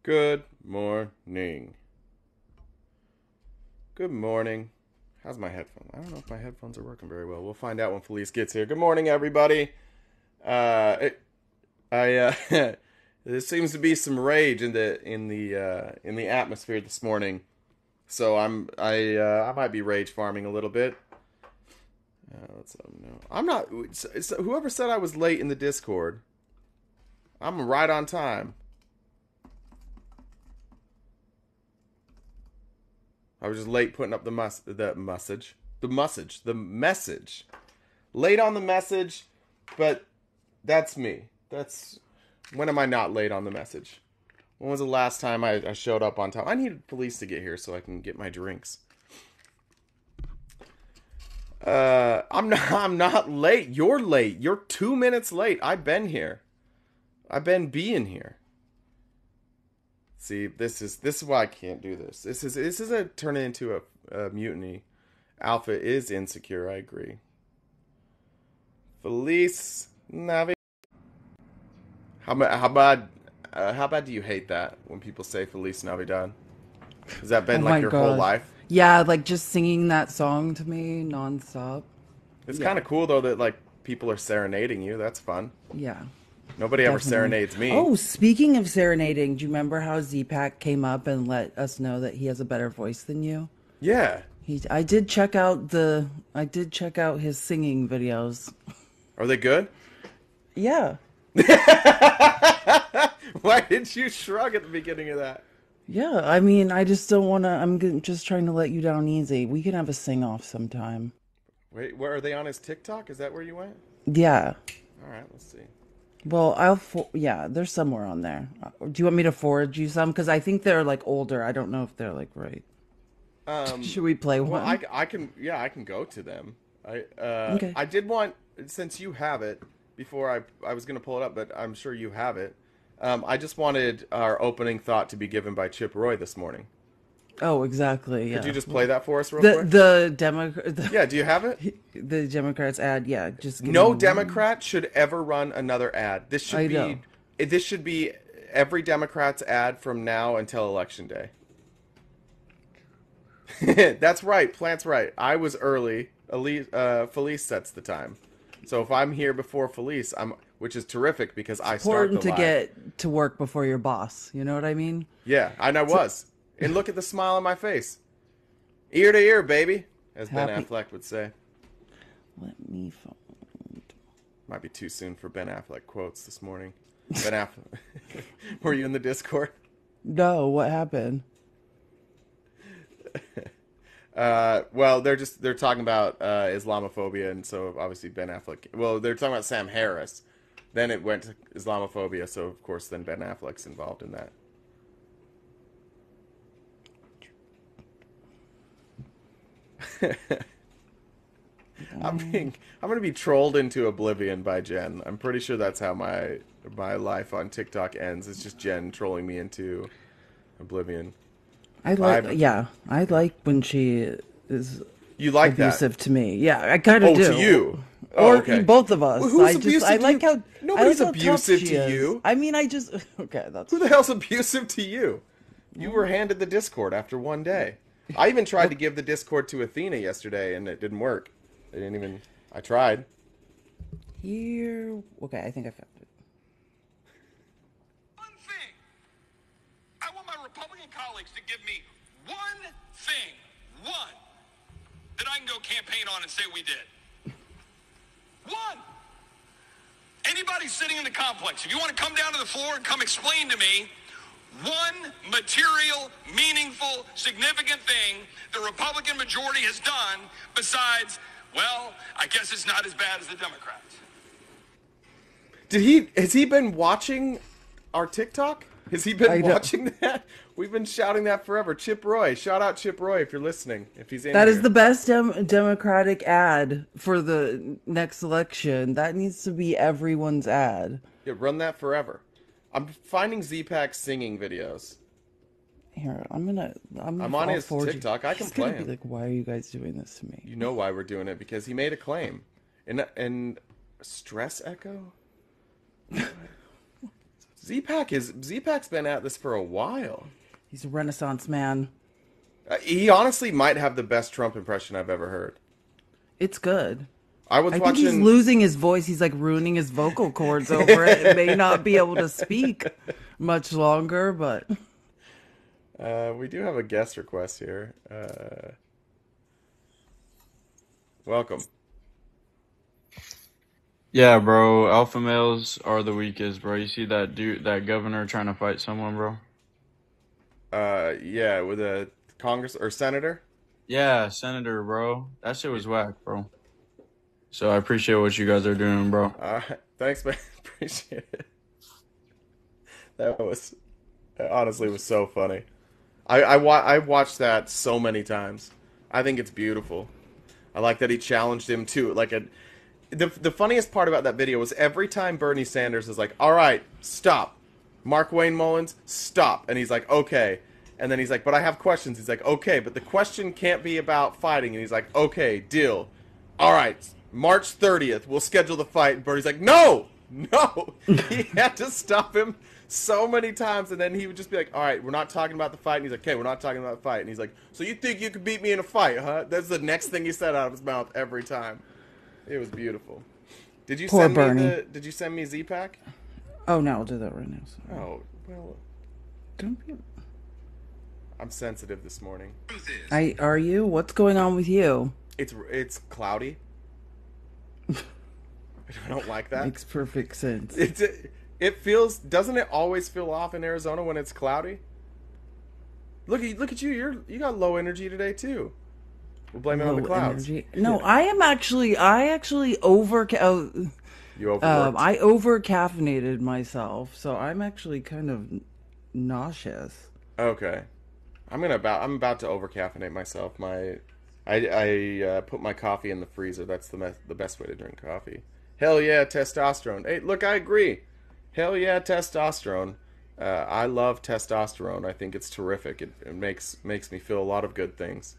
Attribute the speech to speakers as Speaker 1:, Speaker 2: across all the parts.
Speaker 1: Good morning. Good morning. How's my headphone? I don't know if my headphones are working very well. We'll find out when Felice gets here. Good morning, everybody. Uh, it, there seems to be some rage in the atmosphere this morning. So I might be rage farming a little bit. Let's let them know. I'm not. Whoever said I was late in the Discord, I'm right on time. I was just late putting up the message. Late on the message, but that's me. When am I not late on the message? When was the last time I showed up on time? I need police to get here so I can get my drinks. I'm not late. You're late. You're 2 minutes late. I've been here. I've been being here. See, this is why I can't do this. This is a turning into a mutiny. Alpha is insecure. I agree. Felice Navi. How bad do you hate that when people say Feliz Navidad? Has that
Speaker 2: Oh
Speaker 1: been like
Speaker 2: my
Speaker 1: your whole
Speaker 2: God.
Speaker 1: life?
Speaker 2: Yeah, like just singing that song to me nonstop.
Speaker 1: It's
Speaker 2: Yeah,
Speaker 1: kind of cool though that like people are serenading you. That's fun.
Speaker 2: yeah,
Speaker 1: Nobody ever
Speaker 2: definitely.
Speaker 1: serenades me.
Speaker 2: Oh, speaking of serenading, do you remember how Z-Pack came up and let us know that he has a better voice than you?
Speaker 1: Yeah.
Speaker 2: I did check out his singing videos.
Speaker 1: Are they good?
Speaker 2: Yeah,
Speaker 1: Why did you shrug at the beginning of that?
Speaker 2: yeah. I mean, I just don't want to. Just trying to let you down easy. We can have a sing off sometime.
Speaker 1: Wait, where are they on his TikTok? Is that where you went?
Speaker 2: Yeah.
Speaker 1: All right, let's see.
Speaker 2: Well, yeah, they're somewhere on there. Do you want me to forward you some? Because I think they're like older. I don't know if they're like right.
Speaker 1: Um,
Speaker 2: Should we play
Speaker 1: well,
Speaker 2: one?
Speaker 1: I can yeah I can go to them.
Speaker 2: Okay.
Speaker 1: I did want since you have it before I was gonna pull it up, but I'm sure you have it. I just wanted our opening thought to be given by Chip Roy this morning.
Speaker 2: Oh, exactly.
Speaker 1: Could you
Speaker 2: Yeah.
Speaker 1: just play that for us real
Speaker 2: The
Speaker 1: quick?
Speaker 2: the Demo the,
Speaker 1: Yeah, do you have it?
Speaker 2: the Democrats ad. Yeah. Just give me
Speaker 1: No
Speaker 2: one.
Speaker 1: Democrat should ever run another ad.
Speaker 2: I know.
Speaker 1: This should be every Democrat's ad from now until election day. That's right. Plant's right. I was early. Felice sets the time. So if I'm here before Felice, which is terrific because I start
Speaker 2: Important
Speaker 1: the
Speaker 2: to
Speaker 1: live.
Speaker 2: get to work before your boss. You know what I mean?
Speaker 1: Yeah, and I
Speaker 2: So,
Speaker 1: was. And look at the smile on my face. Ear to ear, baby, as Ben
Speaker 2: happy.
Speaker 1: Affleck would say.
Speaker 2: Let me find.
Speaker 1: Might be too soon for Ben Affleck quotes this morning. Ben Affleck. Were you in the Discord?
Speaker 2: No, what happened?
Speaker 1: Well, they're talking about Islamophobia, and so obviously Ben Affleck. Well, they're talking about Sam Harris. Then it went to Islamophobia, so of course then Ben Affleck's involved in that. I'm gonna be trolled into oblivion by Jen. I'm pretty sure that's how my life on TikTok ends. It's just Jen trolling me into oblivion. I've
Speaker 2: I like when she is
Speaker 1: You like that?
Speaker 2: abusive to me. Yeah, I kind of
Speaker 1: Oh, to
Speaker 2: do.
Speaker 1: you? Oh,
Speaker 2: Or
Speaker 1: okay.
Speaker 2: both of
Speaker 1: Well,
Speaker 2: us.
Speaker 1: who's abusive to you?
Speaker 2: I
Speaker 1: Nobody's
Speaker 2: like how tough
Speaker 1: abusive
Speaker 2: she
Speaker 1: to
Speaker 2: is.
Speaker 1: you.
Speaker 2: I mean, I just okay. That's
Speaker 1: Who the hell's abusive to you? You were handed the Discord after one day. I even tried to give the Discord to Athena yesterday, and it didn't work. They didn't even. I tried.
Speaker 2: here. Okay, I think I found it.
Speaker 3: One thing. I want my Republican colleagues to give me one thing, one, that I can go campaign on and say we did. One. Anybody sitting in the complex, if you want to come down to the floor and come explain to me one material, meaningful, significant thing the Republican majority has done besides, well, I guess it's not as bad as the Democrats.
Speaker 1: Has he been watching our TikTok? Has he been
Speaker 2: I know.
Speaker 1: watching that? We've been shouting that forever. Chip Roy. Shout out Chip Roy if you're listening. If he's in
Speaker 2: That is
Speaker 1: here.
Speaker 2: the best Democratic ad for the next election. That needs to be everyone's ad.
Speaker 1: Yeah, run that forever. I'm finding Z-Pack singing videos.
Speaker 2: Here,
Speaker 1: I'm on
Speaker 2: I'll
Speaker 1: his
Speaker 2: forward you.
Speaker 1: TikTok. I can
Speaker 2: He's gonna
Speaker 1: play
Speaker 2: be
Speaker 1: him.
Speaker 2: like, "Why are you guys doing this to me?"
Speaker 1: You know why we're doing it, because he made a claim. And stress echo? Z-Pack's been at this for a while.
Speaker 2: He's a Renaissance man.
Speaker 1: He honestly might have the best Trump impression I've ever heard.
Speaker 2: It's good.
Speaker 1: I was
Speaker 2: I think
Speaker 1: watching.
Speaker 2: he's losing his voice. He's like ruining his vocal cords over it. May not be able to speak much longer, but
Speaker 1: We do have a guest request here. Welcome.
Speaker 4: Yeah, bro. Alpha males are the weakest, bro. You see that dude, that governor trying to fight someone, bro?
Speaker 1: Yeah, with a Congress or senator.
Speaker 4: Yeah, senator, bro. That shit was whack, bro. So I appreciate what you guys are doing, bro.
Speaker 1: Thanks, man. Appreciate it. That honestly was so funny. I watched that so many times. I think it's beautiful. I like that he challenged him too. The funniest part about that video was every time Bernie Sanders is like, "All right, stop." Mark Wayne Mullins, stop. And he's like, "Okay." And then he's like, "But I have questions." He's like, "Okay, but the question can't be about fighting." And he's like, "Okay, deal. All right, March 30th, we'll schedule the fight." And Bernie's like, "No! No!" He had to stop him so many times, and then he would just be like, "All right, we're not talking about the fight." And he's like, "Okay, we're not talking about the fight." And he's like, "So you think you could beat me in a fight, huh?" That's the next thing he said out of his mouth every time. It was beautiful. Did you
Speaker 2: Poor
Speaker 1: send
Speaker 2: Bernie.
Speaker 1: me Did you send me Z-Pack?
Speaker 2: oh no, I'll do that right now. Sorry.
Speaker 1: Oh, well,
Speaker 2: Don't be.
Speaker 1: I'm sensitive this morning.
Speaker 2: Are you? What's going on with you?
Speaker 1: It's cloudy. I don't like that.
Speaker 2: Makes perfect sense.
Speaker 1: It feels, doesn't it always feel off in Arizona when it's cloudy? Look at you. You got low energy today too. We'll blame it on the
Speaker 2: Low
Speaker 1: clouds.
Speaker 2: energy. No, I actually
Speaker 1: You overworked.
Speaker 2: I over caffeinated myself, so I'm actually kind of nauseous.
Speaker 1: Okay. I'm about to over caffeinate myself. I put my coffee in the freezer. That's the best way to drink coffee. Hell yeah, testosterone. Hey, look, I agree. Hell yeah, testosterone. I love testosterone. I think it's terrific. It makes me feel a lot of good things.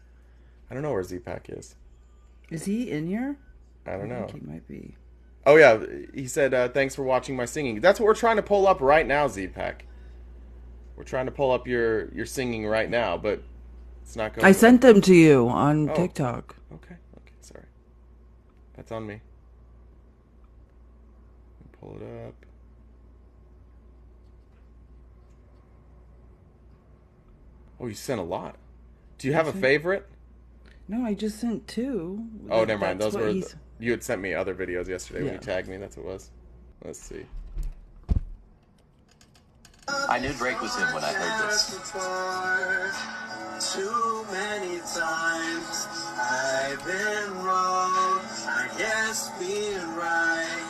Speaker 1: I don't know where Z-Pack is.
Speaker 2: Is he in here?
Speaker 1: I don't know.
Speaker 2: I think he might be.
Speaker 1: Oh yeah, he said thanks for watching my singing. That's what we're trying to pull up right now, Z-Pack. We're trying to pull up your singing right now, but it's not going.
Speaker 2: I sent them to you on
Speaker 1: Oh.
Speaker 2: TikTok.
Speaker 1: Okay, sorry. That's on me. Pull it up. Oh, you sent a lot. Do you have a favorite?
Speaker 2: No, I just sent two.
Speaker 1: Oh, never mind.
Speaker 2: That's
Speaker 1: Those
Speaker 2: what
Speaker 1: were
Speaker 2: he's-
Speaker 1: you had sent me other videos yesterday when
Speaker 2: Yeah.
Speaker 1: you tagged me. That's what it was. Let's see.
Speaker 5: I knew Drake was him when I heard this.
Speaker 6: Too many times I've been wrong. I guess being right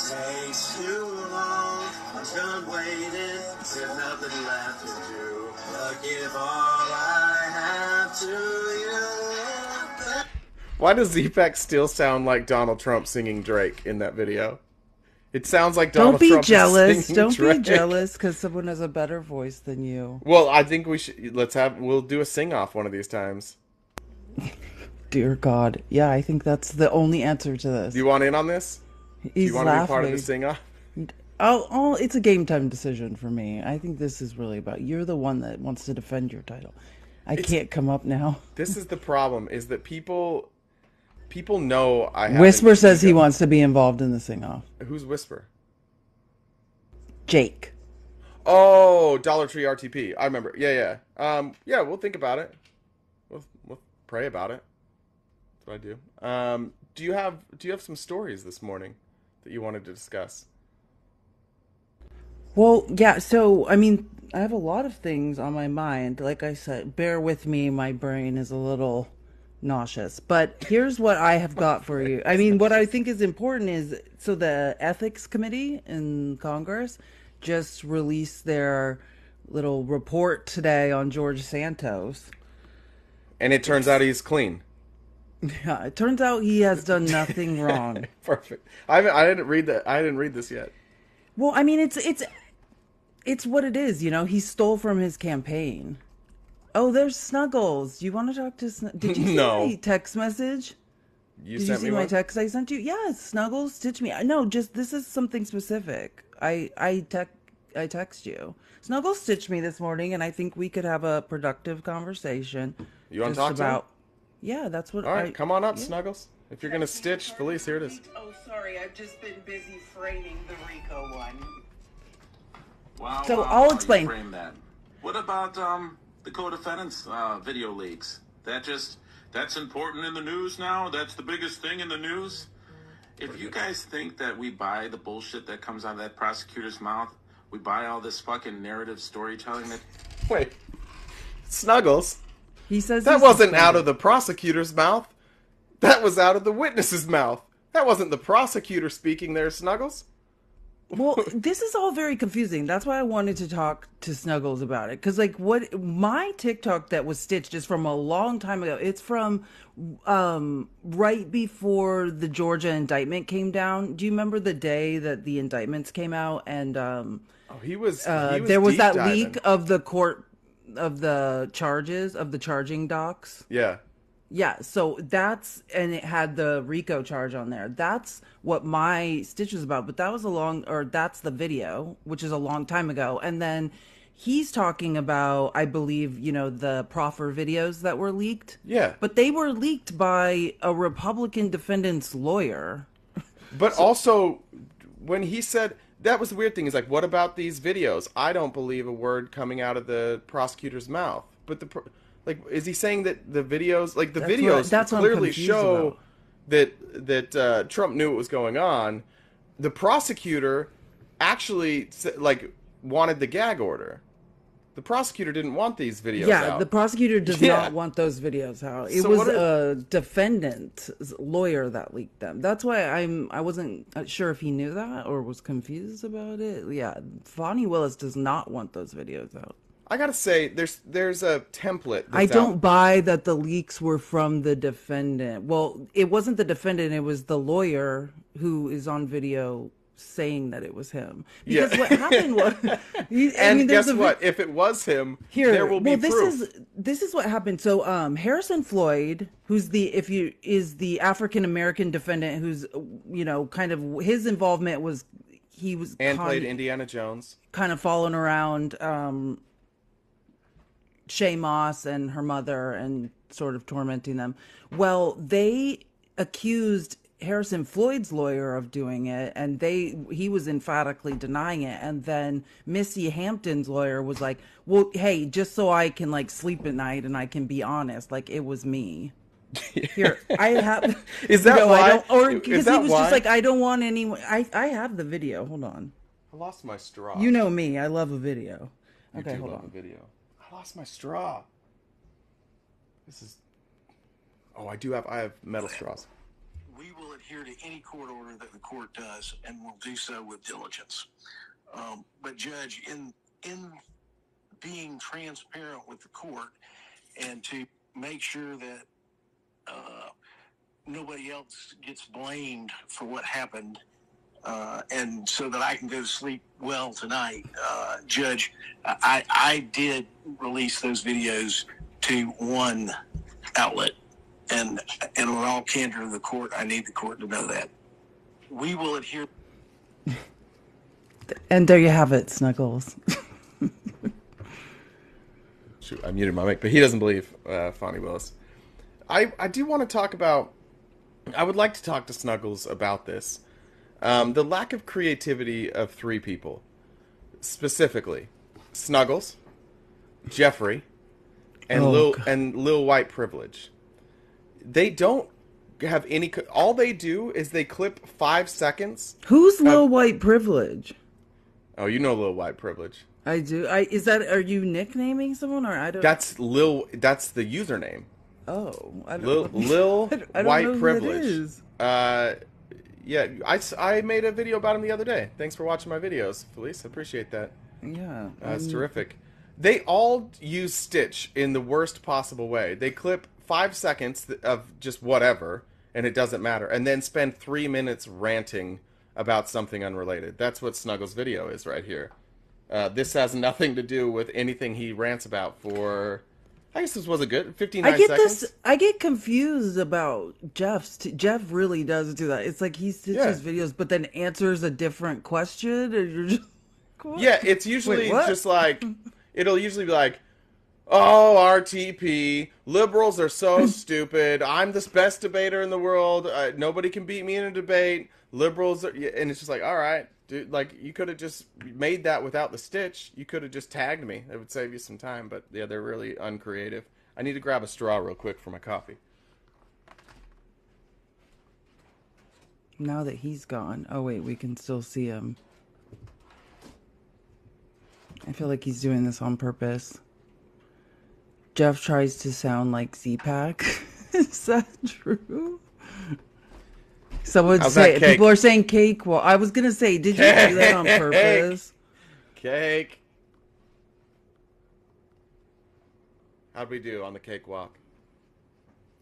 Speaker 6: takes too long. I'm done waiting. There's nothing left to do. But give all I have to you.
Speaker 1: Why does Z-Pack still sound like Donald Trump singing Drake in that video? It sounds like Donald
Speaker 2: Don't be
Speaker 1: Trump is
Speaker 2: jealous.
Speaker 1: singing
Speaker 2: Don't
Speaker 1: Drake.
Speaker 2: be jealous because someone has a better voice than you.
Speaker 1: Well, I think we'll do a sing-off one of these times.
Speaker 2: Dear God. Yeah, I think that's the only answer to this.
Speaker 1: Do you want in on this? Do
Speaker 2: He's
Speaker 1: you want to be
Speaker 2: laughing.
Speaker 1: part of the sing-off?
Speaker 2: Oh, it's a game time decision for me. I think this is really about you're the one that wants to defend your title. I can't come up now.
Speaker 1: This is the problem, is that people know I have
Speaker 2: Whisper
Speaker 1: an
Speaker 2: says he
Speaker 1: ego.
Speaker 2: wants to be involved in the sing-off.
Speaker 1: Who's Whisper?
Speaker 2: Jake.
Speaker 1: Oh, Dollar Tree RTP. I remember. Yeah. Yeah, we'll think about it. We'll pray about it. That's what I do. Do you have some stories this morning that you wanted to discuss?
Speaker 2: Well, yeah, so, I mean, I have a lot of things on my mind. Like I said, bear with me, my brain is a little nauseous. But here's what I have got for you. I mean, what I think is important is, so the Ethics Committee in Congress just released their little report today on George Santos.
Speaker 1: And it turns out he's clean.
Speaker 2: Yeah, it turns out he has done nothing wrong.
Speaker 1: Perfect. I didn't read that. I didn't read this yet.
Speaker 2: Well, I mean, it's what it is, you know. He stole from his campaign. Oh, there's Snuggles. Do you want to talk to Snuggles? Did you see
Speaker 1: No.
Speaker 2: my text message?
Speaker 1: You
Speaker 2: Did you
Speaker 1: sent
Speaker 2: see
Speaker 1: me
Speaker 2: my
Speaker 1: one?
Speaker 2: text I sent you? Yes, Snuggles, stitch me. No, just this is something specific. I I text you. Snuggles stitched me this morning, and I think we could have a productive conversation.
Speaker 1: You want to
Speaker 2: just
Speaker 1: talk to him?
Speaker 2: about? Yeah, that's what.
Speaker 1: All right, come on up,
Speaker 2: yeah.
Speaker 1: Snuggles. If you're gonna stitch, Felice, here it is.
Speaker 2: Oh, sorry, I've just been busy framing the Rico one.
Speaker 7: Wow.
Speaker 2: So I'll explain.
Speaker 7: You framed that. What about the co-defendants video leaks? That's important in the news now. That's the biggest thing in the news. If you guys think that we buy the bullshit that comes out of that prosecutor's mouth, we buy all this fucking narrative storytelling that.
Speaker 1: Wait, Snuggles.
Speaker 2: He says
Speaker 1: That
Speaker 2: he's
Speaker 1: wasn't
Speaker 2: suspended.
Speaker 1: out of the prosecutor's mouth. That was out of the witness's mouth. That wasn't the prosecutor speaking there, Snuggles.
Speaker 2: Well, this is all very confusing. That's why I wanted to talk to Snuggles about it. Because, like, what my TikTok that was stitched is from a long time ago. It's from right before the Georgia indictment came down. Do you remember the day that the indictments came out? And
Speaker 1: He was
Speaker 2: there was
Speaker 1: deep
Speaker 2: that
Speaker 1: diving.
Speaker 2: leak of the court of the charges of the charging docs.
Speaker 1: Yeah.
Speaker 2: Yeah, so that's, and it had the RICO charge on there. That's what my stitch was about, but that was that's the video, which is a long time ago. And then he's talking about, I believe, the proffer videos that were leaked.
Speaker 1: Yeah.
Speaker 2: But they were leaked by a Republican defendant's lawyer.
Speaker 1: But also, when he said, that was the weird thing, is like, what about these videos? I don't believe a word coming out of the prosecutor's mouth. But is he saying that the videos, like the videos
Speaker 2: that's what I'm
Speaker 1: clearly
Speaker 2: confused
Speaker 1: show
Speaker 2: about.
Speaker 1: that Trump knew what was going on? The prosecutor actually wanted the gag order. The prosecutor didn't want these videos out.
Speaker 2: The prosecutor does not want those videos out. It
Speaker 1: So
Speaker 2: was
Speaker 1: what
Speaker 2: a defendant's lawyer that leaked them. That's why I wasn't sure if he knew that or was confused about it. Yeah, Fonnie Willis does not want those videos out.
Speaker 1: I gotta say, there's a template.
Speaker 2: I
Speaker 1: That's
Speaker 2: don't
Speaker 1: out.
Speaker 2: buy that the leaks were from the defendant. Well, it wasn't the defendant. It was the lawyer who is on video saying that it was him. Because what happened was...
Speaker 1: Guess what? If it was him, there will be proof.
Speaker 2: This is what happened. So Harrison Floyd, who's the African American defendant, who's kind of his involvement was
Speaker 1: played Indiana Jones,
Speaker 2: kind of following around Shay Moss and her mother and sort of tormenting them. Well, they accused Harrison Floyd's lawyer of doing it, and he was emphatically denying it. And then Missy Hampton's lawyer was like, well, hey, just so I can sleep at night and I can be honest, it was me. Here, I have.
Speaker 1: Is that why?
Speaker 2: Because he was just like, I don't want anyone. I have the video. Hold on.
Speaker 1: I lost my straw.
Speaker 2: You know me. I love a video.
Speaker 1: You
Speaker 2: Okay,
Speaker 1: do
Speaker 2: hold
Speaker 1: love
Speaker 2: on.
Speaker 1: a video. I lost my straw. This is. Oh, I have metal straws.
Speaker 8: We will adhere to any court order that the court does, and will do so with diligence. But Judge, in being transparent with the court, and to make sure that nobody else gets blamed for what happened, and so that I can go to sleep well tonight, Judge, I did release those videos to one outlet. And in all candor of the court, I need the court to know that. We will adhere.
Speaker 2: And there you have it, Snuggles.
Speaker 1: Shoot, I muted my mic, but he doesn't believe Fonnie Willis. I do want to talk about... I would like to talk to Snuggles about this. The lack of creativity of three people. Specifically, Snuggles, Jeffrey, and Lil White Privilege. They don't have any... All they do is they clip 5 seconds.
Speaker 2: Who's Lil White Privilege?
Speaker 1: Oh, you know Lil White Privilege.
Speaker 2: I do. Are you nicknaming someone, or I don't?
Speaker 1: That's the username.
Speaker 2: Oh, I don't.
Speaker 1: Lil
Speaker 2: I don't
Speaker 1: White
Speaker 2: know who
Speaker 1: Privilege.
Speaker 2: It is.
Speaker 1: Yeah, I made a video about him the other day. Thanks for watching my videos, Felice. I appreciate that.
Speaker 2: Yeah,
Speaker 1: That's terrific. They all use Stitch in the worst possible way. They clip 5 seconds of just whatever, and it doesn't matter, and then spend 3 minutes ranting about something unrelated. That's what Snuggles' video is right here. This has nothing to do with anything he rants about for... I guess this was a good 59 seconds.
Speaker 2: I get confused about Jeff's. Jeff really does do that. It's like he stitches videos, but then answers a different question, and you're just...
Speaker 1: Yeah, it's usually
Speaker 2: Wait, what?
Speaker 1: just like, it'll usually be like, oh, RTP, liberals are so stupid. I'm the best debater in the world. Nobody can beat me in a debate. Liberals are, and it's just like, all right, dude, like, you could have just made that without the stitch. You could have just tagged me. It would save you some time, but yeah, they're really uncreative. I need to grab a straw real quick for my coffee.
Speaker 2: Now that he's gone. Oh, wait, we can still see him. I feel like he's doing this on purpose. Jeff tries to sound like Z-Pack. Is that true? Someone
Speaker 1: How's
Speaker 2: say
Speaker 1: that cake?
Speaker 2: people are saying cake. Well, I was gonna say, did you do that on purpose?
Speaker 1: Cake. How'd we do on the cakewalk?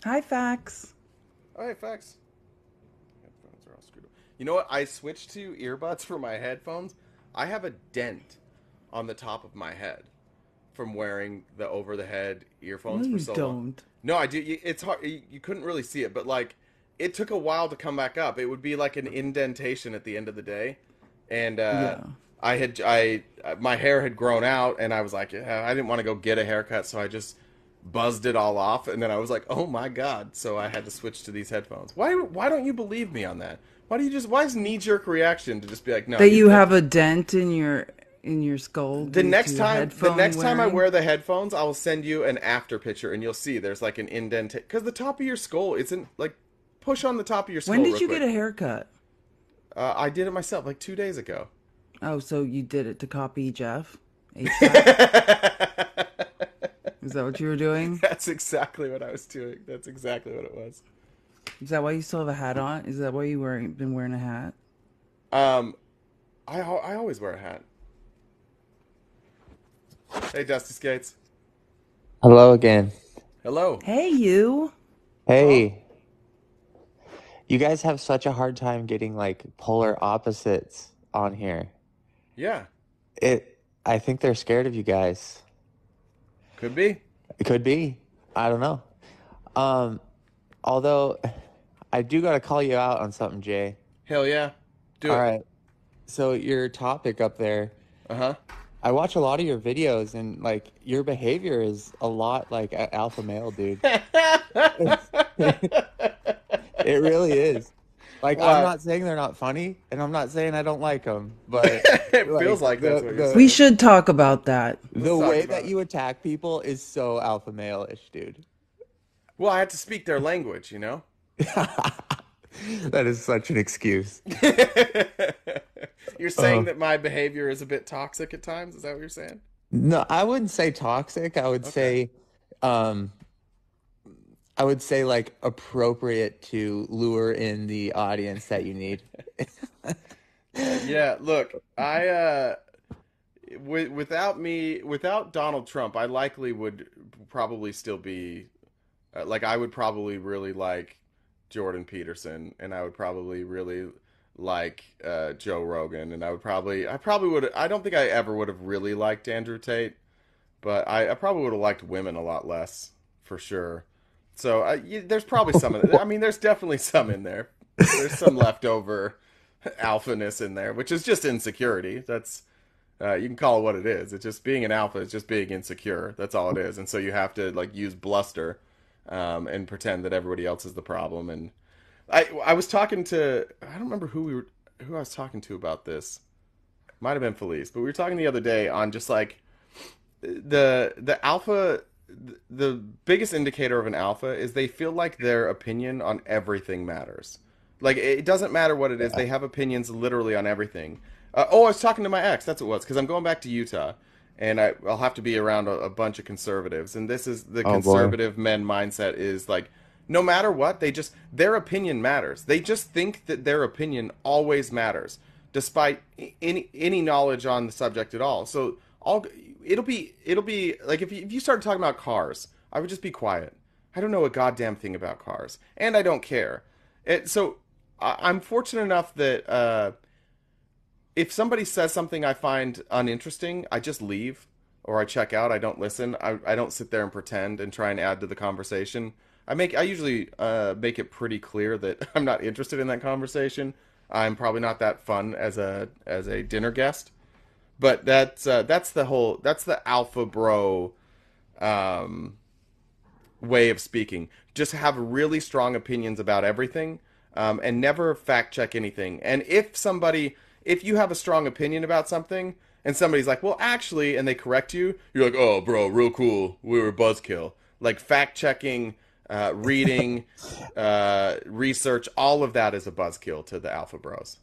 Speaker 2: Hi, Fax.
Speaker 1: Oh, hey, Fax. Headphones are all screwed up. You know what? I switched to earbuds for my headphones. I have a dent on the top of my head from wearing the over-the-head earphones
Speaker 2: No,
Speaker 1: for
Speaker 2: you
Speaker 1: so long.
Speaker 2: don't.
Speaker 1: No, I do. It's hard. You couldn't really see it, but like, it took a while to come back up. It would be like an indentation at the end of the day, and
Speaker 2: Yeah.
Speaker 1: my hair had grown out, and I was like, I didn't want to go get a haircut, so I just buzzed it all off, and then I was like, oh my god, so I had to switch to these headphones. Why don't you believe me on that? Why is knee-jerk reaction to just be like, no,
Speaker 2: That you have a dent in your skull.
Speaker 1: the
Speaker 2: due
Speaker 1: next
Speaker 2: to
Speaker 1: time
Speaker 2: headphone
Speaker 1: I
Speaker 2: wearing?
Speaker 1: wear the headphones, I will send you an after picture, and you'll see there's like an indent, because the top of your skull isn't like, push on the top of your skull.
Speaker 2: When did
Speaker 1: real
Speaker 2: you
Speaker 1: quick.
Speaker 2: get a haircut?
Speaker 1: I did it myself like 2 days ago.
Speaker 2: Oh, so you did it to copy Jeff? ASAP? Is that what you were doing?
Speaker 1: That's exactly what I was doing. That's exactly what it was.
Speaker 2: Is that why you still have a hat on? Is that why you been wearing a hat?
Speaker 1: I always wear a hat. Hey, Dusty Skates.
Speaker 9: Hello again.
Speaker 1: Hello.
Speaker 2: Hey, you.
Speaker 9: Hey. You guys have such a hard time getting like polar opposites on here.
Speaker 1: Yeah,
Speaker 9: I think they're scared of you guys.
Speaker 1: could be.
Speaker 9: It could be. I don't know. Although I do gotta call you out on something, Jay.
Speaker 1: Hell yeah. Do
Speaker 9: All
Speaker 1: it.
Speaker 9: right. So your topic up there,
Speaker 1: Uh-huh.
Speaker 9: I watch a lot of your videos and like your behavior is a lot like alpha male, dude. It really is. Like,
Speaker 1: Why?
Speaker 9: I'm not saying they're not funny, and I'm not saying I don't like them, but
Speaker 1: It feels like that's what you're saying.
Speaker 2: We should talk about that.
Speaker 9: the
Speaker 1: talk
Speaker 9: way
Speaker 1: about
Speaker 9: that
Speaker 1: it.
Speaker 9: you attack people is so alpha male-ish, dude.
Speaker 1: Well, I had to speak their language, you know?
Speaker 9: That is such an excuse.
Speaker 1: You're saying that my behavior is a bit toxic at times? Is that what you're saying?
Speaker 9: No, I wouldn't say toxic. I would say, like appropriate to lure in the audience that you need.
Speaker 1: Yeah, look, without Donald Trump, I likely would probably still be, I would probably really like Jordan Peterson, and I would probably really like Joe Rogan, and I probably would. I don't think I ever would have really liked Andrew Tate, but I probably would have liked women a lot less, for sure. So there's probably some. I mean, there's definitely some in there. There's some leftover alphaness in there, which is just insecurity. That's you can call it what it is. It's just being an alpha. It's just being insecure. That's all it is. And so you have to like use bluster and pretend that everybody else is the problem. And I was talking to, I don't remember who I was talking to about this. Might have been Felice, but we were talking the other day on just like the alpha. The biggest indicator of an alpha is they feel like their opinion on everything matters. Like, it doesn't matter what it is. They have opinions literally on everything. I was talking to my ex. That's what it was. Because I'm going back to Utah. And I'll have to be around a bunch of conservatives. And this is the conservative men mindset is like, no matter what, their opinion matters. They just think that their opinion always matters, despite any knowledge on the subject at all. So it'll be like if you started talking about cars, I would just be quiet. I don't know a goddamn thing about cars, and I don't care. So I'm fortunate enough that if somebody says something I find uninteresting, I just leave or I check out. I don't listen. I don't sit there and pretend and try and add to the conversation. I usually make it pretty clear that I'm not interested in that conversation. I'm probably not that fun as a dinner guest. But that's the alpha bro way of speaking. Just have really strong opinions about everything, and never fact check anything. And if you have a strong opinion about something, and somebody's like, well, actually, and they correct you, you're like, oh, bro, real cool. We were buzzkill. Like fact checking, reading, research, all of that is a buzzkill to the alpha bros.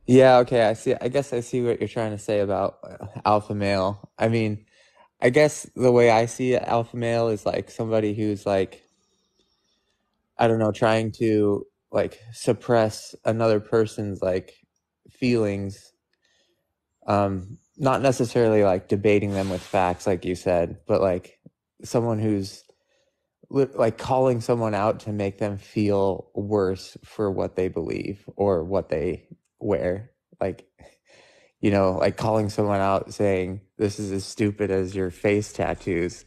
Speaker 9: Yeah, okay, I see. I guess I see what you're trying to say about alpha male. I mean, I guess the way I see alpha male is like somebody who's like, I don't know, trying to like suppress another person's like feelings. Not necessarily like debating them with facts, like you said, but like someone who's like calling someone out to make them feel worse for what they believe or what they wear. Like, you know, like calling someone out saying this is as stupid as your face tattoos.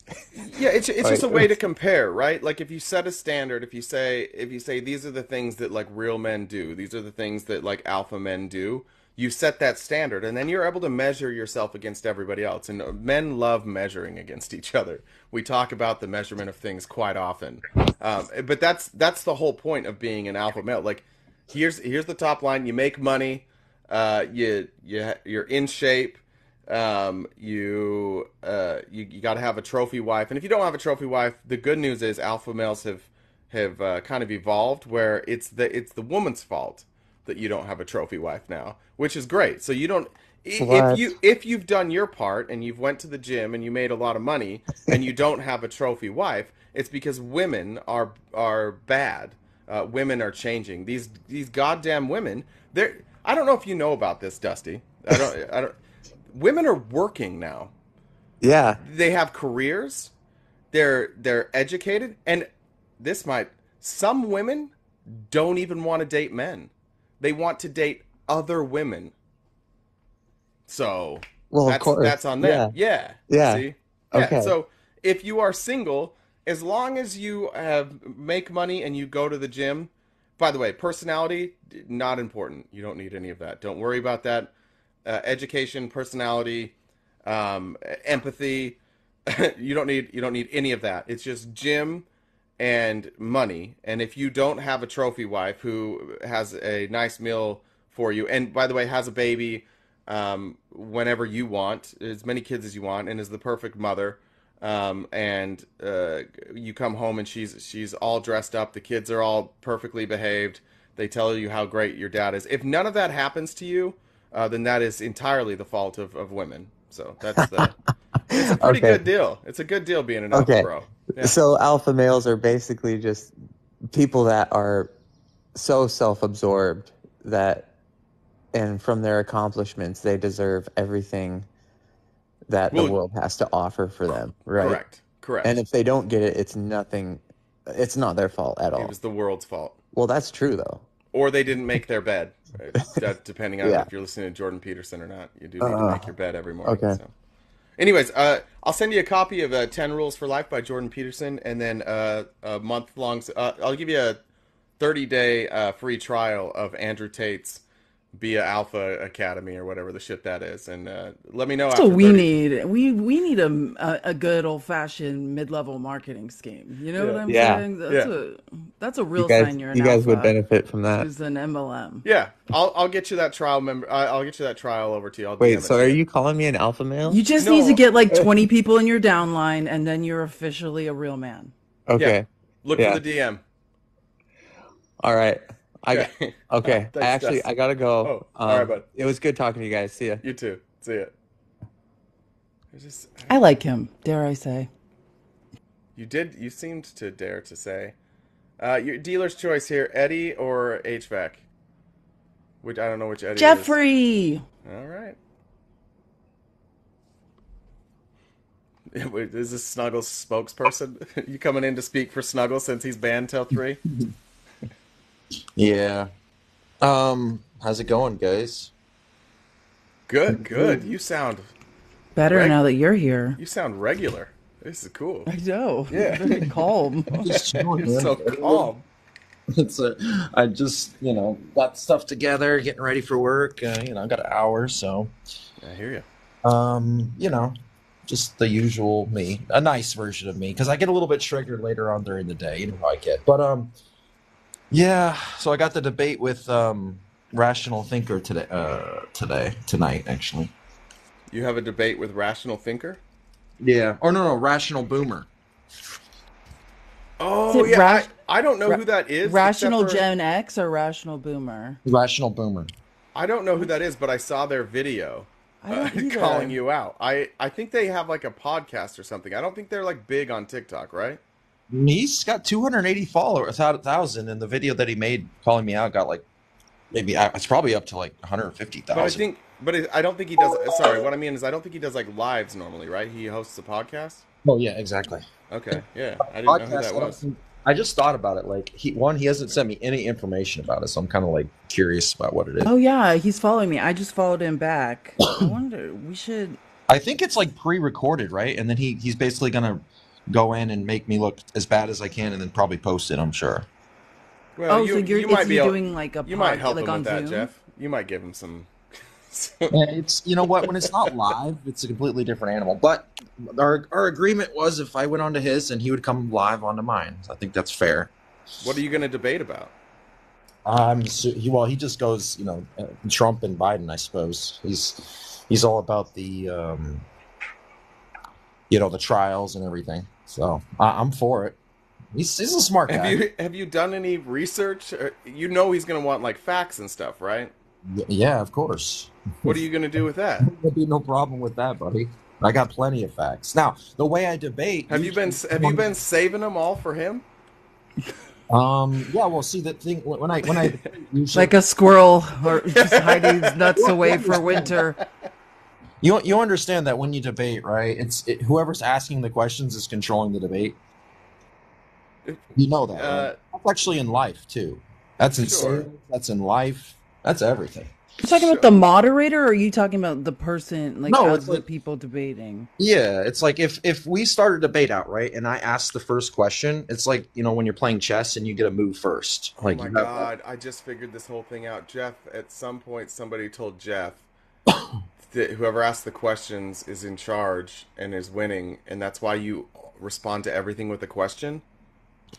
Speaker 1: Yeah, it's
Speaker 9: Like,
Speaker 1: just a way to compare, right? Like if you set a standard, if you say these are the things that like real men do, these are the things that like alpha men do, you set that standard, and then you're able to measure yourself against everybody else. And men love measuring against each other. We talk about the measurement of things quite often, but that's the whole point of being an alpha male. Like here's the top line: you make money, you're in shape. You got to have a trophy wife, and if you don't have a trophy wife, the good news is alpha males have kind of evolved where it's the woman's fault that you don't have a trophy wife now, which is great. So you don't
Speaker 9: What?
Speaker 1: if you've done your part and you've went to the gym and you made a lot of money and you don't have a trophy wife, it's because women are bad. Women are changing. These goddamn women. I don't know if you know about this, Dusty. I don't. Women are working now.
Speaker 9: yeah.
Speaker 1: They have careers. They're educated, and some women don't even want to date men. They want to date other women. So
Speaker 9: Well, of course.
Speaker 1: that's on them. Yeah.
Speaker 9: Yeah.
Speaker 1: See? Yeah.
Speaker 9: Okay.
Speaker 1: So if you are single, as long as you make money and you go to the gym, by the way, personality not important. You don't need any of that. Don't worry about that. Education, personality, empathy. you don't need any of that. It's just gym and money. And if you don't have a trophy wife who has a nice meal for you, and by the way, has a baby whenever you want, as many kids as you want, and is the perfect mother, and you come home and she's all dressed up, the kids are all perfectly behaved, they tell you how great your dad is. If none of that happens to you, then that is entirely the fault of women. So it's a pretty
Speaker 9: Okay.
Speaker 1: good deal. It's a good deal being an alpha
Speaker 9: Okay.
Speaker 1: bro. Yeah.
Speaker 9: So alpha males are basically just people that are so self-absorbed that, and from their accomplishments, they deserve everything that the
Speaker 1: Well,
Speaker 9: world has to offer for them, right?
Speaker 1: Correct.
Speaker 9: And if they don't get it, it's nothing. It's not their fault at
Speaker 1: It
Speaker 9: all.
Speaker 1: was the world's fault.
Speaker 9: Well, that's true though.
Speaker 1: Or they didn't make their bed. Right? That, depending on
Speaker 9: Yeah.
Speaker 1: if you're listening to Jordan Peterson or not. You do need to make your bed every morning.
Speaker 9: Okay.
Speaker 1: So. Anyways, I'll send you a copy of 10 Rules for Life by Jordan Peterson, and then a month-long... I'll give you a 30-day free trial of Andrew Tate's Be a Alpha Academy or whatever the shit that is, and let me know
Speaker 2: So
Speaker 1: after
Speaker 2: we
Speaker 1: 30
Speaker 2: need a good old fashioned mid level marketing scheme. You know what I'm
Speaker 9: Yeah.
Speaker 2: saying? That's a
Speaker 9: You
Speaker 2: real
Speaker 9: guys,
Speaker 2: sign you're an
Speaker 9: you guys would
Speaker 2: alpha.
Speaker 9: benefit from that.
Speaker 2: Who's an MLM?
Speaker 1: Yeah, I'll get you that trial I'll get you that trial over to you. I'll
Speaker 9: Wait,
Speaker 1: DM
Speaker 9: so
Speaker 1: it.
Speaker 9: are you calling me an alpha male?
Speaker 2: You just
Speaker 1: No.
Speaker 2: need to get like 20 people in your downline, and then you're officially a real man.
Speaker 9: Okay.
Speaker 1: Yeah. Look
Speaker 9: Yeah.
Speaker 1: for the DM.
Speaker 9: All right.
Speaker 1: Okay.
Speaker 9: Okay.
Speaker 1: Thanks, Dusty.
Speaker 9: I gotta go.
Speaker 1: Oh, all right, bud.
Speaker 9: It was good talking to you guys. See ya.
Speaker 1: You too. See ya.
Speaker 2: I like him, dare I say.
Speaker 1: You seemed to dare to say. Your dealer's choice here, Eddie or HVAC? Which I don't know which Eddie
Speaker 2: Jeffrey!
Speaker 1: is. All right. Wait, is this Snuggles spokesperson? You coming in to speak for Snuggles since he's banned till 3?
Speaker 10: Yeah. How's it going, guys?
Speaker 1: Good. You sound
Speaker 2: Better now that you're here.
Speaker 1: You sound regular. This is cool.
Speaker 2: I know.
Speaker 1: Yeah.
Speaker 2: Very calm.
Speaker 10: Just chilling,
Speaker 1: You're
Speaker 10: man.
Speaker 1: so calm.
Speaker 10: I just got stuff together, getting ready for work. I got an hour, so
Speaker 1: I hear you.
Speaker 10: Just the usual me, a nice version of me, because I get a little bit triggered later on during the day. You know how I get, but yeah. So I got the debate with Rational Thinker tonight, actually.
Speaker 1: You have a debate with Rational Thinker?
Speaker 10: Yeah. Or no, Rational Boomer.
Speaker 1: Oh, yeah. I don't know who that is.
Speaker 2: Rational Gen X or Rational Boomer?
Speaker 10: Rational Boomer.
Speaker 1: I don't know who that is, but I saw their video calling you out. I think they have like a podcast or something. I don't think they're like big on TikTok, right?
Speaker 10: He's got 280 followers, 1,000, and the video that he made calling me out got like maybe it's probably up to like 150,000.
Speaker 1: But I don't think he does. Sorry, what I mean is I don't think he does like lives normally, right? He hosts a podcast.
Speaker 10: Oh yeah, exactly.
Speaker 1: Okay, yeah, I didn't know who that was.
Speaker 10: I just thought about it. Like he hasn't sent me any information about it, so I'm kind of like curious about what it is.
Speaker 2: Oh yeah, he's following me. I just followed him back. I wonder. We should.
Speaker 10: I think it's like pre-recorded, right? And then he's basically gonna go in and make me look as bad as I can, and then probably post it. I'm sure.
Speaker 1: Well,
Speaker 2: so you might be doing like a.
Speaker 1: You might help
Speaker 2: like
Speaker 1: him with that,
Speaker 2: Zoom?
Speaker 1: Jeff. You might give him some.
Speaker 10: It's when it's not live, it's a completely different animal. But our agreement was if I went onto his, and he would come live onto mine. I think that's fair.
Speaker 1: What are you going to debate about?
Speaker 10: He just goes, Trump and Biden. I suppose he's all about the the trials and everything. So I'm for it. He's a smart guy.
Speaker 1: Have you done any research? You know he's going to want like facts and stuff, right?
Speaker 10: Yeah, of course.
Speaker 1: What are you going to do with that?
Speaker 10: There'll be no problem with that, buddy. I got plenty of facts. Now, the way I debate.
Speaker 1: Have you been saving them all for him?
Speaker 10: Yeah. Well, see the thing when I usually,
Speaker 2: like a squirrel or just hiding his nuts away for winter.
Speaker 10: You understand that when you debate, right? Whoever's asking the questions is controlling the debate. You know that. Right? That's actually in life too. That's in sales. That's in life. That's everything.
Speaker 2: You talking about the moderator, or are you talking about the person, the people debating?
Speaker 10: Yeah, it's like if we start a debate out, right, and I ask the first question, it's like, when you're playing chess and you get to move first.
Speaker 1: Oh my God, I just figured this whole thing out. Jeff, at some point, somebody told Jeff that whoever asked the questions is in charge and is winning, and that's why you respond to everything with a question?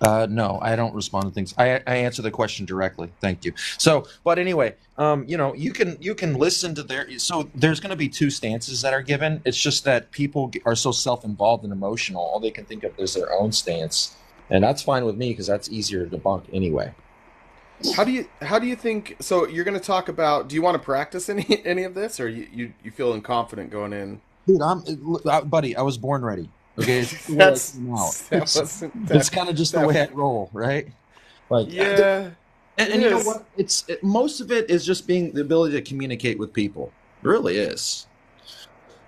Speaker 10: No, I don't respond to things. I answer the question directly. Thank you. So, but anyway, you can listen to so there's going to be two stances that are given. It's just that people are so self-involved and emotional. All they can think of is their own stance. And that's fine with me because that's easier to debunk anyway.
Speaker 1: How do you think, so you're going to talk about, do you want to practice any of this, or you feeling confident going in?
Speaker 10: Dude, buddy, I was born ready. Okay, it's kind of just the way I roll, right? Like,
Speaker 1: yeah,
Speaker 10: and you know what? Most of it is just being the ability to communicate with people. It really is.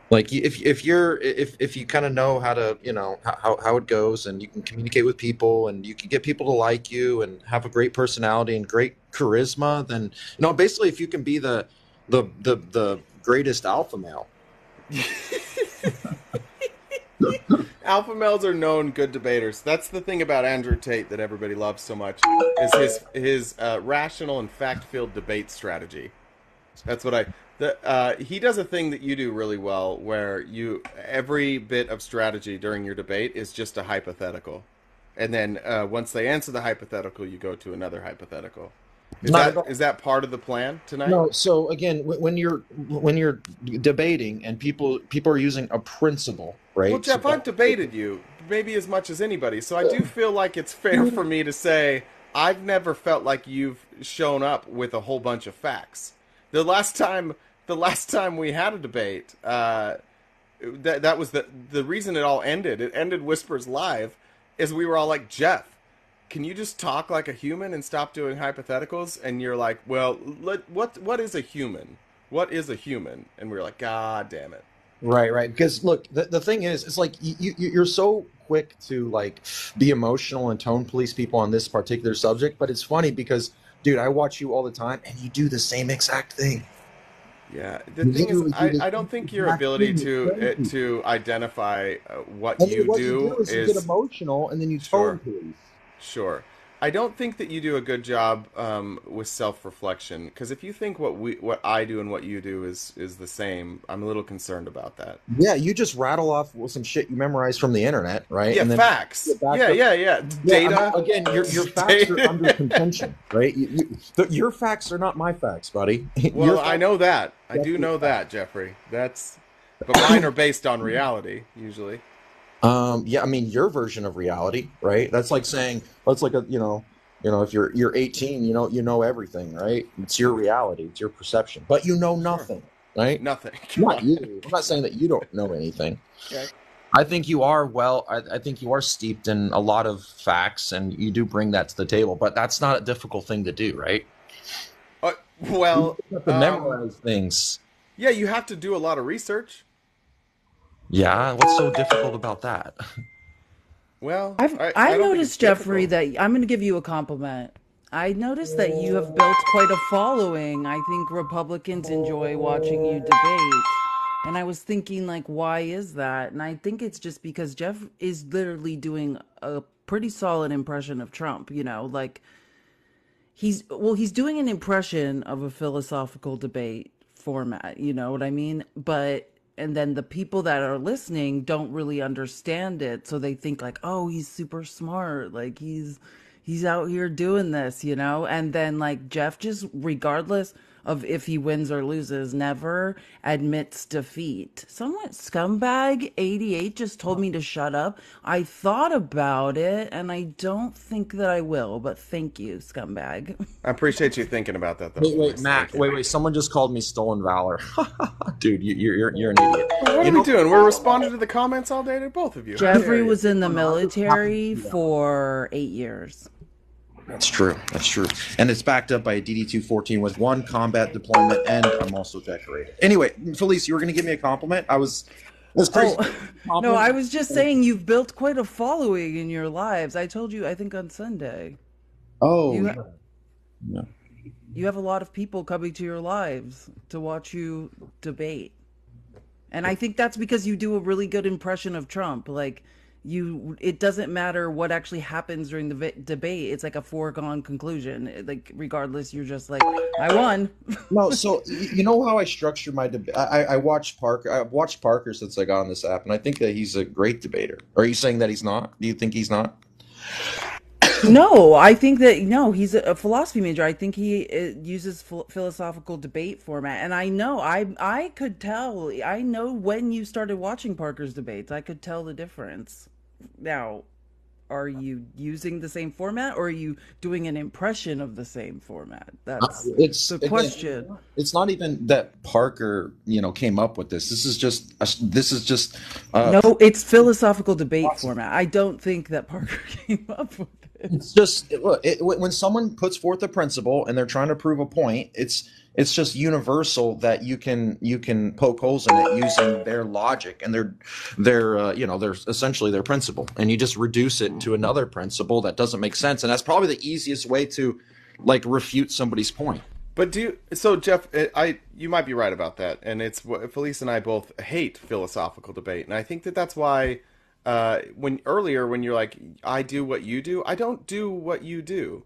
Speaker 10: Like if you kind of know how to how it goes, and you can communicate with people, and you can get people to like you, and have a great personality and great charisma, then basically if you can be the greatest alpha male.
Speaker 1: Alpha males are known good debaters. That's the thing about Andrew Tate that everybody loves so much, is his rational and fact-filled debate strategy. That's what he does a thing that you do really well, where every bit of strategy during your debate is just a hypothetical, and then once they answer the hypothetical, you go to another hypothetical. Is that part of the plan tonight?
Speaker 10: No. So again, when you're debating and people are using a principle, right?
Speaker 1: Well, Jeff, I've debated you maybe as much as anybody, so I do feel like it's fair for me to say I've never felt like you've shown up with a whole bunch of facts. The last time we had a debate, that was the reason it all ended. It ended Whispers Live, is we were all like, Jeff, can you just talk like a human and stop doing hypotheticals? And you're like, well, what is a human? What is a human? And we were like, God damn it.
Speaker 10: Right. Because look, the thing is, it's like you're so quick to like be emotional and tone police people on this particular subject. But it's funny because, dude, I watch you all the time and you do the same exact thing.
Speaker 1: Yeah, the thing is, I don't think your ability to identify what you do
Speaker 10: is you get emotional and then you tone police.
Speaker 1: Sure. I don't think that you do a good job with self-reflection, because if you think what I do and what you do is the same, I'm a little concerned about that.
Speaker 10: Yeah, you just rattle off some shit you memorized from the internet, right?
Speaker 1: Yeah,
Speaker 10: And then
Speaker 1: facts.
Speaker 10: get back
Speaker 1: Yeah,
Speaker 10: up.
Speaker 1: yeah.
Speaker 10: Yeah,
Speaker 1: Data.
Speaker 10: again, your facts are under contention, right? Your facts are not my facts, buddy.
Speaker 1: Well, I know that. I do know that, Jeffrey. But mine are based on reality usually.
Speaker 10: Yeah, I mean your version of reality, right? That's like saying that's like if you're 18, you know everything, right? It's your reality, it's your perception, but you know nothing, right?
Speaker 1: Nothing.
Speaker 10: Not you. I'm not saying that you don't know anything.
Speaker 1: Okay.
Speaker 10: I think you are I think you are steeped in a lot of facts, and you do bring that to the table. But that's not a difficult thing to do, right?
Speaker 1: Well,
Speaker 10: you have to memorize things.
Speaker 1: Yeah, you have to do a lot of research.
Speaker 10: Yeah, what's so difficult about that?
Speaker 1: Well,
Speaker 2: I noticed, Jeffrey, that I'm going to give you a compliment. I noticed that you have built quite a following. I think Republicans enjoy watching you debate. And I was thinking, like, why is that? And I think it's just because Jeff is literally doing a pretty solid impression of Trump, like he's doing an impression of a philosophical debate format, you know what I mean? And then the people that are listening don't really understand it, so they think like, oh, he's super smart, like he's out here doing this, and then like Jeff, just regardless of if he wins or loses, never admits defeat. Someone, Scumbag 88, just told me to shut up. I thought about it, and I don't think that I will, but thank you, Scumbag.
Speaker 1: I appreciate you thinking about that, though.
Speaker 10: Wait, Matt. Wait. Someone just called me stolen valor. Dude, you're an idiot.
Speaker 1: What are we doing? We're responding to the comments all day to both of you.
Speaker 2: Jeffrey was in the military for 8 years.
Speaker 10: That's true. And it's backed up by a DD-214 with 1 combat deployment, and I'm also decorated. Anyway, Felice, you were going to give me a compliment? It was crazy.
Speaker 2: No, I was just saying you've built quite a following in your lives. I told you, I think on Sunday.
Speaker 10: Oh,
Speaker 2: you have a lot of people coming to your lives to watch you debate. And I think that's because you do a really good impression of Trump. Like, it doesn't matter what actually happens during the debate. It's like a foregone conclusion. Like, regardless, you're just like, I won.
Speaker 10: No, so you know how I structure my debate? I've watched Parker since I got on this app, and I think that he's a great debater. Are you saying that he's not? Do you think he's not?
Speaker 2: No, I think that, he's a philosophy major. I think he uses philosophical debate format. And I know, I could tell, I know when you started watching Parker's debates, I could tell the difference. Now, are you using the same format, or are you doing an impression of the same format? That's the question.
Speaker 10: It's not even that Parker, came up with this. This is just.
Speaker 2: No, it's philosophical debate format. I don't think that Parker came up with it.
Speaker 10: It's just when someone puts forth a principle and they're trying to prove a point, it's just universal that you can poke holes in it using their logic and their essentially their principle, and you just reduce it to another principle that doesn't make sense, and that's probably the easiest way to like refute somebody's point.
Speaker 1: But Jeff, you might be right about that, and it's Felice and I both hate philosophical debate, and I think that's why. When you're like, I do what you do, I don't do what you do.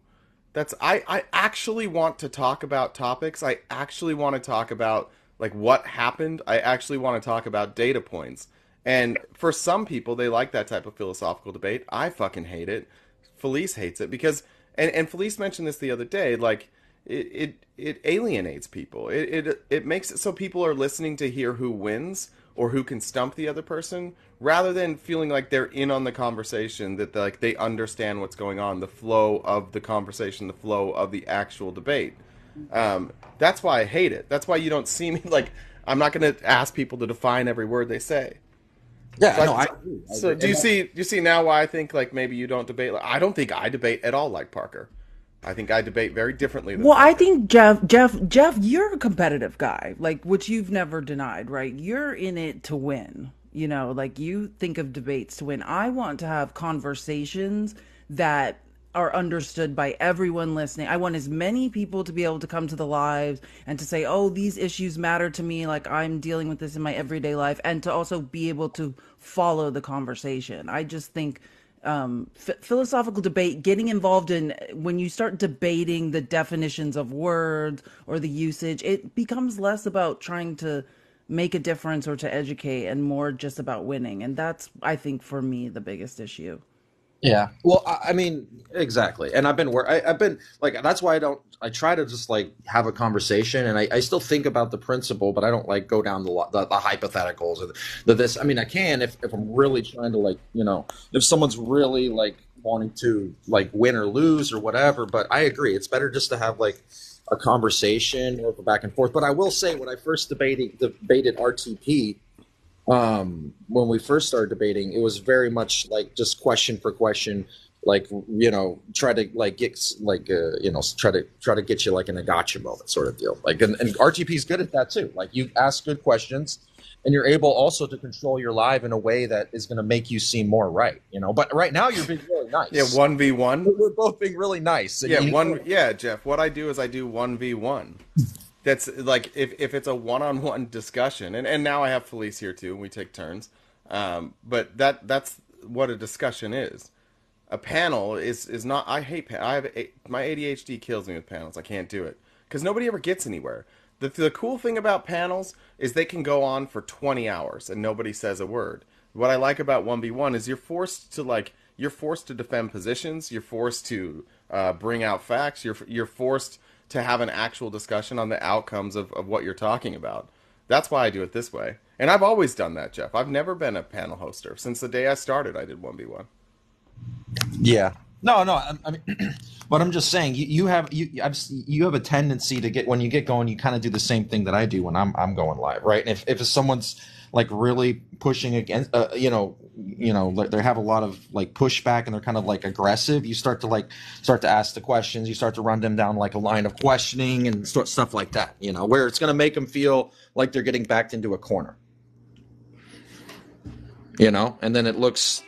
Speaker 1: I actually want to talk about topics. I actually want to talk about like what happened. I actually want to talk about data points. And for some people, they like that type of philosophical debate. I fucking hate it. Felice hates it because, and Felice mentioned this the other day, like it alienates people. It makes it so people are listening to hear who wins or who can stump the other person, rather than feeling like they're in on the conversation, that like they understand what's going on, the flow of the conversation, the flow of the actual debate. That's why I hate it. That's why you don't see me like, I'm not going to ask people to define every word they say.
Speaker 10: Yeah,
Speaker 1: so
Speaker 10: no, I agree.
Speaker 1: So do you see now why I think like maybe you don't debate? I don't think I debate at all like Parker. I think I debate very differently than Parker.
Speaker 2: I think Jeff, you're a competitive guy, like, which you've never denied, right? You're in it to win. Like, you think of debates to win. I want to have conversations that are understood by everyone listening. I want as many people to be able to come to the lives and to say, oh, these issues matter to me, like I'm dealing with this in my everyday life, and to also be able to follow the conversation. I just think philosophical debate, getting involved in when you start debating the definitions of words or the usage, it becomes less about trying to make a difference or to educate and more just about winning. And that's, I think, for me, the biggest issue.
Speaker 10: Yeah. Well, I mean, exactly. And I've been like, that's why I try to just like have a conversation, and I still think about the principle, but I don't like go down the hypotheticals or this. I mean, I can if I'm really trying to like, if someone's really like wanting to like win or lose or whatever. But I agree. It's better just to have like a conversation or go back and forth. But I will say when I first debated RTP, when we first started debating, it was very much like just question for question, like try to like get like try to get you like in a gotcha moment sort of deal. Like and RTP is good at that too. Like you ask good questions, and you're able also to control your live in a way that is going to make you seem more right. But right now you're being really nice.
Speaker 1: Yeah, 1v1.
Speaker 10: We're both being really nice.
Speaker 1: Yeah, Jeff. What I do is I do 1v1. That's like if it's a one-on-one discussion, and now I have Felice here too, and we take turns. But that's what a discussion is. A panel is not. I hate my ADHD kills me with panels. I can't do it because nobody ever gets anywhere. The cool thing about panels is they can go on for 20 hours and nobody says a word. What I like about 1v1 is you're forced to defend positions. You're forced to bring out facts. You're forced to have an actual discussion on the outcomes of what you're talking about. That's why I do it this way. And I've always done that, Jeff. I've never been a panel hoster. Since the day I started, I did 1v1.
Speaker 10: Yeah. No. I mean, but I'm just saying, you have a tendency to get, when you get going, you kind of do the same thing that I do when I'm going live, right? And if someone's like really pushing against, they have a lot of like pushback and they're kind of like aggressive. You start to ask the questions. You start to run them down like a line of questioning and stuff like that. Where it's going to make them feel like they're getting backed into a corner. And then it looks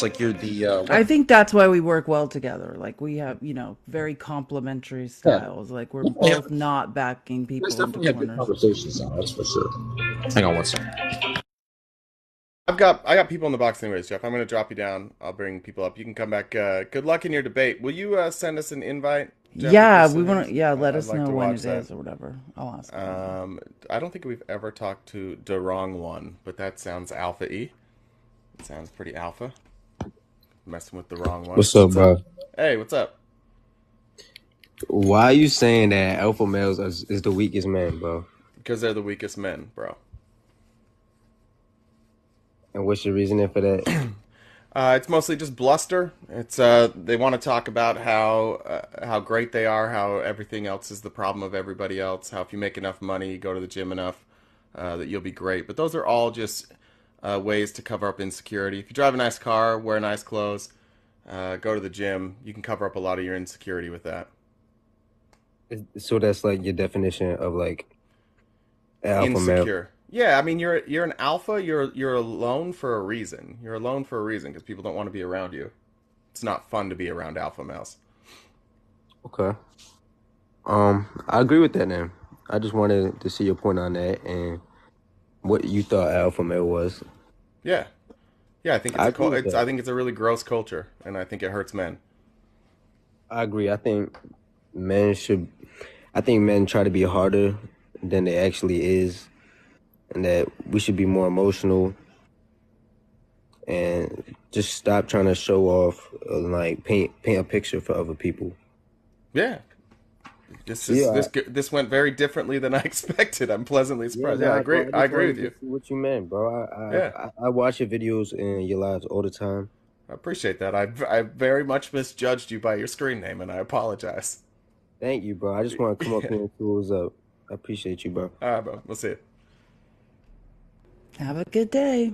Speaker 10: like you're the.
Speaker 2: I think that's why we work well together. Like we have, very complementary styles. Yeah. Like we're both not backing people into corners. Good
Speaker 10: conversations now, that's for sure. Hang on one second.
Speaker 1: I got people in the box anyways, Jeff. I'm going to drop you down. I'll bring people up. You can come back. Good luck in your debate. Will you send us an invite, Jeff?
Speaker 2: Yeah, we want to. Yeah, let us know when it is or whatever. I'll ask.
Speaker 1: I don't think we've ever talked to the wrong one, but that sounds alpha E. It sounds pretty alpha. Messing with the wrong one.
Speaker 11: What's up, bro?
Speaker 1: Hey, what's up?
Speaker 11: Why are you saying that alpha males is the weakest man, bro?
Speaker 1: Because they're the weakest men, bro.
Speaker 11: And what's your reasoning for that?
Speaker 1: It's mostly just bluster. It's they want to talk about how great they are, how everything else is the problem of everybody else, how if you make enough money, you go to the gym enough, that you'll be great. But those are all just ways to cover up insecurity. If you drive a nice car, wear nice clothes, go to the gym, you can cover up a lot of your insecurity with that.
Speaker 11: So that's like your definition of like alpha
Speaker 1: insecure.
Speaker 11: Male.
Speaker 1: Yeah, I mean you're an alpha. You're alone for a reason. You're alone for a reason because people don't want to be around you. It's not fun to be around alpha males.
Speaker 11: Okay. I agree with that, man. I just wanted to see your point on that and what you thought alpha male was.
Speaker 1: Yeah, I think I think it's a really gross culture, and I think it hurts men.
Speaker 11: I agree. I think men try to be harder than they actually is, and that we should be more emotional and just stop trying to show off, like paint a picture for other people.
Speaker 1: Yeah. This went very differently than I expected. I'm pleasantly surprised. Yeah, I agree with you.
Speaker 11: What you meant, bro. I watch your videos and your lives all the time.
Speaker 1: I appreciate that. I very much misjudged you by your screen name, and I apologize.
Speaker 11: Thank you, bro. I just want to come up here and see what's up. I appreciate you, bro.
Speaker 1: All right, bro. We'll see you.
Speaker 2: Have a good day.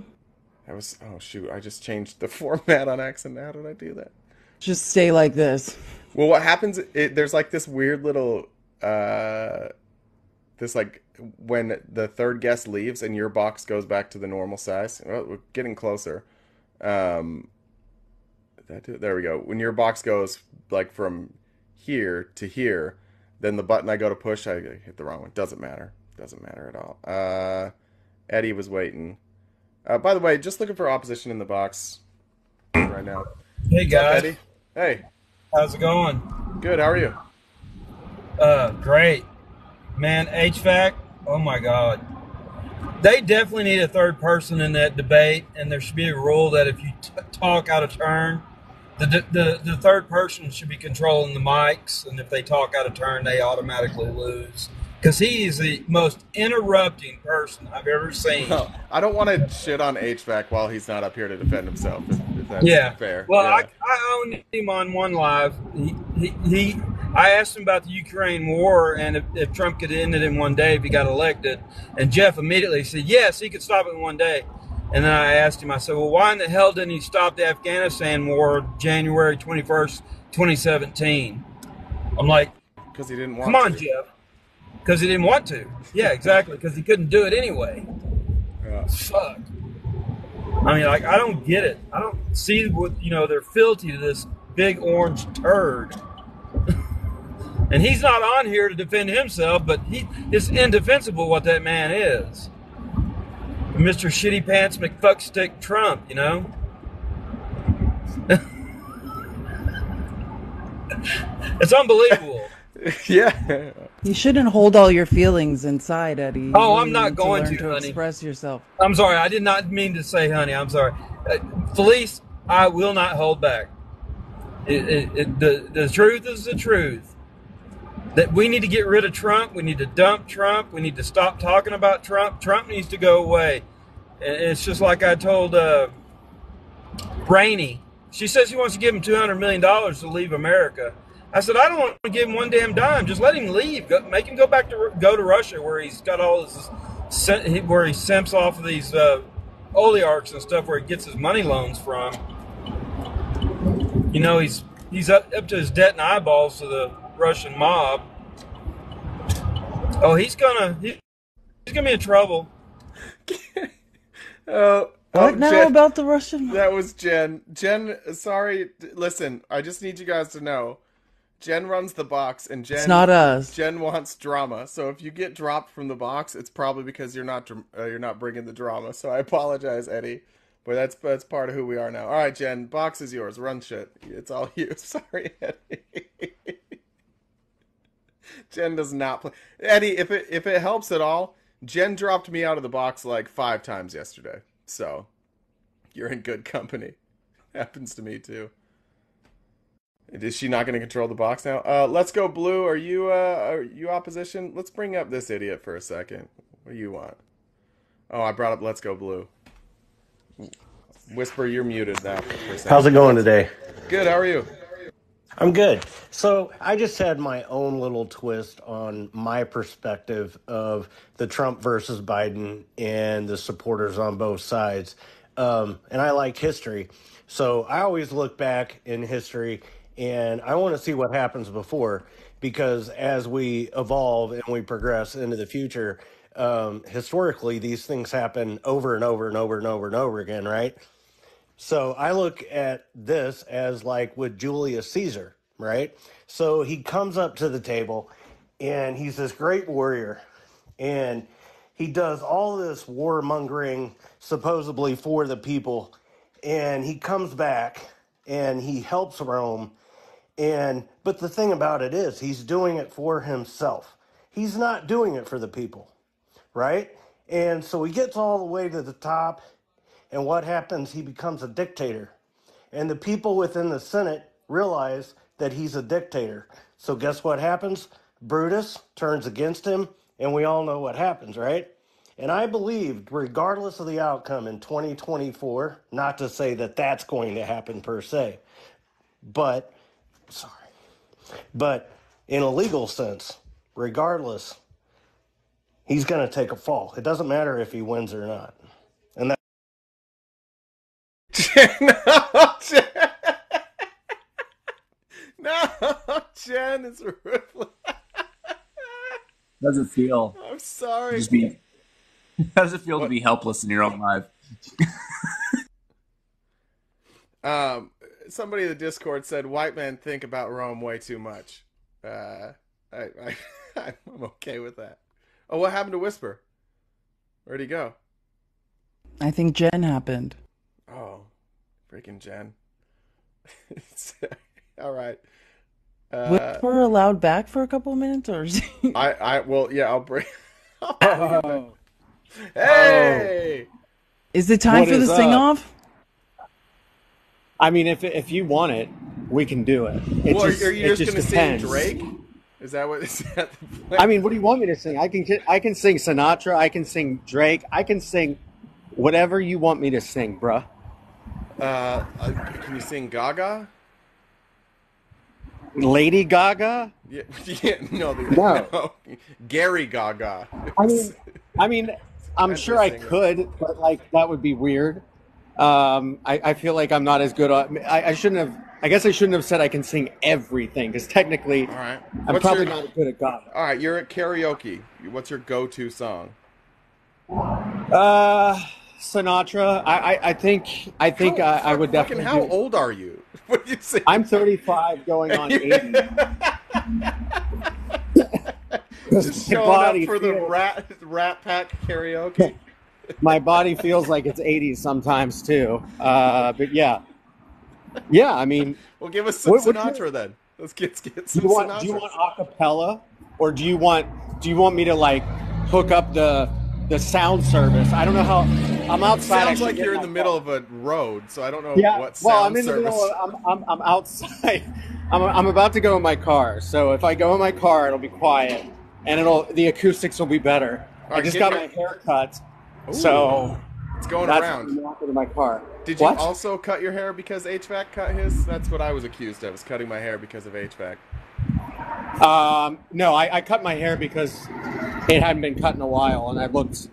Speaker 1: Oh shoot! I just changed the format on accident. How did I do that?
Speaker 2: Just stay like this.
Speaker 1: Well, what happens? There's like this weird little, this like when the third guest leaves and your box goes back to the normal size. Well, we're getting closer. There we go. When your box goes like from here to here, then the button I go to push, I hit the wrong one. Doesn't matter. Doesn't matter at all. Eddie was waiting. By the way, just looking for opposition in the box. right now.
Speaker 12: Hey
Speaker 1: What's up,
Speaker 12: guys,
Speaker 1: Eddie? Hey,
Speaker 12: how's it going?
Speaker 1: good. How are you?
Speaker 12: Great, man. HVAC. Oh my God, they definitely need a third person in that debate, and there should be a rule that if you talk out of turn, the third person should be controlling the mics, and if they talk out of turn, they automatically lose. Because he is the most interrupting person I've ever seen.
Speaker 1: Well, I don't want to shit on HVAC while he's not up here to defend himself. If that's
Speaker 12: Yeah.
Speaker 1: fair.
Speaker 12: Well,
Speaker 1: Yeah.
Speaker 12: I owned him on one live. I asked him about the Ukraine war and if Trump could end it in one day if he got elected. And Jeff immediately said, yes, he could stop it in one day. And then I asked him, I said, well, why in the hell didn't he stop the Afghanistan war January 21st, 2017? I'm like,
Speaker 1: because he didn't want
Speaker 12: come on,
Speaker 1: to.
Speaker 12: Jeff. Because he didn't want to. Yeah, exactly. Because he couldn't do it anyway.
Speaker 1: Yeah.
Speaker 12: Fuck. I mean, like, I don't get it. I don't see what, they're fealty to this big orange turd. And he's not on here to defend himself, but it's indefensible what that man is. Mr. Shitty Pants McFuckstick Trump, It's unbelievable.
Speaker 1: Yeah.
Speaker 2: You shouldn't hold all your feelings inside, Eddie. You
Speaker 12: Oh,
Speaker 2: really
Speaker 12: I'm not
Speaker 2: need
Speaker 12: going
Speaker 2: learn
Speaker 12: to, honey.
Speaker 2: express yourself.
Speaker 12: I'm sorry. I did not mean to say honey. I'm sorry. Felice, I will not hold back. The truth is the truth. That we need to get rid of Trump. We need to dump Trump. We need to stop talking about Trump. Trump needs to go away. And it's just like I told Rainey. She says she wants to give him $200 million to leave America. I said, I don't want to give him one damn dime. Just let him leave. Make him go to Russia, where he's got all this, where he simps off of these oligarchs and stuff, where he gets his money loans from. He's up to his debt and eyeballs to the Russian mob. Oh, he's gonna be in trouble.
Speaker 2: What now
Speaker 1: Jen,
Speaker 2: about the Russian?
Speaker 1: That was Jen. Jen, sorry. Listen, I just need you guys to know. Jen runs the box, and Jen.
Speaker 2: It's not us.
Speaker 1: Jen wants drama, so if you get dropped from the box, it's probably because you're not bringing the drama. So I apologize, Eddie, but that's part of who we are now. All right, Jen, box is yours. Run shit. It's all you. Sorry, Eddie. Jen does not play. Eddie, if it helps at all, Jen dropped me out of the box like 5 times yesterday. So you're in good company. Happens to me too. Is she not going to control the box now? Let's go blue. Are you opposition? Let's bring up this idiot for a second. What do you want? Oh, I brought up let's go blue. Whisper, you're muted now for a second.
Speaker 13: How's it going today?
Speaker 1: Good. How are you?
Speaker 13: I'm good. So I just had my own little twist on my perspective of the Trump versus Biden and the supporters on both sides. And I like history. So I always look back in history and I want to see what happens before, because as we evolve and we progress into the future, historically, these things happen over and over and over and over and over again, right? So I look at this as like with Julius Caesar, right? So he comes up to the table and he's this great warrior and he does all this warmongering supposedly for the people, and he comes back and he helps Rome. But the thing about it is he's doing it for himself. He's not doing it for the people, right? And so he gets all the way to the top. And what happens? He becomes a dictator. And the people within the Senate realize that he's a dictator. So guess what happens? Brutus turns against him, and we all know what happens, right? And I believe, regardless of the outcome in 2024, not to say that that's going to happen per se, but in a legal sense, regardless, he's going to take a fall. It doesn't matter if he wins or not. And that
Speaker 1: No, Jen is ruthless.
Speaker 14: How does it feel?
Speaker 1: I'm sorry.
Speaker 14: How does it feel to be helpless in your own life?
Speaker 1: Somebody in the Discord said white men think about Rome way too much. I'm okay with that. Oh, what happened to Whisper? Where'd he go?
Speaker 2: I think Jen happened.
Speaker 1: Oh, Freaking Jen. All right.
Speaker 2: Which we're allowed back for a couple of minutes, or
Speaker 1: well, yeah, I'll bring. Hey,
Speaker 2: is it time
Speaker 15: What
Speaker 2: for the
Speaker 15: is
Speaker 2: sing
Speaker 15: up?
Speaker 2: off?
Speaker 15: I mean, if you want it, we can do it.
Speaker 1: well, are you
Speaker 15: it
Speaker 1: just gonna
Speaker 15: depends.
Speaker 1: sing Drake? Is that what? Is that the plan?
Speaker 15: I mean, what do you want me to sing? I can sing Sinatra. I can sing Drake. I can sing whatever you want me to sing, bruh.
Speaker 1: Can you sing Gaga?
Speaker 15: Lady Gaga?
Speaker 1: Yeah, yeah, no,
Speaker 15: No.
Speaker 1: Gary Gaga.
Speaker 15: I mean, I'm sure I could, but like that would be weird. I feel like I'm not as good. I shouldn't have. I guess I shouldn't have said I can sing everything because technically,
Speaker 1: All right.
Speaker 15: I'm probably not as good at Gaga.
Speaker 1: All right, you're at karaoke. What's your go-to song?
Speaker 15: Sinatra. I think I would definitely.
Speaker 1: How old are you? What do you say?
Speaker 15: I'm 35, going on 80.
Speaker 1: Just showing up for the Rat Pack karaoke.
Speaker 15: My body feels like it's 80 sometimes too. But yeah. I mean,
Speaker 1: well, give us some Sinatra then. Let's get some Sinatra.
Speaker 15: Do you want acapella, or do you want me to like hook up the sound service? I don't know how. I'm outside.
Speaker 1: Sounds like you're in the middle of a road, so I don't know what sound
Speaker 15: well, I'm in
Speaker 1: service.
Speaker 15: the middle of, I'm outside. I'm about to go in my car. So if I go in my car, it'll be quiet, and the acoustics will be better.
Speaker 1: All
Speaker 15: I
Speaker 1: right,
Speaker 15: just
Speaker 1: get
Speaker 15: got
Speaker 1: your-
Speaker 15: my hair cut,
Speaker 1: Ooh,
Speaker 15: so
Speaker 1: it's going
Speaker 15: that's
Speaker 1: around.
Speaker 15: why I'm walking to my car.
Speaker 1: Did you
Speaker 15: What?
Speaker 1: also cut your hair because HVAC cut his? That's what I was accused of, is cutting my hair because of HVAC.
Speaker 15: No, I cut my hair because it hadn't been cut in a while, and I looked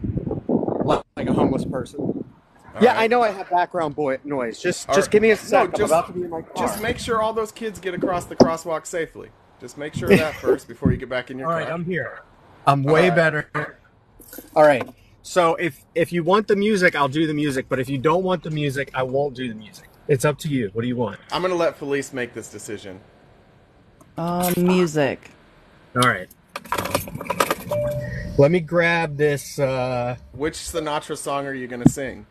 Speaker 15: like a homeless person.
Speaker 1: right.
Speaker 15: I know I have background noise. Just
Speaker 1: All right.
Speaker 15: give me a sec.
Speaker 1: No,
Speaker 15: I'm about to be in my car.
Speaker 1: Just make sure all those kids get across the crosswalk safely. Just make sure of that first before you get back in your
Speaker 15: All
Speaker 1: car.
Speaker 15: right, I'm here. I'm way better. All right. So if you want the music, I'll do the music. But if you don't want the music, I won't do the music. It's up to you. What do you want?
Speaker 1: I'm going to let Felice make this decision.
Speaker 2: Music.
Speaker 15: All right. Let me grab this.
Speaker 1: Which Sinatra song are you going to sing?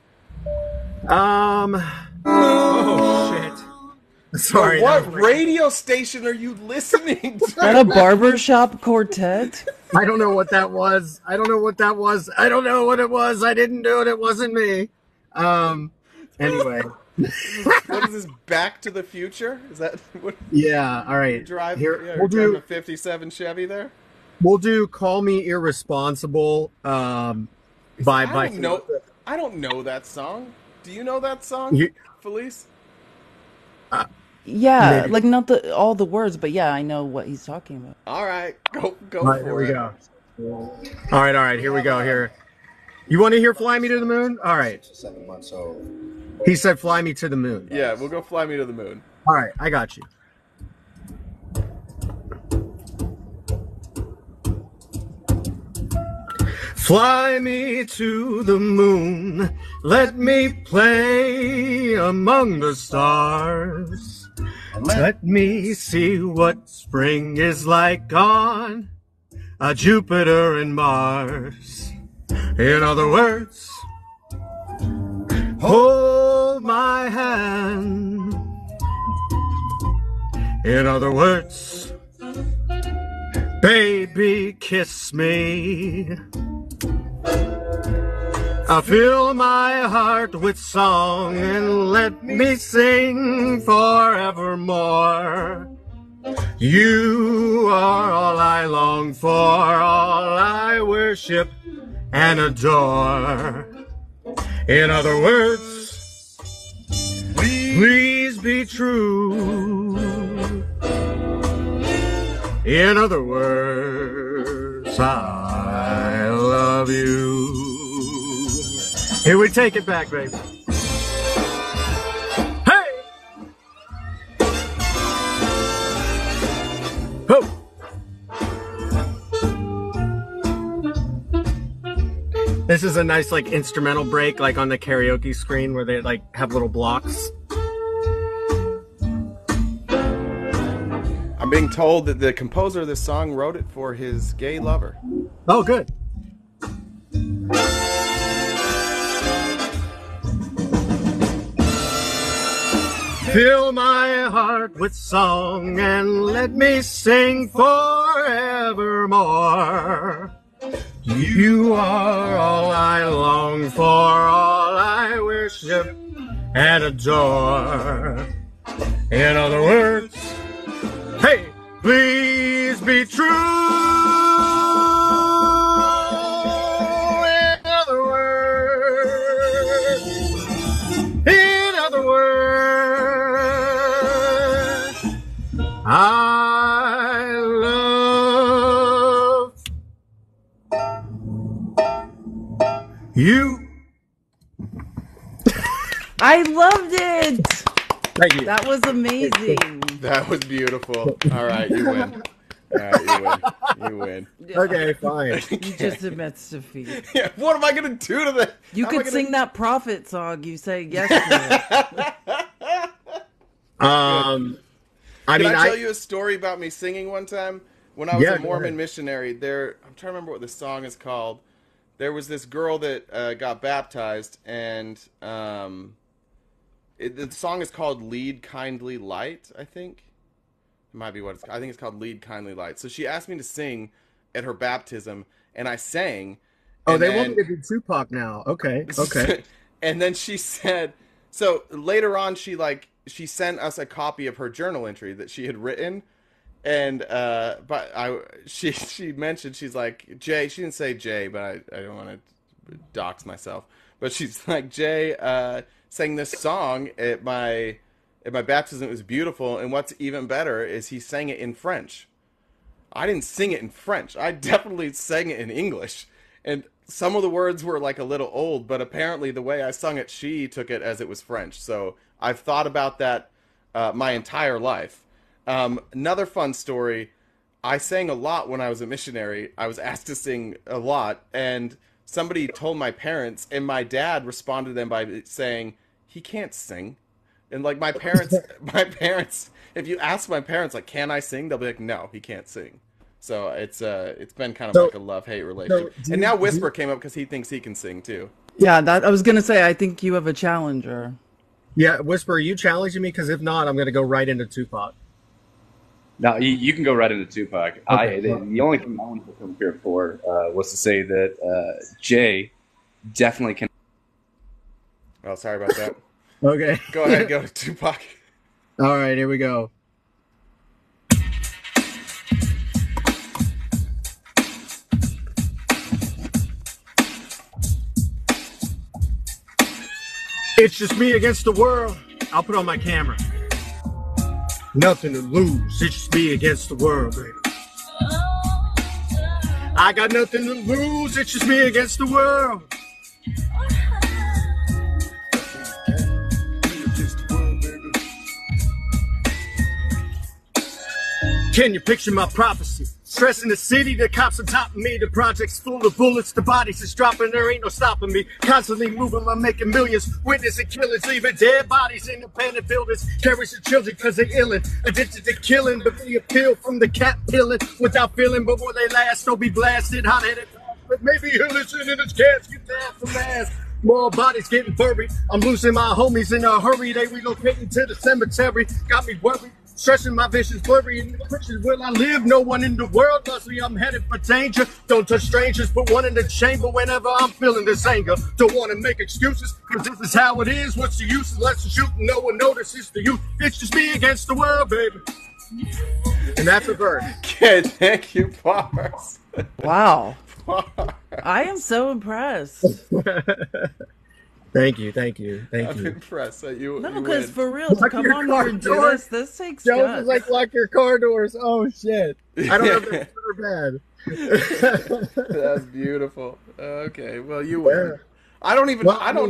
Speaker 15: Oh shit. Sorry.
Speaker 1: What radio station are you listening to?
Speaker 2: Is that a barbershop quartet?
Speaker 15: I don't know what that was. I don't know what it was. I didn't do it. It wasn't me. Anyway.
Speaker 1: What is this? Back to the Future? Is that what?
Speaker 15: Yeah. All right.
Speaker 1: You drive?
Speaker 15: Here,
Speaker 1: Yeah,
Speaker 15: we'll
Speaker 1: you're driving
Speaker 15: do.
Speaker 1: a '57 Chevy there.
Speaker 15: We'll do "Call Me Irresponsible." By
Speaker 1: I don't know that song. Do you know that song, Felice?
Speaker 2: Yeah,
Speaker 15: Maybe.
Speaker 2: like not all the words, but yeah, I know what he's talking about.
Speaker 1: All right, go
Speaker 15: All right,
Speaker 1: for
Speaker 15: here we
Speaker 1: it.
Speaker 15: go. All right, here we go. Here, you want to hear "Fly Me to the Moon"? All right.
Speaker 16: 7 months old.
Speaker 15: He said "Fly Me to the Moon."
Speaker 1: Yeah, we'll go "Fly Me to the Moon."
Speaker 15: All right, I got you. Fly me to the moon, let me play among the stars. Let me see what spring is like on Jupiter and Mars. In other words, hold my hand. In other words, baby, kiss me. Fill my heart with song and let me sing forevermore. You are all I long for, all I worship and adore. In other words, please be true. In other words, I love you. Here we take it back, baby. Hey! Ho! This is a nice like instrumental break, like on the karaoke screen where they like have little blocks.
Speaker 1: I'm being told that the composer of this song wrote it for his gay lover.
Speaker 15: Oh, good. Fill my heart with song and let me sing forevermore. You are all I long for, all I worship and adore. In other words, hey, please be true. In other words, I love you.
Speaker 2: I loved it.
Speaker 15: Thank you.
Speaker 2: That was amazing.
Speaker 1: That was beautiful. All right, you win. All right, you win.
Speaker 15: Okay, fine.
Speaker 2: You just admits defeat.
Speaker 1: Yeah, what am I gonna do to that?
Speaker 2: You could sing that Prophet song. You say yes to
Speaker 15: I
Speaker 1: Can
Speaker 15: mean,
Speaker 1: I tell you a story about me singing one time when I was
Speaker 15: Yeah,
Speaker 1: a
Speaker 15: go
Speaker 1: Mormon
Speaker 15: ahead.
Speaker 1: missionary? I'm trying to remember what the song is called. There was this girl that got baptized, and the song is called "Lead Kindly Light." I think it might be what I think it's called. "Lead Kindly Light." So she asked me to sing at her baptism, and I sang.
Speaker 15: Oh,
Speaker 1: and
Speaker 15: they
Speaker 1: then-
Speaker 15: want me to do Tupac now. Okay, okay.
Speaker 1: And then she said, so later on, she sent us a copy of her journal entry that she had written, and she mentioned, she's like, Jay. She didn't say Jay, but I don't want to dox myself. But she's like, Jay sang this song at my baptism. It was beautiful, and what's even better is he sang it in French. I didn't sing it in French. I definitely sang it in English. And some of the words were like a little old, but apparently the way I sung it, she took it as it was French. So I've thought about that my entire life. Another fun story, I sang a lot when I was a missionary. I was asked to sing a lot, and somebody told my parents, and my dad responded to them by saying, he can't sing. And like my parents, if you ask my parents, like, can I sing? They'll be like, no, he can't sing. So it's been kind of like a love-hate relationship. And now Whisper came up because he thinks he can sing too.
Speaker 2: Yeah, I was gonna say. I think you have a challenger.
Speaker 15: Yeah, Whisper, are you challenging me? Because if not, I'm going to go right into Tupac.
Speaker 14: No, you can go right into Tupac.
Speaker 15: Okay.
Speaker 14: The only thing I wanted to come here for was to say that Jay definitely can.
Speaker 1: Oh, sorry about that.
Speaker 15: Okay.
Speaker 1: Go ahead, go to Tupac.
Speaker 15: All right, here we go. It's just me against the world. I'll put on my camera. Nothing to lose. It's just me against the world, baby. I got nothing to lose. It's just me against the world. Can you picture my prophecy? Stressing the city, the cops on top of me, the project's full of bullets, the bodies is dropping, there ain't no stopping me. Constantly moving, I'm making millions, witnessing killings, leaving dead bodies in abandoned buildings, carries the children cause they illin', addicted to killing, but the appeal from the cat killing, without feeling before they last, don't be blasted, hot-headed, but maybe he'll listen in his casket to aftermath. More bodies getting buried, I'm losing my homies in a hurry, they relocating to the cemetery, got me worried. Stressing my vision's blurry in the pictures will I live. No one in the world loves me. I'm headed for danger. Don't touch strangers, put one in the chamber whenever I'm feeling this anger. Don't want to make excuses, cause this is how it is. What's the use unless you shoot and no one notices the youth? It's just me against the world, baby. And that's a verse.
Speaker 1: Okay, thank you, Bars.
Speaker 2: Wow. I am so impressed.
Speaker 15: Thank you, thank you, thank
Speaker 1: I'm
Speaker 15: you.
Speaker 1: impressed that you.
Speaker 2: No,
Speaker 1: you
Speaker 2: because
Speaker 1: win.
Speaker 2: for real, to
Speaker 15: Lock
Speaker 2: come
Speaker 15: your
Speaker 2: on
Speaker 15: car
Speaker 2: here and do
Speaker 15: doors.
Speaker 2: this takes
Speaker 15: Jones
Speaker 2: guts.
Speaker 15: is like, lock your car doors. Oh, shit. I don't know if that's good or bad.
Speaker 1: That's beautiful. Okay, well you win. I don't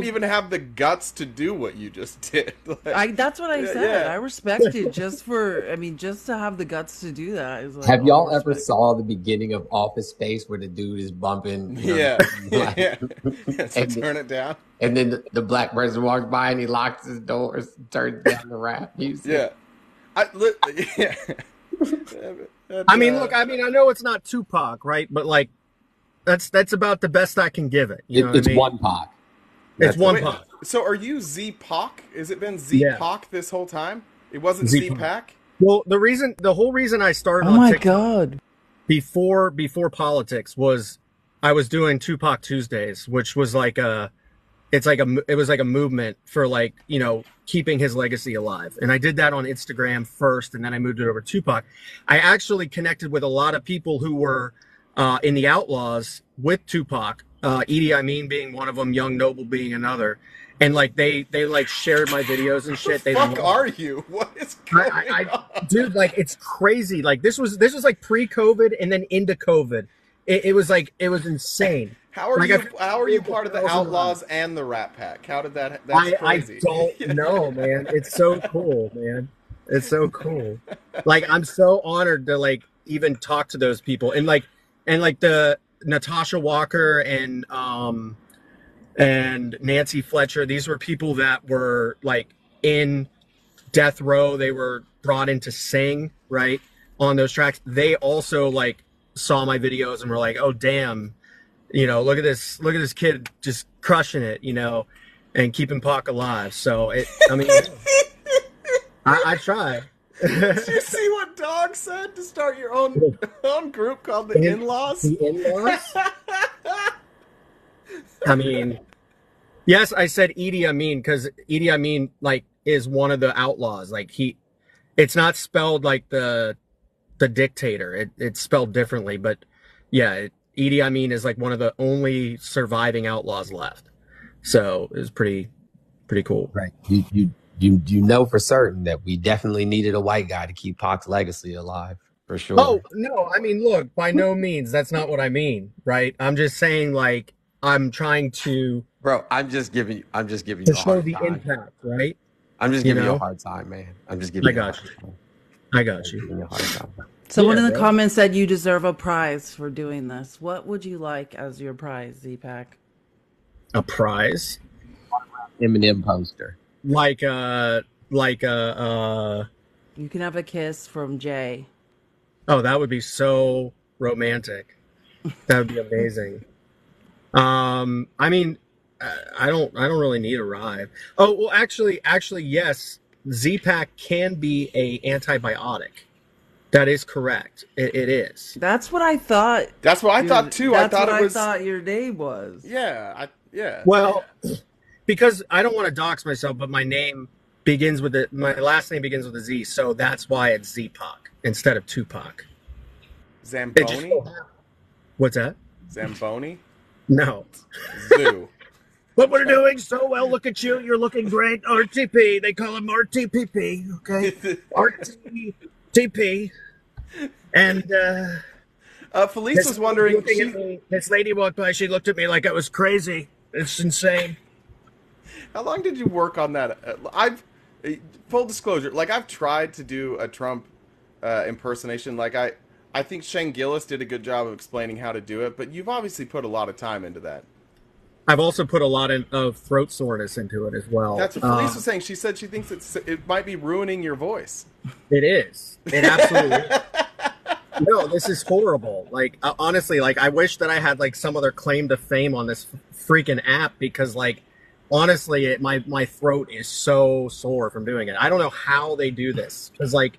Speaker 1: even have the guts to do what you just did. Like,
Speaker 2: That's what I
Speaker 1: yeah,
Speaker 2: said.
Speaker 1: yeah.
Speaker 2: I respect it just to have the guts to do that. Is like,
Speaker 16: Have
Speaker 2: oh,
Speaker 16: y'all
Speaker 2: I
Speaker 16: ever
Speaker 2: respect
Speaker 16: saw the beginning of Office Space where the dude is bumping?
Speaker 1: Yeah.
Speaker 16: like-
Speaker 1: Yeah. So
Speaker 16: and,
Speaker 1: turn it down.
Speaker 16: and then the black person walks by and he locks his doors, turns down the rap music.
Speaker 1: Yeah. Yeah.
Speaker 15: I mean, look, I know it's not Tupac, right? But like, that's about the best I can give it. You know what
Speaker 16: It's
Speaker 15: I mean?
Speaker 16: one Pac.
Speaker 15: It's one
Speaker 1: Wait,
Speaker 15: Pac.
Speaker 1: So are you Z-Pac? Has it been Z-Pac this whole time? It wasn't Z-Pac?
Speaker 15: Well, the whole reason I started
Speaker 2: Oh
Speaker 15: on
Speaker 2: my
Speaker 15: TikTok
Speaker 2: god.
Speaker 15: before politics was I was doing Tupac Tuesdays, which was like it was like a movement for like, you know, keeping his legacy alive. And I did that on Instagram first, and then I moved it over to Tupac. I actually connected with a lot of people who were in the Outlaws with Tupac, Edie Amin being one of them, Young Noble being another. And like they like shared my videos and shit.
Speaker 1: What the fuck are you? What is going on?
Speaker 15: Dude, like it's crazy. Like this was like pre-COVID and then into COVID. It was insane.
Speaker 1: How are
Speaker 15: like,
Speaker 1: you? How are you part of the Outlaws and the Rat Pack? How did that? That's crazy.
Speaker 15: I don't know, man. It's so cool, man. It's so cool. Like I'm so honored to like even talk to those people and like the Natasha Walker and Nancy Fletcher. These were people that were like in death row. They were brought in to sing right on those tracks. They also like saw my videos and were like, "Oh damn, you know, look at this kid just crushing it, you know, and keeping Pac alive." So I mean, I try.
Speaker 1: Did you see what Dog said to start your own group called the In-Laws?
Speaker 15: The In-Laws? I mean, yes, I said Idi Amin because Idi Amin like is one of the outlaws. Like it's not spelled like the dictator. It's spelled differently, but yeah, Idi Amin is like one of the only surviving outlaws left. So it was pretty cool.
Speaker 16: Right. You know for certain that we definitely needed a white guy to keep Pac's legacy alive, for sure.
Speaker 15: Oh, no, I mean, look, by no means, that's not what I mean, right? I'm just saying, like, I'm trying to...
Speaker 16: Bro, I'm just giving you a hard time.
Speaker 15: To show the impact, right?
Speaker 16: I'm just giving you a hard time, man. I'm just giving you a hard time.
Speaker 15: I got you.
Speaker 16: Giving you a hard time.
Speaker 2: Someone in the comments said you deserve a prize for doing this. What would you like as your prize, Z-Pac?
Speaker 15: A prize?
Speaker 16: Eminem poster.
Speaker 15: Like
Speaker 2: you can have a kiss from Jay.
Speaker 15: Oh, that would be so romantic. That would be amazing. I mean, I don't really need a ride. Oh, well, actually, yes, Z-Pac can be a antibiotic. That is correct. It is.
Speaker 2: That's what I thought.
Speaker 1: That's what I thought too.
Speaker 2: That's
Speaker 1: I thought
Speaker 2: what
Speaker 1: it was.
Speaker 2: I thought your name was.
Speaker 1: Yeah.
Speaker 15: Well, because I don't want to dox myself, but my name begins with my last name begins with a Z, so that's why it's Z-Pac instead of Tupac.
Speaker 1: Zamboni?
Speaker 15: What's that?
Speaker 1: Zamboni?
Speaker 15: No.
Speaker 1: Zoo.
Speaker 15: But we're doing so well. Look at you. You're looking great. RTP. They call him RTPP. Okay. RTP. And
Speaker 1: Felice was wondering.
Speaker 15: This lady walked by. She looked at me like I was crazy. It's insane.
Speaker 1: How long did you work on that? Full disclosure, like I've tried to do a Trump impersonation. Like I think Shane Gillis did a good job of explaining how to do it, but you've obviously put a lot of time into that.
Speaker 15: I've also put a lot of throat soreness into it as well.
Speaker 1: That's what Felice was saying. She said she thinks it might be ruining your voice.
Speaker 15: It is. It absolutely is. No, this is horrible. Like, honestly, like, I wish that I had, like, some other claim to fame on this freaking app because, like, honestly, my throat is so sore from doing it. I don't know how they do this. Because, like,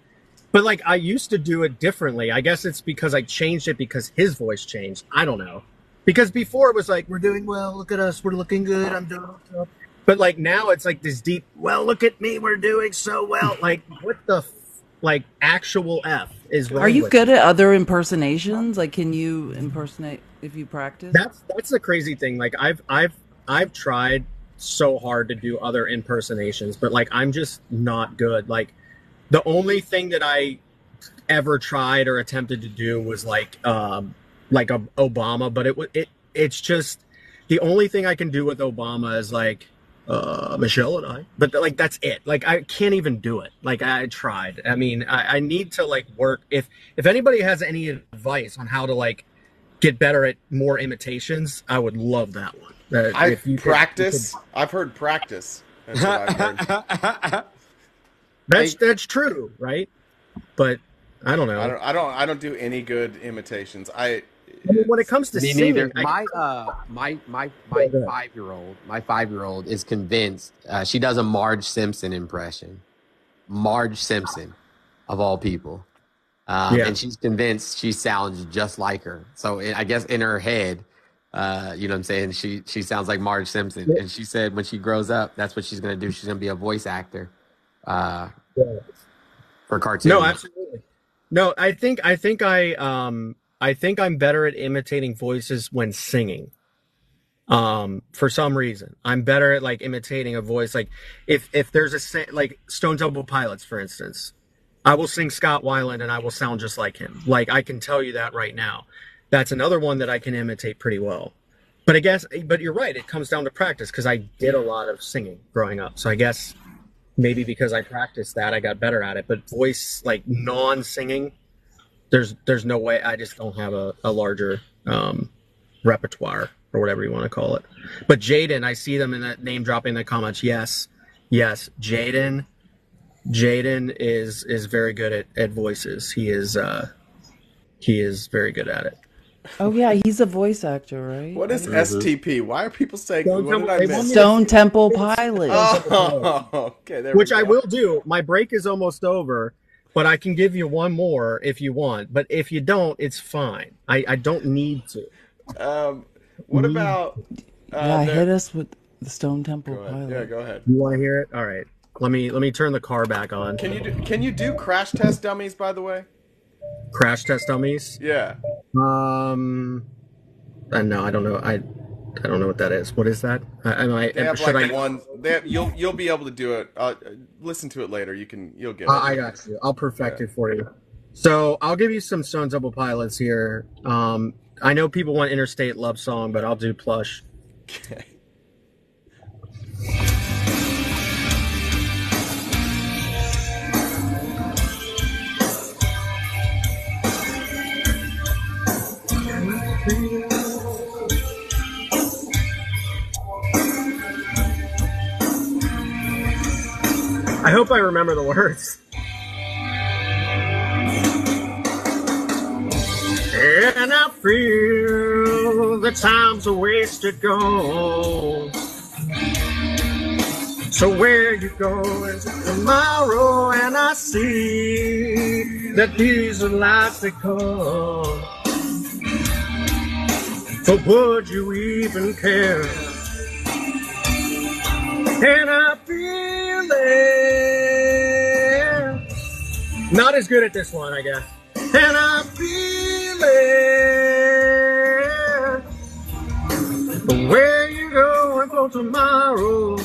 Speaker 15: but, like, I used to do it differently. I guess it's because I changed it because his voice changed. I don't know. Because before it was like, we're doing well, look at us, we're looking good, I'm doing well. But, like, now it's like this deep, well, look at me, we're doing so well. Like, what the, actual F is wrong?
Speaker 2: Are you
Speaker 15: with
Speaker 2: good at other impersonations? Like, can you impersonate if you practice?
Speaker 15: That's the crazy thing. Like, I've tried so hard to do other impersonations, but, like, I'm just not good. Like, the only thing that I ever tried or attempted to do was, like a Obama, but it's just the only thing I can do with Obama is like Michelle and I, but like that's it. Like I can't even do it. Like I tried. I mean, I need to like work. If anybody has any advice on how to like get better at more imitations, I would love that one.
Speaker 1: I've heard practice. That's what I've heard.
Speaker 15: That's true, right? But I don't know.
Speaker 1: I don't do any good imitations.
Speaker 15: I mean, when it comes to
Speaker 16: Me
Speaker 15: singing,
Speaker 16: neither. My 5-year-old is convinced she does a Marge Simpson impression. Marge Simpson, of all people. And she's convinced she sounds just like her. So I guess in her head, you know what I'm saying, she sounds like Marge Simpson. And she said when she grows up, that's what she's going to do. She's going to be a voice actor for cartoons.
Speaker 15: No, absolutely. No, I think I'm better at imitating voices when singing. For some reason, I'm better at like imitating a voice. Like if there's like Stone Temple Pilots, for instance, I will sing Scott Weiland and I will sound just like him. Like I can tell you that right now. That's another one that I can imitate pretty well. But you're right. It comes down to practice because I did a lot of singing growing up. So I guess maybe because I practiced that, I got better at it. But voice, like non-singing, there's no way. I just don't have a larger repertoire or whatever you want to call it. But Jaden, I see them in that name dropping in the comments. Yes, Jaden is very good at voices. He is very good at it.
Speaker 2: Oh yeah, he's a voice actor, right?
Speaker 1: What is STP? Why are people saying what did I miss?
Speaker 2: Stone Temple Pilots.
Speaker 1: Oh, okay. There
Speaker 15: Which
Speaker 1: we go.
Speaker 15: I will do. My break is almost over, but I can give you one more if you want. But if you don't, it's fine. I don't need to.
Speaker 1: What about?
Speaker 2: Hit us with the Stone Temple Pilots.
Speaker 1: Yeah, go ahead.
Speaker 15: You want to hear it? All right. Let me turn the car back on.
Speaker 1: Can you do Crash Test Dummies, by the way?
Speaker 15: Crash Test Dummies?
Speaker 1: Yeah.
Speaker 15: No, I don't know. I don't know what that is. What is that?
Speaker 1: You'll be able to do it. Listen to it later. You'll get it.
Speaker 15: I got you. I'll perfect it for you. So I'll give you some Stone Temple Pilots here. I know people want Interstate Love Song, but I'll do Plush.
Speaker 1: Okay.
Speaker 15: I hope I remember the words. And I feel the time's a wasted gone. So where you going tomorrow? And I see that these are lives that come. But would you even care? And I feel it. Not as good at this one, I guess. And I feel it. But where you going for tomorrow?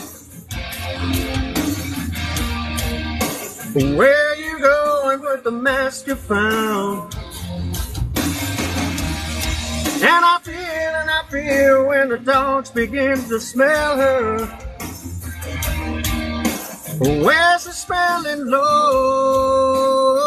Speaker 15: Where you going with the mask you found? And I feel when the dogs begin to smell her. Where's the smelling low?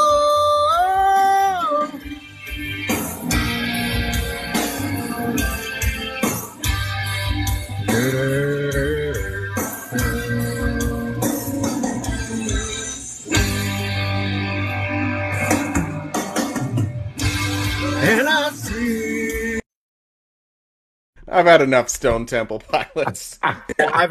Speaker 15: And I see.
Speaker 1: I've had enough Stone Temple Pilots.
Speaker 15: I've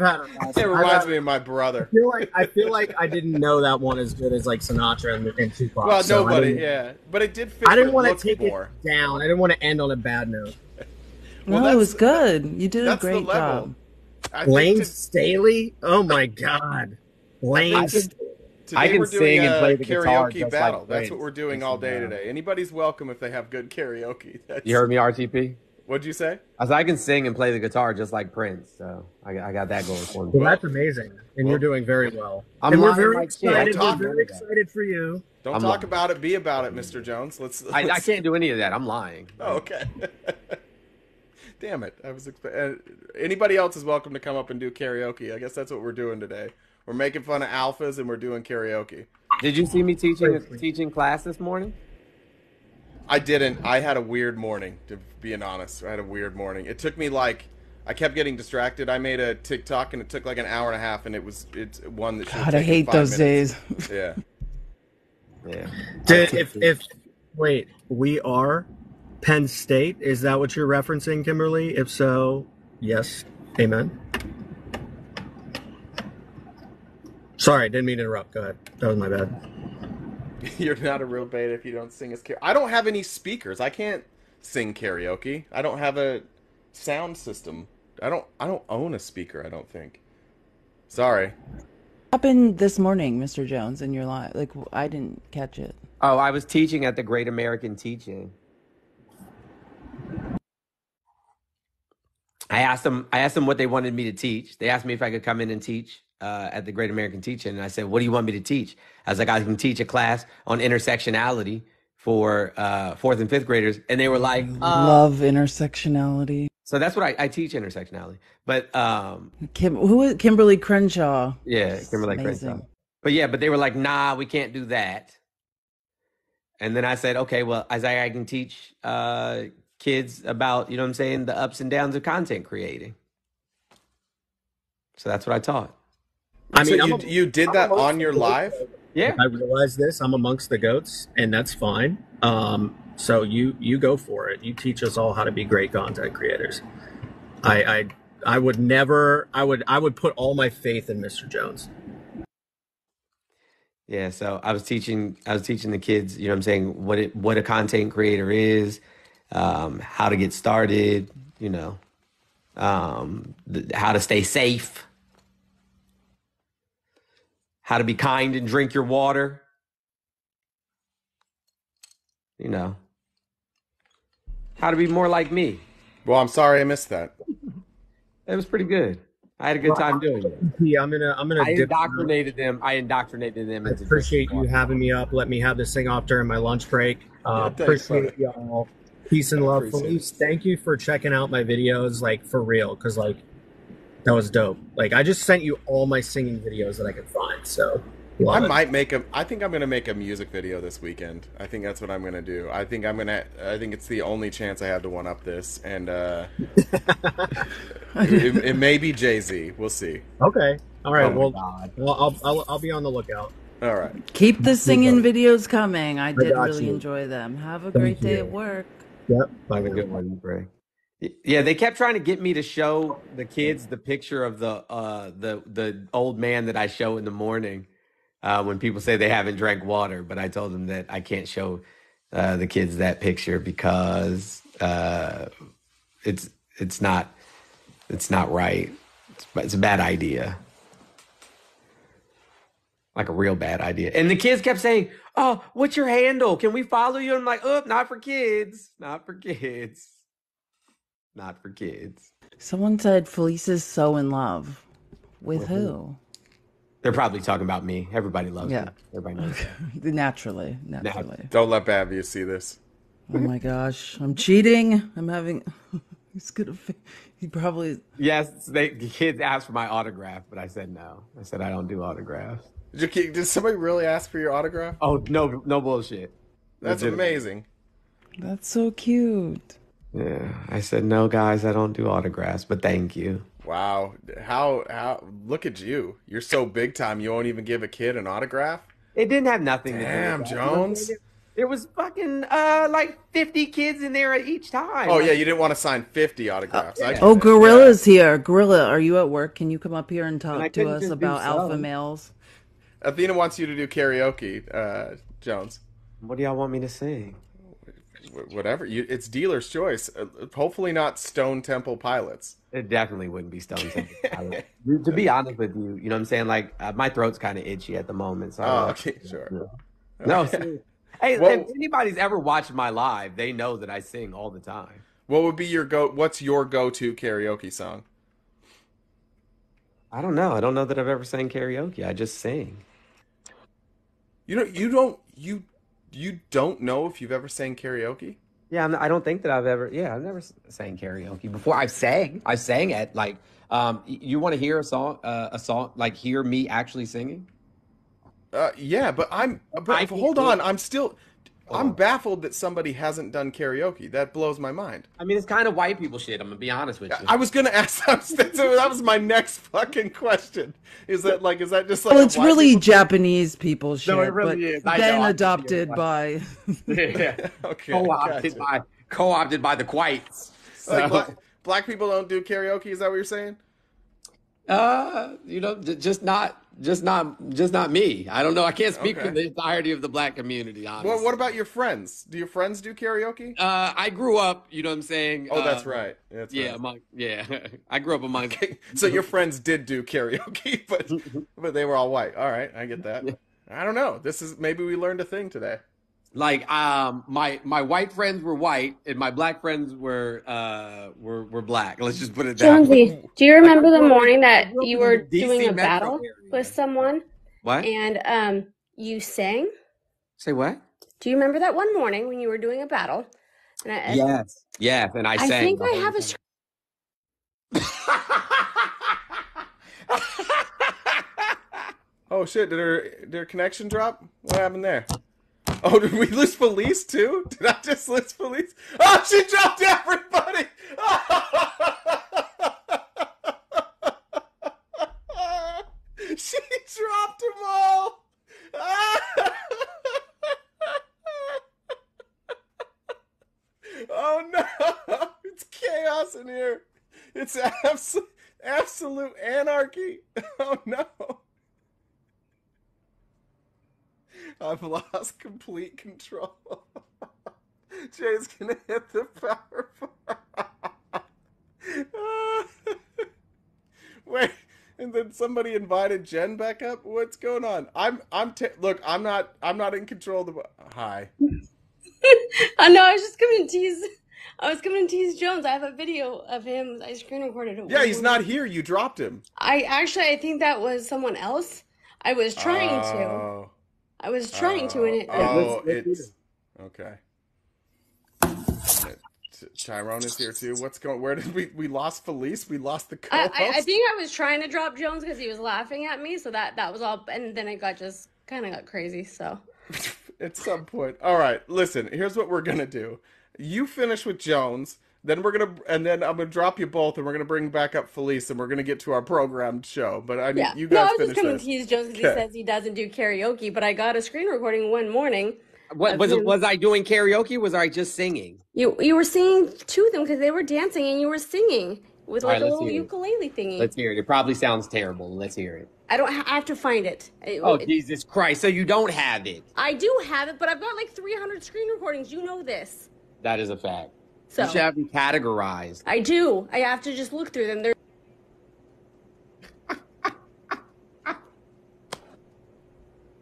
Speaker 15: had enough.
Speaker 1: It reminds me of my brother.
Speaker 15: I feel like I didn't know that one as good as like Sinatra and Tupac.
Speaker 1: Well,
Speaker 15: so
Speaker 1: nobody, but it did fit.
Speaker 15: I didn't want
Speaker 1: to
Speaker 15: take it down. I didn't want to end on a bad note.
Speaker 2: No, it was good. You did a great job.
Speaker 15: Lane Staley? Oh my God. Lane
Speaker 1: Today
Speaker 11: I can
Speaker 1: we're doing
Speaker 11: sing and
Speaker 1: a
Speaker 11: play the guitar
Speaker 1: karaoke
Speaker 11: just
Speaker 1: battle.
Speaker 11: like
Speaker 1: That's
Speaker 11: Prince.
Speaker 1: what we're doing all day today. Anybody's welcome if they have good karaoke.
Speaker 11: You heard me, RTP?
Speaker 1: What'd you say?
Speaker 11: I said I can sing and play the guitar just like Prince, so I got that going for me.
Speaker 15: Well, that's amazing, and you're doing very well.
Speaker 11: I'm
Speaker 15: and we're
Speaker 11: lying
Speaker 15: very
Speaker 11: like shit.
Speaker 15: excited.
Speaker 11: I'm
Speaker 15: We're very excited for you.
Speaker 1: Don't talk about it, be about it, Mr. Jones. Let's
Speaker 11: I can't do any of that. I'm lying.
Speaker 1: Oh, okay. Damn it! I was anybody else is welcome to come up and do karaoke. I guess that's what we're doing today. We're making fun of alphas and we're doing karaoke.
Speaker 11: Did you see me teaching class this morning?
Speaker 1: I didn't. I had a weird morning, to be honest. I had a weird morning. It took me I kept getting distracted. I made a TikTok and it took like an hour and a half, and it's one that should have
Speaker 2: God, I
Speaker 1: taken
Speaker 2: hate
Speaker 1: 5
Speaker 2: those
Speaker 1: minutes.
Speaker 2: days.
Speaker 1: Yeah.
Speaker 11: Yeah.
Speaker 15: Wait, we are Penn State. Is that what you're referencing, Kimberly? If so, yes. Amen. Sorry, didn't mean to interrupt. Go ahead. That was my bad.
Speaker 1: You're not a real beta if you don't sing as karaoke. I don't have any speakers. I can't sing karaoke. I don't have a sound system. I don't own a speaker, I don't think. Sorry.
Speaker 2: Happened this morning, Mr. Jones, in your life? Like, I didn't catch it.
Speaker 16: Oh, I was teaching at the Great American Teach-In. I asked them what they wanted me to teach. They asked me if I could come in and teach at the Great American Teach-In, and I said, "What do you want me to teach?" I was like, "I can teach a class on intersectionality for 4th and 5th graders," and they were like,
Speaker 2: Love intersectionality.
Speaker 16: So that's what I teach, intersectionality. But
Speaker 2: Kimberly Crenshaw.
Speaker 16: yeah, Kimberly
Speaker 2: Amazing.
Speaker 16: Crenshaw. But they were like, "Nah, we can't do that." And then I said, "Okay, well, I can teach kids about, you know what I'm saying, the ups and downs of content creating." So that's what I taught.
Speaker 15: I mean,
Speaker 1: so you did that on your live?
Speaker 16: Yeah.
Speaker 15: I realize this. I'm amongst the goats, and that's fine. So you go for it. You teach us all how to be great content creators. I would never. I would put all my faith in Mr. Jones.
Speaker 16: Yeah, so I was teaching the kids, you know what I'm saying, what a content creator is, how to get started, you know, how to stay safe, how to be kind and drink your water, you know, how to be more like me.
Speaker 1: Well, I'm sorry I missed that.
Speaker 16: It was pretty good. I had a good time doing it.
Speaker 15: Yeah, I'm gonna.
Speaker 16: I indoctrinated them. I
Speaker 15: appreciate you having me up. Let me have this thing off during my lunch break. Appreciate y'all. Peace and love, Felice. Thank you for checking out my videos, like for real, because like that was dope. Like I just sent you all my singing videos that I could find. So
Speaker 1: I think I'm gonna make a music video this weekend. I think that's what I'm gonna do. I think it's the only chance I have to one up this, and it may be Jay-Z. We'll see.
Speaker 15: Okay. All right. I'll be on the lookout.
Speaker 1: All right.
Speaker 2: Keep the singing videos coming. I did really enjoy them. Have a great day at work.
Speaker 15: Yep.
Speaker 16: Have a good one, Bray. Yeah, they kept trying to get me to show the kids the picture of the old man that I show in the morning when people say they haven't drank water. But I told them that I can't show the kids that picture because it's not right. It's a bad idea. Like a real bad idea. And the kids kept saying, "Oh, what's your handle? Can we follow you?" I'm like, "Oh, not for kids. Not for kids. Not for kids."
Speaker 2: Someone said Felice is so in love. With who?
Speaker 16: They're probably talking about me. Everybody loves me. Everybody knows that.
Speaker 2: Naturally.
Speaker 1: Don't let Bavius see this.
Speaker 2: Oh my gosh. I'm cheating. I'm having... He's gonna... He probably...
Speaker 16: Yes, the kids asked for my autograph, but I said no. I said I don't do autographs.
Speaker 1: Did somebody really ask for your autograph?
Speaker 16: Oh, no bullshit.
Speaker 1: That's amazing.
Speaker 2: That's so cute.
Speaker 16: Yeah, I said, "No, guys, I don't do autographs, but thank you."
Speaker 1: Wow. How look at you. You're so big time you won't even give a kid an autograph?
Speaker 16: It didn't have nothing to do with
Speaker 1: Damn,
Speaker 16: that.
Speaker 1: Jones.
Speaker 16: There was fucking like 50 kids in there at each time.
Speaker 1: Oh, yeah, you didn't want to sign 50 autographs.
Speaker 2: Oh, Gorilla's here. Gorilla, are you at work? Can you come up here and talk to us about alpha males?
Speaker 1: Athena wants you to do karaoke, Jones.
Speaker 16: What do y'all want me to sing?
Speaker 1: Whatever. It's dealer's choice. Hopefully not Stone Temple Pilots.
Speaker 16: It definitely wouldn't be Stone Temple Pilots. To be honest with you, you know what I'm saying? Like, my throat's kind of itchy at the moment. So
Speaker 1: okay, sure.
Speaker 16: No,
Speaker 1: Okay.
Speaker 16: hey,
Speaker 1: Well-
Speaker 16: if anybody's ever watched my live, they know that I sing all the time.
Speaker 1: What would be what's your go-to karaoke song?
Speaker 16: I don't know. I don't know that I've ever sang karaoke. I just sing.
Speaker 1: You don't know if you've ever sang karaoke?
Speaker 16: Yeah, I don't think that I've never sang karaoke before. I sang at like, you want to hear a song, like hear me actually singing?
Speaker 1: Yeah, but hold on. I'm baffled that somebody hasn't done karaoke. That blows my mind.
Speaker 16: I mean, it's kind of white people shit. I'm gonna be honest with you.
Speaker 1: I was gonna ask that was my next fucking question. Is that just like?
Speaker 2: Well, it's really Japanese people shit,
Speaker 16: No, it really
Speaker 2: but
Speaker 16: is. I
Speaker 2: then
Speaker 16: know.
Speaker 2: adopted by.
Speaker 16: Yeah.
Speaker 1: Okay.
Speaker 16: Co-opted by co-opted by the whites. So,
Speaker 1: Like black people don't do karaoke. Is that what you're saying?
Speaker 16: just not me. I don't know. I can't speak for
Speaker 1: Okay.
Speaker 16: the entirety of the black community, honestly.
Speaker 1: What about your friends? Do your friends do karaoke?
Speaker 16: I grew up, you know what I'm saying?
Speaker 1: Oh, that's right. That's
Speaker 16: yeah,
Speaker 1: right.
Speaker 16: I grew up among.
Speaker 1: So your friends did do karaoke, but they were all white. All right, I get that. I don't know. Maybe we learned a thing today.
Speaker 16: Like my white friends were white and my black friends were black. Let's just put it that way.
Speaker 17: Jonesy, do you remember the morning that
Speaker 16: grew up
Speaker 17: you
Speaker 16: in
Speaker 17: were
Speaker 16: the DC
Speaker 17: doing a
Speaker 16: metro
Speaker 17: battle
Speaker 16: area.
Speaker 17: with someone
Speaker 16: What?
Speaker 17: and you sang?
Speaker 16: Say what?
Speaker 17: Do you remember that one morning when you were doing a battle? And
Speaker 16: Yes, and I
Speaker 17: I
Speaker 16: sang.
Speaker 17: think
Speaker 16: the
Speaker 17: I
Speaker 16: whole
Speaker 17: have a
Speaker 16: time.
Speaker 1: Oh shit! Did her connection drop? What happened there? Oh, did we lose Felice too? Did I just lose Felice? Oh, she dropped everybody! She dropped them all! Oh no! It's chaos in here! It's absolute anarchy! Oh no! I've lost complete control. Jay's gonna hit the power button. Wait, and then somebody invited Jen back up. What's going on? Look, I'm not in control of the. Hi.
Speaker 17: I know. I was just coming to tease. I was coming to tease Jones. I have a video of him. I screen recorded it.
Speaker 1: Yeah, he's not here. You dropped him.
Speaker 17: I think that was someone else. I was trying to. I was trying to, and it.
Speaker 1: It's okay. Tyrone is here too. What's going? Where did we lost Felice? We lost the co-host.
Speaker 17: I think I was trying to drop Jones because he was laughing at me. So that was all, and then it got just kind of got crazy. So
Speaker 1: at some point, all right. Listen, here's what we're gonna do. You finish with Jones, then I'm gonna drop you both, and we're gonna bring back up Felice, and we're gonna get to our programmed show. But I need you guys
Speaker 17: I was
Speaker 1: finish
Speaker 17: just coming
Speaker 1: this.
Speaker 17: to tease Jones because he says he doesn't do karaoke, but I got a screen recording one morning.
Speaker 16: Was I doing karaoke? Was I just singing?
Speaker 17: You were singing to them because they were dancing and you were singing with
Speaker 16: All
Speaker 17: like
Speaker 16: right,
Speaker 17: a
Speaker 16: let's
Speaker 17: little
Speaker 16: hear it.
Speaker 17: ukulele thingy.
Speaker 16: Let's hear it. It probably sounds terrible. Let's hear it.
Speaker 17: I have to find it.
Speaker 16: Oh, Jesus Christ. So you don't have it.
Speaker 17: I do have it, but I've got like 300 screen recordings. You know this.
Speaker 16: That is a fact.
Speaker 17: So
Speaker 16: You should have them categorized.
Speaker 17: I do. I have to just look through them. They're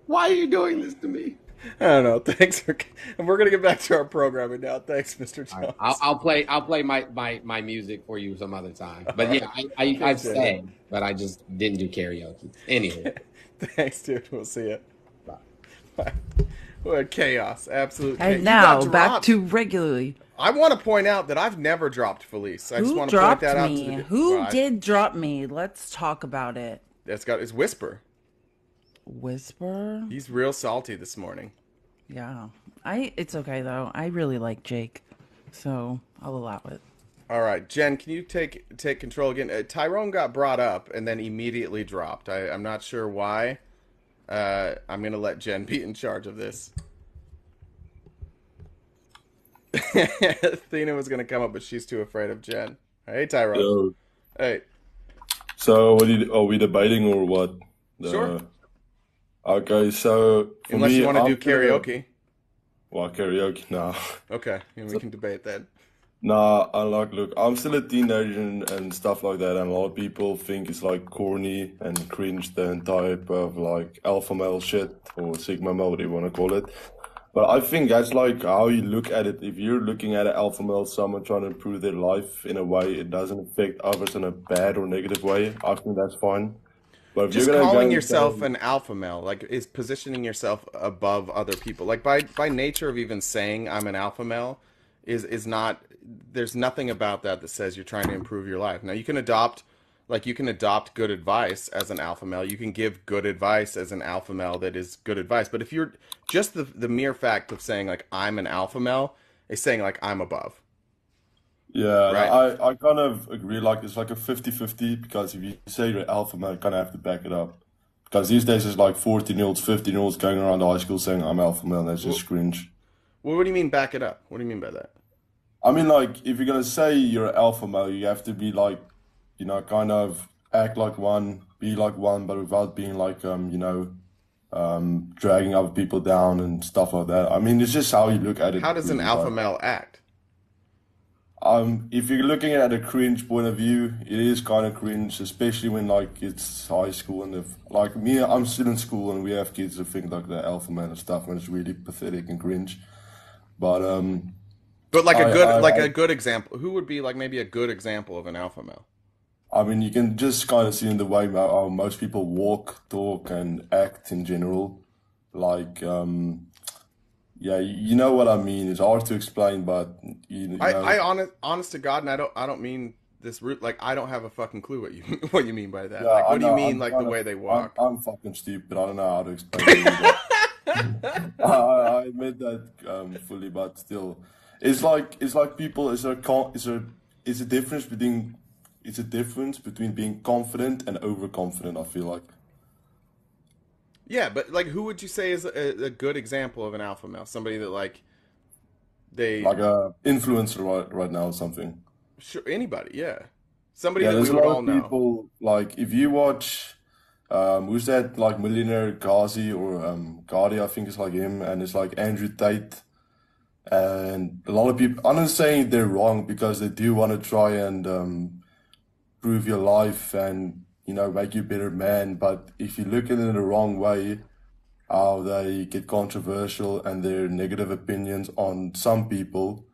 Speaker 16: Why are you doing this to me?
Speaker 1: I don't know. Thanks for. We're gonna get back to our programming now. Thanks, Mr. Jones.
Speaker 16: I'll play my music for you some other time. But yeah, I've sang, but I just didn't do karaoke. Anyway.
Speaker 1: Thanks, dude. We'll see you. Bye. What chaos! Absolute.
Speaker 2: And
Speaker 1: chaos.
Speaker 2: now back to regularly.
Speaker 1: I want to point out that I've never dropped Felice. I just
Speaker 2: Who
Speaker 1: want to point
Speaker 2: dropped
Speaker 1: that out.
Speaker 2: me?
Speaker 1: To the,
Speaker 2: Who
Speaker 1: Well,
Speaker 2: did drop me? Let's talk about it.
Speaker 1: It's Whisper.
Speaker 2: Whisper?
Speaker 1: He's real salty this morning.
Speaker 2: Yeah. It's okay though. I really like Jake. So I'll allow it.
Speaker 1: All right, Jen, can you take control again? Tyrone got brought up and then immediately dropped. I'm not sure why. I'm going to let Jen be in charge of this. Athena was going to come up, but she's too afraid of Jen. Hey, Tyrone.
Speaker 18: Yo.
Speaker 1: Hey.
Speaker 18: So, are we debating or what?
Speaker 1: Sure.
Speaker 18: Okay, so for
Speaker 1: Unless
Speaker 18: me,
Speaker 1: you want to do
Speaker 18: after-
Speaker 1: karaoke.
Speaker 18: Well, karaoke, nah.
Speaker 1: Okay, we can debate that.
Speaker 18: Nah, look, I'm still a teenager and stuff like that, and a lot of people think it's like corny and cringe, the type of like alpha male shit or sigma male, whatever you want to call it. But I think that's like how you look at it. If you're looking at an alpha male, someone trying to improve their life in a way it doesn't affect others in a bad or negative way, I think that's fine. But if
Speaker 1: Just
Speaker 18: you're gonna go
Speaker 1: calling
Speaker 18: and
Speaker 1: yourself
Speaker 18: say-
Speaker 1: an alpha male, like, is positioning yourself above other people. Like, by nature of even saying I'm an alpha male is not, there's nothing about that says you're trying to improve your life. Now, you can adopt good advice as an alpha male. You can give good advice as an alpha male that is good advice. But if you're just the mere fact of saying, like, I'm an alpha male is saying, like, I'm above.
Speaker 18: Yeah,
Speaker 1: Right.
Speaker 18: I kind of agree. Like, it's like a 50-50 because if you say you're alpha male, you kind of have to back it up. Because these days it's like 14-year-olds, 15-year-olds going around high school saying I'm alpha male, and that's just cringe.
Speaker 1: Well, what do you mean back it up? What do you mean by that?
Speaker 18: I mean, like, if you're gonna say you're an alpha male, you have to be like, kind of act like one, be like one, but without being like, dragging other people down and stuff like that. I mean, it's just how you look at it.
Speaker 1: How does an
Speaker 18: really,
Speaker 1: alpha
Speaker 18: but,
Speaker 1: male act?
Speaker 18: if you're looking at a cringe point of view, it is kind of cringe, especially when like it's high school and if like me, I'm still in school and we have kids who think like they're alpha male and stuff, and it's really pathetic and cringe. But
Speaker 1: like
Speaker 18: I
Speaker 1: a good example. Who would be like maybe a good example of an alpha male?
Speaker 18: I mean, you can just kind of see in the way how most people walk, talk, and act in general. Like, yeah, you know what I mean. It's hard to explain, but you know.
Speaker 1: Honest to God, and I don't mean this root. Like, I don't have a fucking clue what you mean by that.
Speaker 18: Yeah,
Speaker 1: like,
Speaker 18: I
Speaker 1: what do you
Speaker 18: know,
Speaker 1: mean,
Speaker 18: I'm
Speaker 1: like
Speaker 18: kind
Speaker 1: the
Speaker 18: of-
Speaker 1: way they walk?
Speaker 18: I'm fucking stupid. I don't know how to explain it. I admit that fully, but still, it's like people. It's a difference between being confident and overconfident. I feel like.
Speaker 1: Yeah, but like, who would you say is a good example of an alpha male? Somebody that like they
Speaker 18: Like a influencer right now or something.
Speaker 1: sure anybody, yeah, somebody
Speaker 18: Yeah,
Speaker 1: that we
Speaker 18: there's a
Speaker 1: would
Speaker 18: lot
Speaker 1: all
Speaker 18: of
Speaker 1: know.
Speaker 18: people, like, if you watch, who's that, like, Millionaire Ghazi or Gotti, I think it's like him, and it's like Andrew Tate, and a lot of people, I'm not saying they're wrong because they do want to try and prove your life and, make you a better man, but if you look at it in the wrong way, how they get controversial and their negative opinions on some people,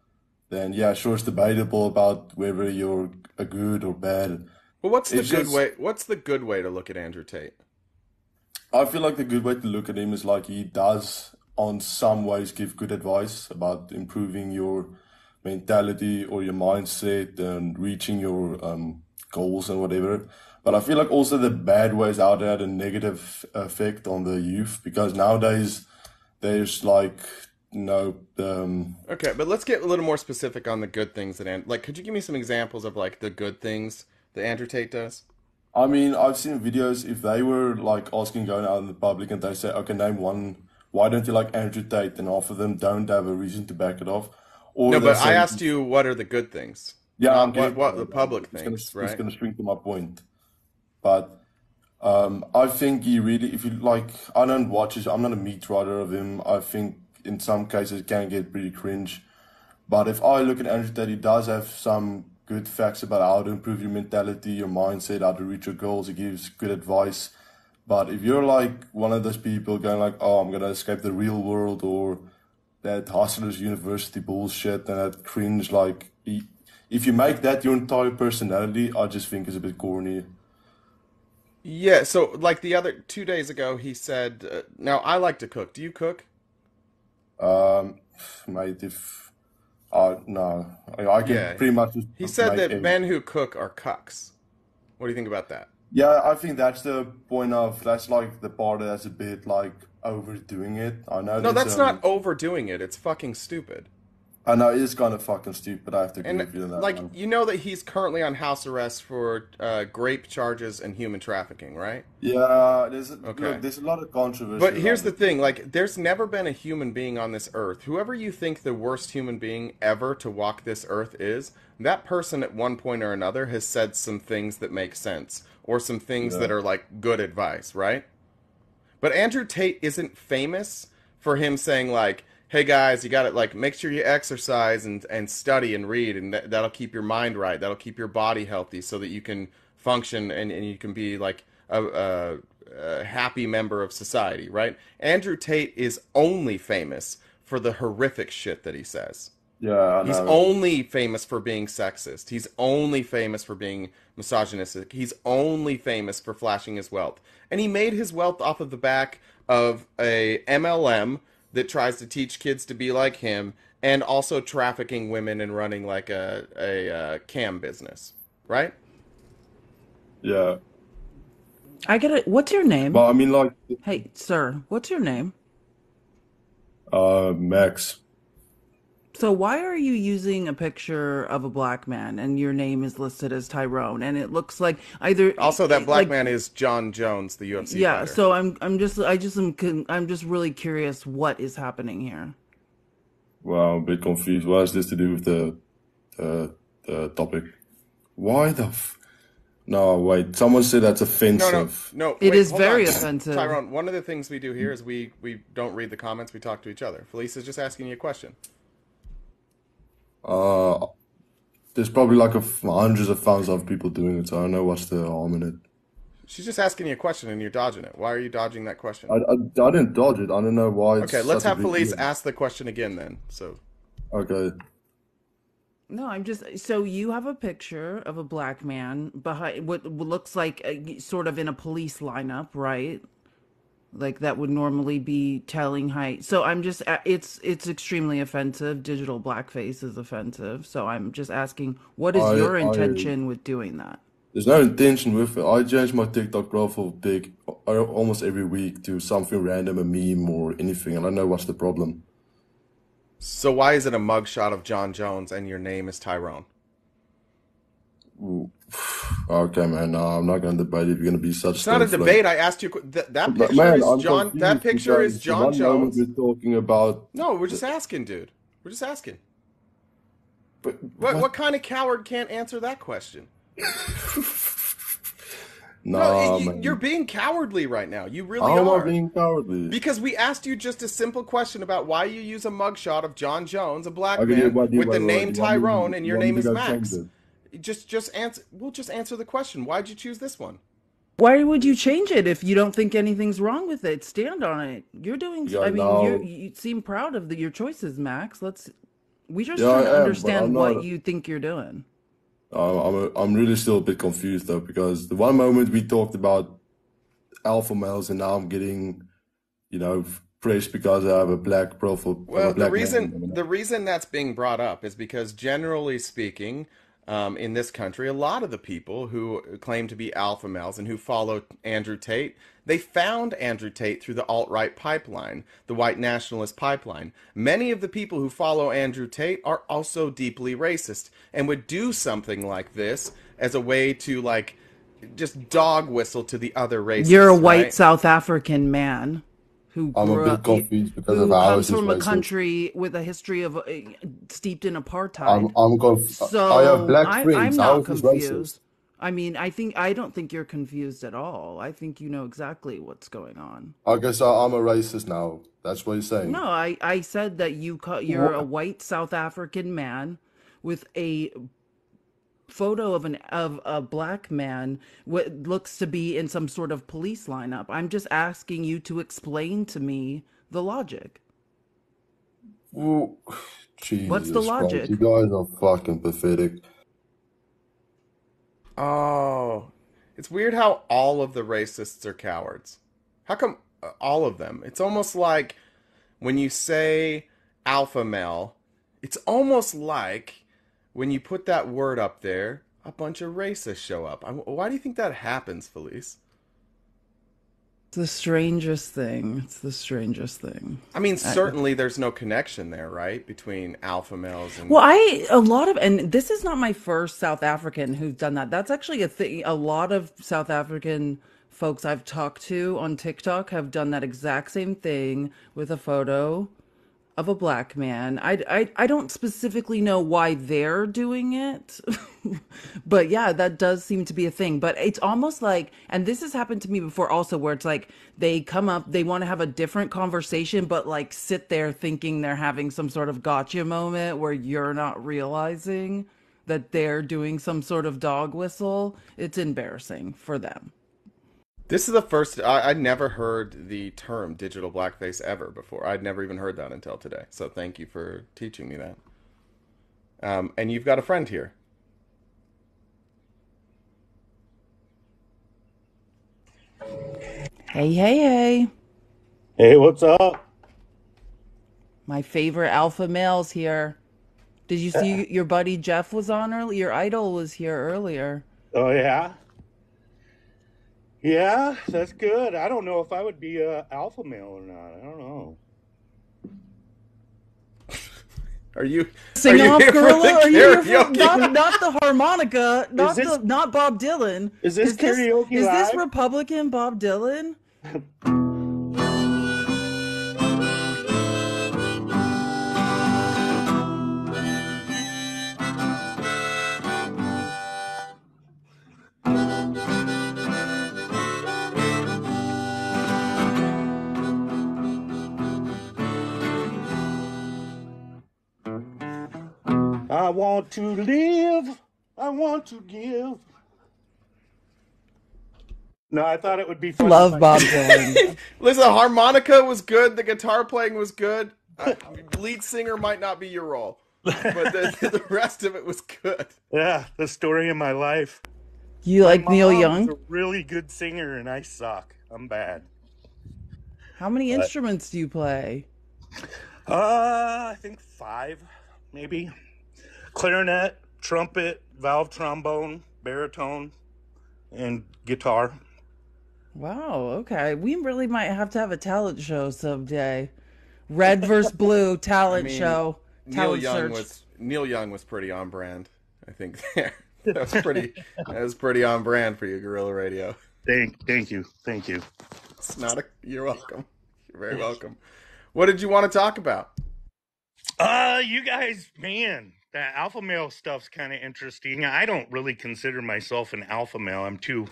Speaker 18: then yeah, sure, it's debatable about whether you're a good or bad.
Speaker 1: But what's the
Speaker 18: It's
Speaker 1: good
Speaker 18: just-
Speaker 1: way? What's the good way to look at Andrew Tate?
Speaker 18: I feel like the good way to look at him is like he does, on some ways, give good advice about improving your mentality or your mindset and reaching your goals and whatever. But I feel like also the bad ways out there had a negative effect on the youth because nowadays there's like,
Speaker 1: Okay, but let's get a little more specific on the good things that could you give me some examples of like the good things that Andrew Tate does?
Speaker 18: I mean, I've seen videos if they were like asking going out in the public and they say, okay, name one, why don't you like Andrew Tate? And half of them don't have a reason to back it off. Or
Speaker 1: No,
Speaker 18: they
Speaker 1: but I
Speaker 18: say-
Speaker 1: asked you what are the good things?
Speaker 18: Yeah,
Speaker 1: Not
Speaker 18: I'm getting
Speaker 1: what
Speaker 18: to
Speaker 1: the
Speaker 18: it.
Speaker 1: public
Speaker 18: It's
Speaker 1: thinks,
Speaker 18: gonna,
Speaker 1: right?
Speaker 18: It's going to shrink to my point. But I think he really, if you like, I don't watch his, I'm not a meat writer of him. I think in some cases it can get pretty cringe. But if I look at Andrew Tate, he does have some good facts about how to improve your mentality, your mindset, how to reach your goals. He gives good advice. But if you're like one of those people going like, oh, I'm going to escape the real world or that Hustlers University bullshit and that cringe, like, if you make that your entire personality, I just think it's a bit corny.
Speaker 1: Yeah, so like the other 2 days ago, he said, now I like to cook. Do you cook?
Speaker 18: Mate, if no, I can
Speaker 1: Yeah.
Speaker 18: pretty much. Just
Speaker 1: He said
Speaker 18: make
Speaker 1: that
Speaker 18: everything.
Speaker 1: men who cook are cucks. What do you think about that?
Speaker 18: Yeah, I think that's the point of that's like the part that's a bit like overdoing it. I know.
Speaker 1: No,
Speaker 18: there's,
Speaker 1: that's not overdoing it. It's fucking stupid.
Speaker 18: I know it is kind of fucking stupid. I have to agree
Speaker 1: And
Speaker 18: with you on that
Speaker 1: like,
Speaker 18: one.
Speaker 1: you know that he's currently on house arrest for grape charges and human trafficking, right?
Speaker 18: Yeah,
Speaker 1: Okay.
Speaker 18: look, there's a lot of controversy.
Speaker 1: But here's the
Speaker 18: around
Speaker 1: thing, like, there's never been a human being on this earth. Whoever you think the worst human being ever to walk this earth is, that person at one point or another has said some things that make sense, or some things
Speaker 18: Yeah.
Speaker 1: that are like good advice, right? But Andrew Tate isn't famous for him saying like, hey guys, you gotta like make sure you exercise and study and read, and that'll keep your mind right, that'll keep your body healthy so that you can function and you can be like a happy member of society, right? Andrew Tate is only famous for the horrific shit that he says.
Speaker 18: Yeah, I
Speaker 1: He's
Speaker 18: know.
Speaker 1: only famous for being sexist. He's only famous for being misogynistic. He's only famous for flashing his wealth. And he made his wealth off of the back of a MLM that tries to teach kids to be like him, and also trafficking women and running like a cam business, right?
Speaker 18: Yeah,
Speaker 2: I get it. What's your name?
Speaker 18: but I mean, like,
Speaker 2: Hey, sir, what's your name?
Speaker 18: Max.
Speaker 2: So why are you using a picture of a black man and your name is listed as Tyrone, and it looks like either
Speaker 1: Also, that black
Speaker 2: like,
Speaker 1: man is John Jones, the UFC
Speaker 2: yeah.
Speaker 1: fighter.
Speaker 2: So I'm just really curious what is happening here.
Speaker 18: Well, I'm a bit confused. What has this to do with the topic. Why the No, wait. Someone said that's offensive.
Speaker 1: No.
Speaker 2: It
Speaker 1: wait,
Speaker 2: is
Speaker 1: hold
Speaker 2: very
Speaker 1: on.
Speaker 2: offensive.
Speaker 1: Tyrone, one of the things we do here is we don't read the comments. We talk to each other. Felicia's just asking you a question.
Speaker 18: There's probably like hundreds of thousands of people doing it, so I don't know what's the harm in it.
Speaker 1: She's just asking you a question and you're dodging it. Why are you dodging that question?
Speaker 18: I didn't dodge it. I don't know why. It's
Speaker 1: Okay, let's
Speaker 18: such a
Speaker 1: have
Speaker 18: big
Speaker 1: Felice
Speaker 18: deal.
Speaker 1: ask the question again then. So
Speaker 18: Okay.
Speaker 2: No, I'm just so you have a picture of a black man behind what looks like sort of in a police lineup, right? Like that would normally be telling height. So I'm just it's extremely offensive. Digital blackface is offensive. So I'm just asking, what is your intention with doing that?
Speaker 18: There's no intention with it. I change my TikTok profile pic almost every week to something random, a meme or anything, and I know what's the problem.
Speaker 1: So why is it a mugshot of John Jones and your name is Tyrone?
Speaker 18: Ooh. Okay, man. No, I'm not going to debate if you're going to be such.
Speaker 1: It's not a debate. I asked you that picture
Speaker 18: man,
Speaker 1: is
Speaker 18: I'm
Speaker 1: John.
Speaker 18: confused
Speaker 1: That picture is
Speaker 18: because
Speaker 1: John
Speaker 18: one moment
Speaker 1: Jones.
Speaker 18: we're talking about.
Speaker 1: No, we're just asking, dude. We're just asking.
Speaker 18: But
Speaker 1: What kind of coward can't answer that question?
Speaker 18: No,
Speaker 1: you're being cowardly right now. You really
Speaker 18: How am
Speaker 1: are.
Speaker 18: I being cowardly?
Speaker 1: Because we asked you just a simple question about why you use a mugshot of John Jones, a black
Speaker 18: Okay,
Speaker 1: man,
Speaker 18: what do you-
Speaker 1: with the
Speaker 18: what-
Speaker 1: name
Speaker 18: what do you want me-
Speaker 1: Tyrone, and your
Speaker 18: you want
Speaker 1: name
Speaker 18: me
Speaker 1: is
Speaker 18: to go
Speaker 1: Max.
Speaker 18: change
Speaker 1: Just answer. We'll just answer the question. Why'd you choose this one?
Speaker 2: Why would you change it if you don't think anything's wrong with it? Stand on it. You're doing.
Speaker 18: Yeah,
Speaker 2: I mean,
Speaker 18: no.
Speaker 2: you seem proud of your choices, Max. We just
Speaker 18: Yeah,
Speaker 2: trying to
Speaker 18: I am, but
Speaker 2: understand
Speaker 18: I'm
Speaker 2: what
Speaker 18: not-
Speaker 2: you think you're doing.
Speaker 18: I'm really still a bit confused though, because the one moment we talked about alpha males, and now I'm getting, praised because I have a black profile. I'm a
Speaker 1: Well,
Speaker 18: black man.
Speaker 1: the reason that's being brought up is because generally speaking, in this country, a lot of the people who claim to be alpha males and who follow Andrew Tate, they found Andrew Tate through the alt-right pipeline, the white nationalist pipeline. Many of the people who follow Andrew Tate are also deeply racist and would do something like this as a way to just dog whistle to the other races.
Speaker 2: You're a white
Speaker 1: right?
Speaker 2: South African man who
Speaker 18: I'm a
Speaker 2: grew
Speaker 18: bit
Speaker 2: up,
Speaker 18: confused because
Speaker 2: who
Speaker 18: of ours
Speaker 2: comes
Speaker 18: is
Speaker 2: from a
Speaker 18: racist.
Speaker 2: country with a history of steeped in apartheid.
Speaker 18: I'm confused.
Speaker 2: So
Speaker 18: I have black
Speaker 2: I'm
Speaker 18: friends.
Speaker 2: not
Speaker 18: How is this
Speaker 2: confused.
Speaker 18: racist?
Speaker 2: I mean, I don't think you're confused at all. I think you know exactly what's going on.
Speaker 18: I guess I'm a racist now. That's what you're saying.
Speaker 2: No, I said that you're a white South African man with a photo of a black man what looks to be in some sort of police lineup. I'm just asking you to explain to me the logic.
Speaker 18: Well, Jesus
Speaker 2: What's the
Speaker 18: Christ,
Speaker 2: logic?
Speaker 18: you guys are fucking pathetic.
Speaker 1: Oh, it's weird how all of the racists are cowards. How come all of them? It's almost like when you say alpha male, it's almost like when you put that word up there, a bunch of racists show up. Why do you think that happens, Felice?
Speaker 2: It's the strangest thing. It's the strangest thing.
Speaker 1: I mean, certainly there's no connection there, right? Between alpha males and...
Speaker 2: Well, and this is not my first South African who's done that. That's actually a thing. A lot of South African folks I've talked to on TikTok have done that exact same thing with a photo of a black man. I don't specifically know why they're doing it, but yeah, that does seem to be a thing. But it's almost like, and this has happened to me before also, where it's like they come up, they want to have a different conversation, but like sit there thinking they're having some sort of gotcha moment where you're not realizing that they're doing some sort of dog whistle. It's embarrassing for them.
Speaker 1: This is the first... I'd never heard the term digital blackface ever before. I'd never even heard that until today. So thank you for teaching me that. And you've got a friend here.
Speaker 2: Hey.
Speaker 19: Hey, what's up?
Speaker 2: My favorite alpha male's here. Did you see your buddy Jeff was on earlier? Your idol was here earlier.
Speaker 19: Oh, yeah? Yeah, that's good. I don't know if I would be a alpha male or not. I don't know.
Speaker 1: Are you
Speaker 2: Sing off,
Speaker 1: here for
Speaker 2: Gorilla?
Speaker 1: the
Speaker 2: Are you here for
Speaker 1: karaoke?
Speaker 2: not the harmonica, not
Speaker 19: this-
Speaker 2: not Bob Dylan?
Speaker 19: Is this karaoke
Speaker 2: Is this
Speaker 19: live?
Speaker 2: Republican Bob Dylan?
Speaker 19: I want to live. I want to give. No, I thought it would be fun.
Speaker 2: Love Bob Dylan.
Speaker 1: Listen, the harmonica was good. The guitar playing was good. Lead singer might not be your role, but the rest of it was good.
Speaker 19: Yeah, the story of my life.
Speaker 2: You like
Speaker 19: My
Speaker 2: Neil
Speaker 19: mom
Speaker 2: Young?
Speaker 19: was a really good singer, and I suck. I'm bad.
Speaker 2: How many
Speaker 19: But-
Speaker 2: instruments do you play?
Speaker 19: I think 5, maybe. Clarinet, trumpet, valve trombone, baritone, and guitar.
Speaker 2: Wow, okay. We really might have to have a talent show someday. Red versus blue talent show. Talent search.
Speaker 1: Neil Young was pretty on brand. I think there. That was pretty on brand for you, Guerrilla Radio.
Speaker 19: Thank you.
Speaker 1: It's not a. You're welcome. You're very welcome. What did you want to talk about?
Speaker 19: You guys, man, that alpha male stuff's kind of interesting. I don't really consider myself an alpha male. I'm too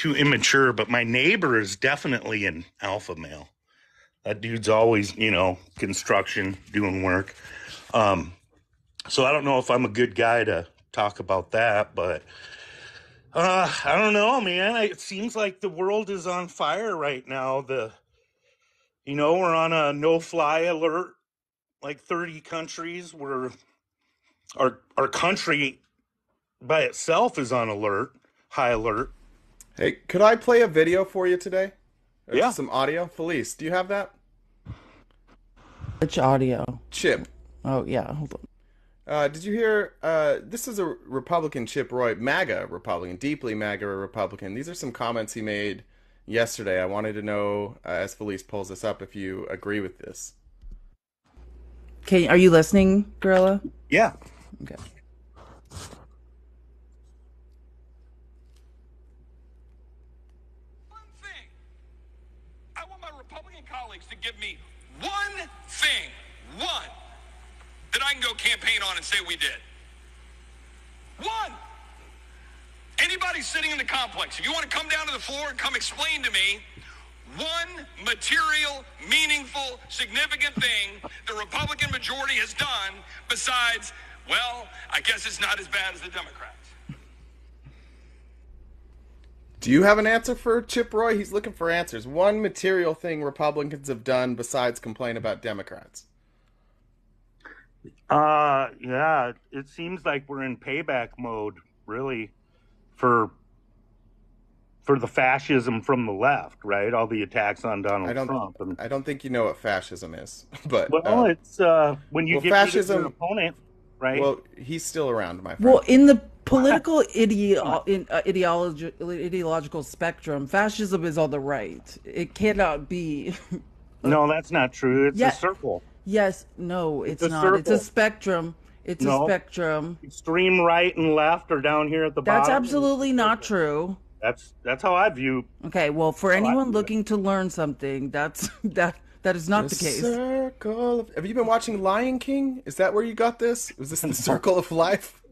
Speaker 19: immature, but my neighbor is definitely an alpha male. That dude's always, construction, doing work. So I don't know if I'm a good guy to talk about that, but I don't know, man. It seems like the world is on fire right now. We're on a no-fly alert, like 30 countries. Our country by itself is on high alert.
Speaker 1: Hey, could I play a video for you today?
Speaker 19: Yeah.
Speaker 1: Some audio. Felice, do you have that?
Speaker 2: Which audio?
Speaker 1: Chip.
Speaker 2: Oh, yeah. Hold on.
Speaker 1: Did you hear? This is a Republican, Chip Roy, MAGA Republican, deeply MAGA Republican. These are some comments he made yesterday. I wanted to know, as Felice pulls this up, if you agree with this.
Speaker 2: Okay, are you listening, Gorilla?
Speaker 19: Yeah.
Speaker 2: Okay.
Speaker 3: I want my Republican colleagues to give me one thing, that I can go campaign on and say we did. One. Anybody sitting in the complex, if you want to come down to the floor and come explain to me one material, meaningful, significant thing the Republican majority has done besides, well, I guess it's not as bad as the Democrats.
Speaker 1: Do you have an answer for Chip Roy? He's looking for answers. One material thing Republicans have done besides complain about Democrats.
Speaker 19: Yeah, it seems like we're in payback mode, really, for the fascism from the left, right? All the attacks on Donald Trump.
Speaker 1: I don't think you know what fascism is, but
Speaker 19: it's when you get fascism rid of your opponent, right?
Speaker 1: Well, he's still around, my friend.
Speaker 2: Well, in the political ideological spectrum, fascism is on the right. It cannot be.
Speaker 19: No, that's not true. It's a circle.
Speaker 2: Yes, no, it's not.
Speaker 19: Circle.
Speaker 2: It's a spectrum. It's a spectrum.
Speaker 19: Extreme right and left are down here at the bottom.
Speaker 2: That's absolutely not true.
Speaker 19: That's how I view.
Speaker 2: Okay, well, for anyone looking to learn something, that is not the case.
Speaker 1: Circle of... Have you been watching Lion King? Is that where you got this? Was this the circle of life?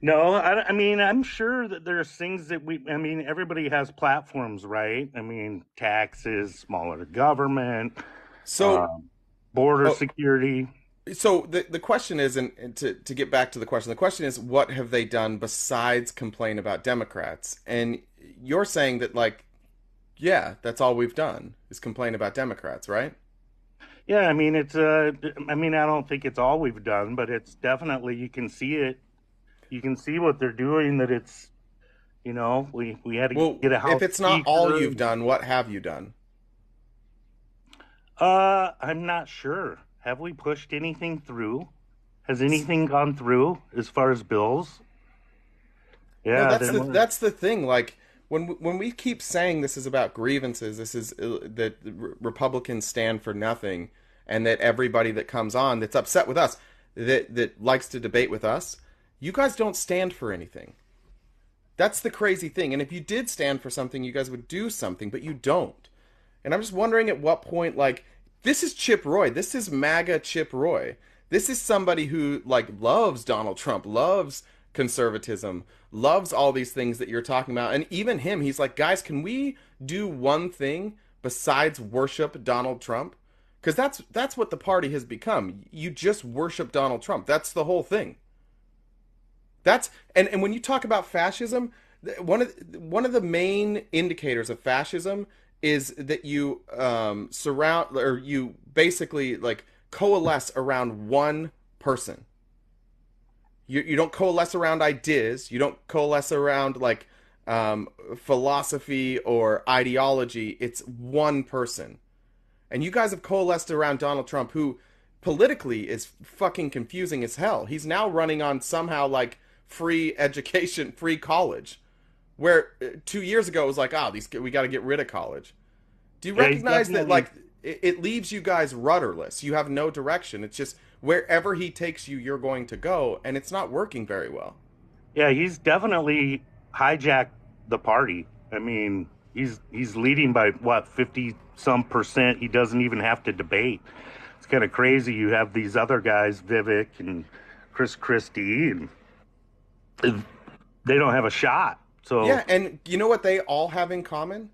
Speaker 19: No, I mean, I'm sure that there's things that everybody has platforms, right? I mean, taxes, smaller government, border security.
Speaker 1: So the question is, and to get back to the question is, what have they done besides complain about Democrats? And you're saying that, yeah, that's all we've done is complain about Democrats, right?
Speaker 19: Yeah, I mean, I don't think it's all we've done, but it's definitely, you can see it. You can see what they're doing, that it's, we had to get a house.
Speaker 1: If it's not all you've done, what have you done?
Speaker 19: I'm not sure. Have we pushed anything through? Has anything gone through as far as bills? Yeah,
Speaker 1: that's the thing. Like when we keep saying this is about grievances, this is that Republicans stand for nothing, and that everybody that comes on that's upset with us, that likes to debate with us, you guys don't stand for anything. That's the crazy thing. And if you did stand for something, you guys would do something, but you don't. And I'm just wondering at what point, this is Chip Roy. This is MAGA Chip Roy. This is somebody who, loves Donald Trump, loves conservatism, loves all these things that you're talking about. And even him, he's like, guys, can we do one thing besides worship Donald Trump? Because that's what the party has become. You just worship Donald Trump. That's the whole thing. And when you talk about fascism, one of the main indicators of fascism is that you surround, or you basically like coalesce around one person. You don't coalesce around ideas. You don't coalesce around like philosophy or ideology. It's one person. And you guys have coalesced around Donald Trump, who politically is fucking confusing as hell. He's now running on somehow like free education, free college, where 2 years ago it was like, we got to get rid of college. Do you recognize that like it leaves you guys rudderless? You have no direction. It's just wherever he takes you, you're going to go, and it's not working very well.
Speaker 19: Yeah, he's definitely hijacked the party. I mean, he's leading by what, 50-some%. He doesn't even have to debate. It's kind of crazy. You have these other guys, Vivek and Chris Christie, and they don't have a shot. So
Speaker 1: yeah, and you know what they all have in common?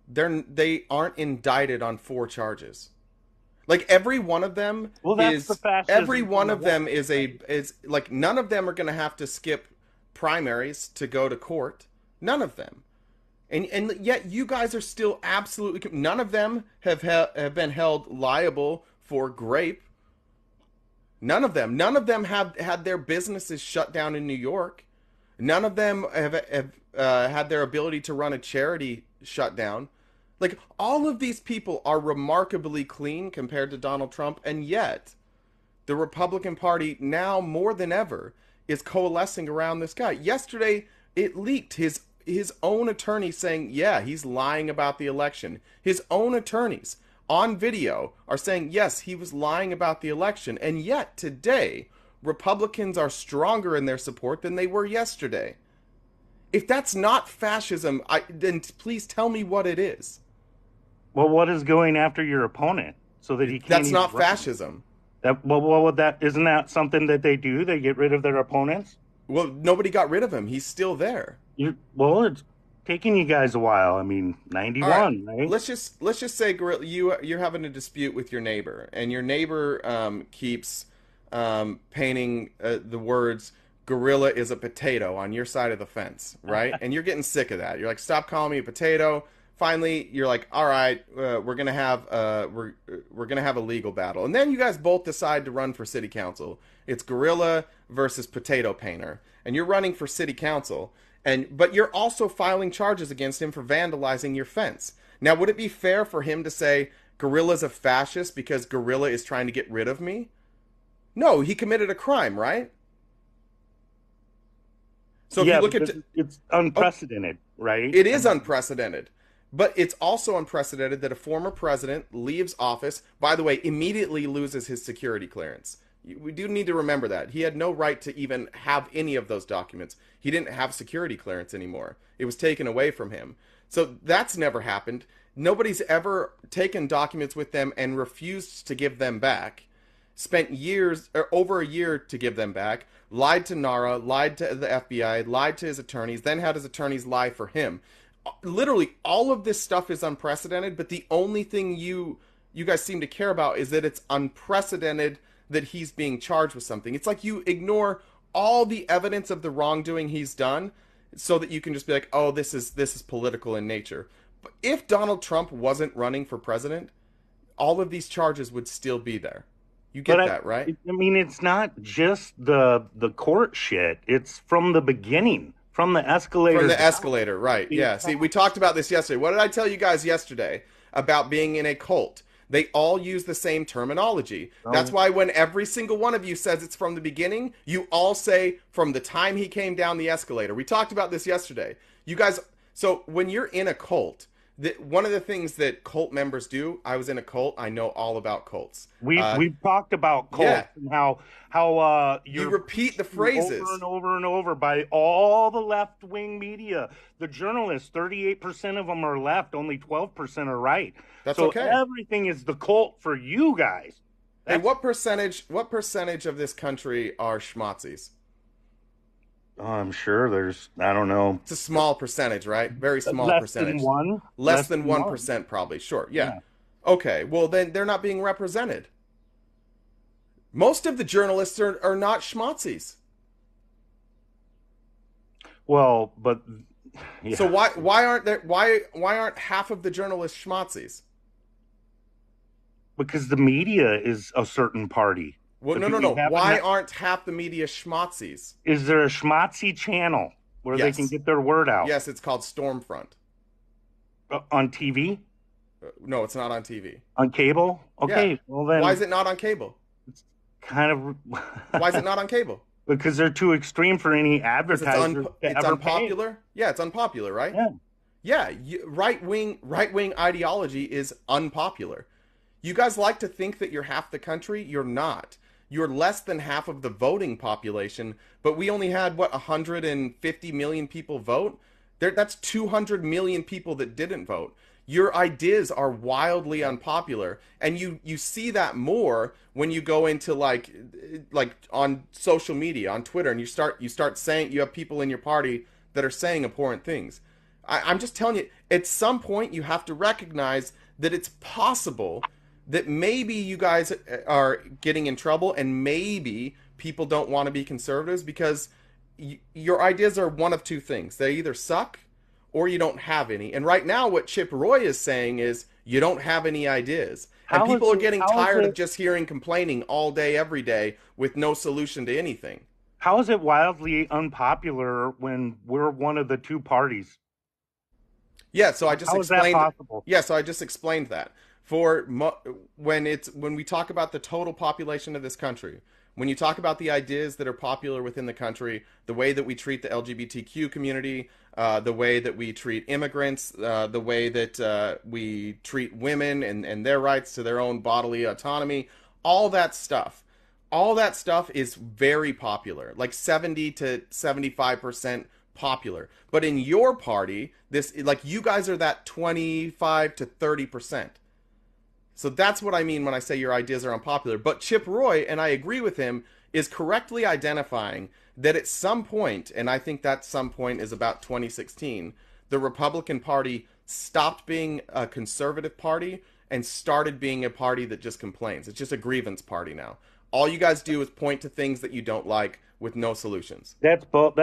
Speaker 1: They aren't indicted on 4 charges. Like every one of them is like none of them are going to have to skip primaries to go to court. None of them. And yet you guys are still absolutely, none of them have been held liable for grape. None of them have had their businesses shut down in New York. None of them have had their ability to run a charity shut down. Like, all of these people are remarkably clean compared to Donald Trump, and yet the Republican Party now more than ever is coalescing around this guy. Yesterday, it leaked his own attorney saying, yeah, he's lying about the election. His own attorneys on video are saying, yes, he was lying about the election. And yet today, Republicans are stronger in their support than they were yesterday. If that's not fascism, then please tell me what it is.
Speaker 19: Well, what is going after your opponent so that he can't?
Speaker 1: That's not fascism.
Speaker 19: Isn't that something that they do? They get rid of their opponents?
Speaker 1: Well, nobody got rid of him. He's still there.
Speaker 19: It's taking you guys a while. I mean, 91, right?
Speaker 1: Let's just say, Gorilla, you're having a dispute with your neighbor, and your neighbor keeps painting the words "gorilla is a potato" on your side of the fence, right? And you're getting sick of that. You're like, stop calling me a potato. Finally, you're like, all right, we're gonna have a legal battle, and then you guys both decide to run for city council. It's gorilla versus potato painter, and you're running for city council, but you're also filing charges against him for vandalizing your fence. Now, would it be fair for him to say gorilla's a fascist because gorilla is trying to get rid of me? No, he committed a crime, right? So if you look at
Speaker 19: it's unprecedented, right?
Speaker 1: It is unprecedented. But it's also unprecedented that a former president leaves office, by the way, immediately loses his security clearance. We do need to remember that. He had no right to even have any of those documents. He didn't have security clearance anymore. It was taken away from him. So that's never happened. Nobody's ever taken documents with them and refused to give them back. Spent years, or over a year to give them back. Lied to NARA, lied to the FBI, lied to his attorneys, then had his attorneys lie for him. Literally, all of this stuff is unprecedented, but the only thing you guys seem to care about is that it's unprecedented that he's being charged with something. It's like you ignore all the evidence of the wrongdoing he's done so that you can just be like, oh, this is political in nature. But if Donald Trump wasn't running for president, all of these charges would still be there. You get that, right?
Speaker 19: I mean, it's not just the court shit. It's from the beginning. From the escalator.
Speaker 1: From the escalator, right. Yeah. See, we talked about this yesterday. What did I tell you guys yesterday about being in a cult? They all use the same terminology. That's why when every single one of you says it's from the beginning, you all say from the time he came down the escalator. We talked about this yesterday. You guys, so when you're in a cult, one of the things that cult members do, I was in a cult, I know all about cults.
Speaker 19: We've talked about cults and how
Speaker 1: you repeat the phrases
Speaker 19: over and over and over by all the left-wing media. The journalists, 38% of them are left, only 12% are right.
Speaker 1: That's
Speaker 19: so
Speaker 1: okay.
Speaker 19: Everything is the cult for you guys.
Speaker 1: And what percentage of this country are schmazzies?
Speaker 19: Oh, I'm sure there's, I don't know.
Speaker 1: It's a small percentage, right? Very small
Speaker 19: Less
Speaker 1: percentage.
Speaker 19: Than one?
Speaker 1: Less than 1%, probably. Sure, yeah. Okay, well then they're not being represented. Most of the journalists are not schmazzies.
Speaker 19: Well, but yeah.
Speaker 1: So why aren't half of the journalists schmazzies?
Speaker 19: Because the media is a certain party.
Speaker 1: Well, no. Why aren't half the media schmazzies?
Speaker 19: Is there a schmazzy channel where they can get their word out?
Speaker 1: Yes, it's called Stormfront.
Speaker 19: On TV?
Speaker 1: No, it's not on TV.
Speaker 19: On cable? Okay,
Speaker 1: Yeah.
Speaker 19: well then.
Speaker 1: Why is it not on cable?
Speaker 19: It's kind of.
Speaker 1: Why is it not on cable?
Speaker 19: Because they're too extreme for any advertiser.
Speaker 1: It's unpopular. Yeah, it's unpopular, right?
Speaker 19: Yeah.
Speaker 1: Yeah, right wing ideology is unpopular. You guys like to think that you're half the country. You're not. You're less than half of the voting population. But we only had 150 million people vote. That's 200 million people that didn't vote. Your ideas are wildly unpopular, and you see that more when you go into like on social media, on Twitter, and you start saying, you have people in your party that are saying abhorrent things. I'm just telling you, at some point you have to recognize that it's possible that maybe you guys are getting in trouble, and maybe people don't want to be conservatives because your ideas are one of two things. They either suck or you don't have any. And right now what Chip Roy is saying is you don't have any ideas. And people are getting tired of just hearing complaining all day, every day with no solution to anything.
Speaker 19: How is it wildly unpopular when we're one of the two parties?
Speaker 1: Yeah, so I just
Speaker 19: How
Speaker 1: explained.
Speaker 19: is that possible?
Speaker 1: Yeah, so I just explained that. When we talk about the total population of this country, when you talk about the ideas that are popular within the country, the way that we treat the LGBTQ community, the way that we treat immigrants, the way that we treat women and their rights to their own bodily autonomy, all that stuff is very popular, like 70 to 75% popular. But in your party, you guys are that 25 to 30%. So that's what I mean when I say your ideas are unpopular. But Chip Roy, and I agree with him, is correctly identifying that at some point, and I think that some point is about 2016, the Republican Party stopped being a conservative party and started being a party that just complains. It's just a grievance party now. All you guys do is point to things that you don't like with no solutions.
Speaker 19: That's both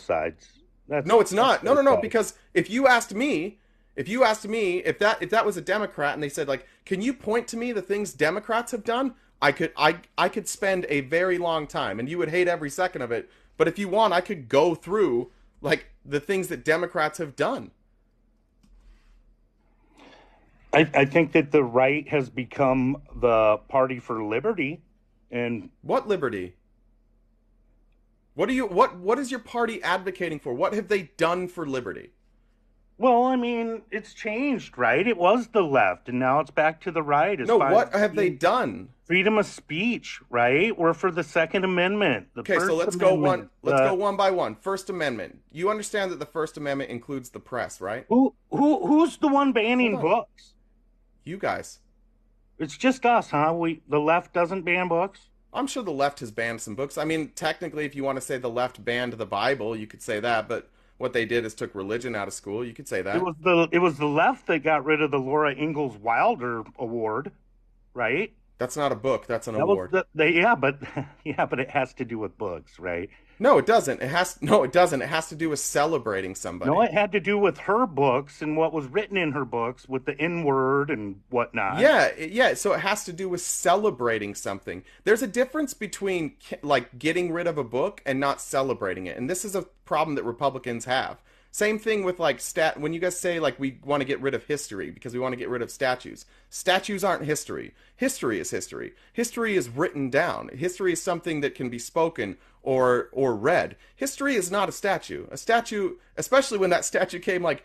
Speaker 19: sides.
Speaker 1: No, it's not. No, because if you asked me if that was a Democrat and they said, like, can you point to me the things Democrats have done? I could spend a very long time, and you would hate every second of it. But if you want, I could go through like the things that Democrats have done.
Speaker 19: I think that the right has become the party for liberty. And
Speaker 1: what liberty? What is your party advocating for? What have they done for liberty?
Speaker 19: Well, I mean, it's changed, right? It was the left, and now it's back to the right.
Speaker 1: No, what have they done?
Speaker 19: Freedom of speech, right? We're for the Second Amendment.
Speaker 1: Okay, so let's go one by one. First Amendment. You understand that the First Amendment includes the press, right?
Speaker 19: Who's the one banning books?
Speaker 1: You guys.
Speaker 19: It's just us, huh? The left doesn't ban books?
Speaker 1: I'm sure the left has banned some books. I mean, technically, if you want to say the left banned the Bible, you could say that, but what they did is took religion out of school. You could say that.
Speaker 19: It was the left that got rid of the Laura Ingalls Wilder Award, right?
Speaker 1: That's not a book. That's an award.
Speaker 19: But it has to do with books, right?
Speaker 1: No, it doesn't. It has to do with celebrating somebody.
Speaker 19: No, it had to do with her books and what was written in her books with the N-word and whatnot.
Speaker 1: Yeah. So it has to do with celebrating something. There's a difference between like getting rid of a book and not celebrating it, and this is a problem that Republicans have. Same thing with like when you guys say like we want to get rid of history because we want to get rid of statues. Statues aren't history. History is history. History is written down. History is something that can be spoken or read. History is not a statue. A statue, especially when that statue came like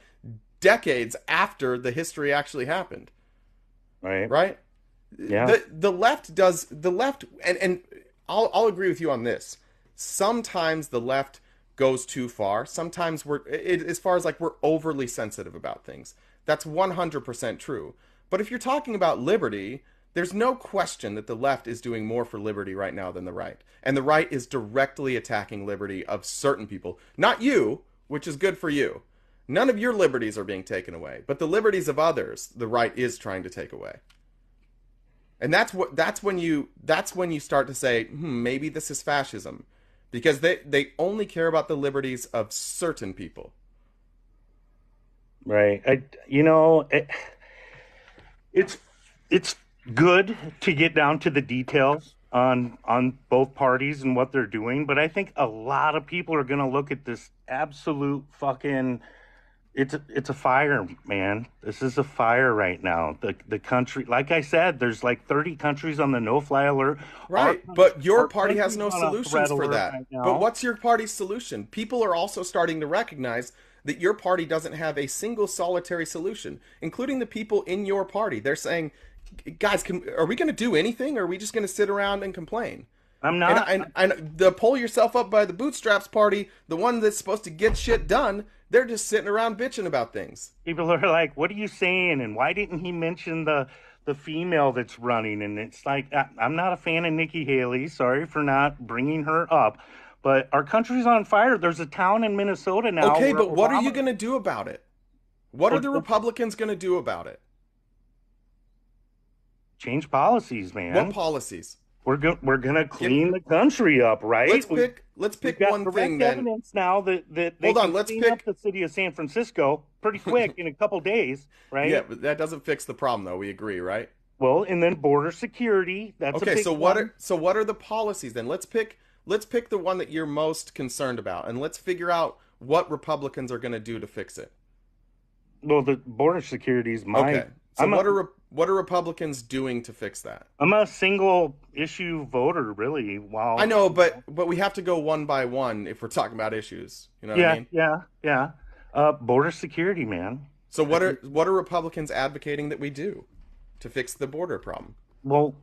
Speaker 1: decades after the history actually happened. Right?
Speaker 19: Yeah.
Speaker 1: The left and I'll agree with you on this. Sometimes the left goes too far. Sometimes as far as like we're overly sensitive about things. That's 100% true. But if you're talking about liberty, there's no question that the left is doing more for liberty right now than the right. And the right is directly attacking liberty of certain people. Not you, which is good for you. None of your liberties are being taken away, but the liberties of others, the right is trying to take away. And that's when you start to say, maybe this is fascism, because they only care about the liberties of certain people.
Speaker 19: Right. It's good to get down to the details on both parties and what they're doing, but I think a lot of people are going to look at this absolute fucking. It's a fire, man. This is a fire right now. The country, like I said, there's like 30 countries on the no-fly alert.
Speaker 1: Right, but your party has no solutions for that. Right, but what's your party's solution? People are also starting to recognize that your party doesn't have a single solitary solution, including the people in your party. They're saying, guys, are we going to do anything, or are we just going to sit around and complain?
Speaker 19: I'm not.
Speaker 1: And the pull yourself up by the bootstraps party, the one that's supposed to get shit done, they're just sitting around bitching about things.
Speaker 19: People are like, what are you saying? And why didn't he mention the female that's running? And it's like, I'm not a fan of Nikki Haley. Sorry for not bringing her up. But our country's on fire. There's a town in Minnesota now.
Speaker 1: Okay, but what are you going to do about it? What are the Republicans going to do about it?
Speaker 19: Change policies, man.
Speaker 1: What policies?
Speaker 19: We're gonna clean the country up, right?
Speaker 1: Let's pick one thing then.
Speaker 19: Evidence now that they can clean up the city of San Francisco pretty quick in a couple days, right?
Speaker 1: Yeah, but that doesn't fix the problem, though. We agree, right?
Speaker 19: Well, and then border security. That's
Speaker 1: okay.
Speaker 19: A big
Speaker 1: So
Speaker 19: one.
Speaker 1: what are the policies then? Let's pick the one that you're most concerned about, and let's figure out what Republicans are going to do to fix it.
Speaker 19: Well, the border security is my.
Speaker 1: Okay. So what are Republicans doing to fix that?
Speaker 19: I'm a single issue voter, really. Wow.
Speaker 1: I know, but we have to go one by one if we're talking about issues. You know what I mean?
Speaker 19: Yeah. Border security, man.
Speaker 1: So what are Republicans advocating that we do to fix the border problem?
Speaker 19: Well,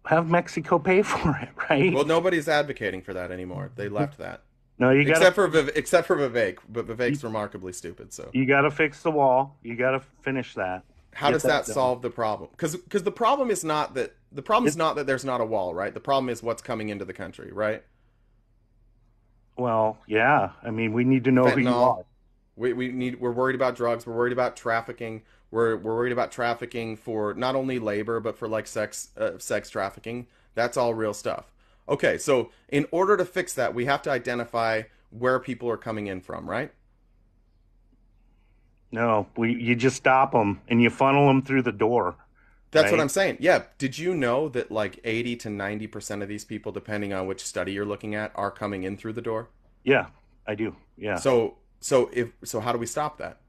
Speaker 19: have Mexico pay for it, right?
Speaker 1: Well, nobody's advocating for that anymore. They left that.
Speaker 19: No,
Speaker 1: except for Vivek, but Vivek's remarkably stupid. So
Speaker 19: you got to fix the wall. You got to finish that.
Speaker 1: How does that solve the problem? Because the problem is not that there's not a wall, right? The problem is what's coming into the country, right?
Speaker 19: Well, yeah. I mean, we need to know who you are.
Speaker 1: We're worried about drugs. We're worried about trafficking. We're worried about trafficking for not only labor but for like sex trafficking. That's all real stuff. Okay, so in order to fix that, we have to identify where people are coming in from, right?
Speaker 19: No, you just stop them and you funnel them through the door.
Speaker 1: That's what I'm saying. Yeah. Did you know that like 80 to 90% of these people, depending on which study you're looking at, are coming in through the door?
Speaker 19: Yeah, I do. Yeah.
Speaker 1: So how do we stop that?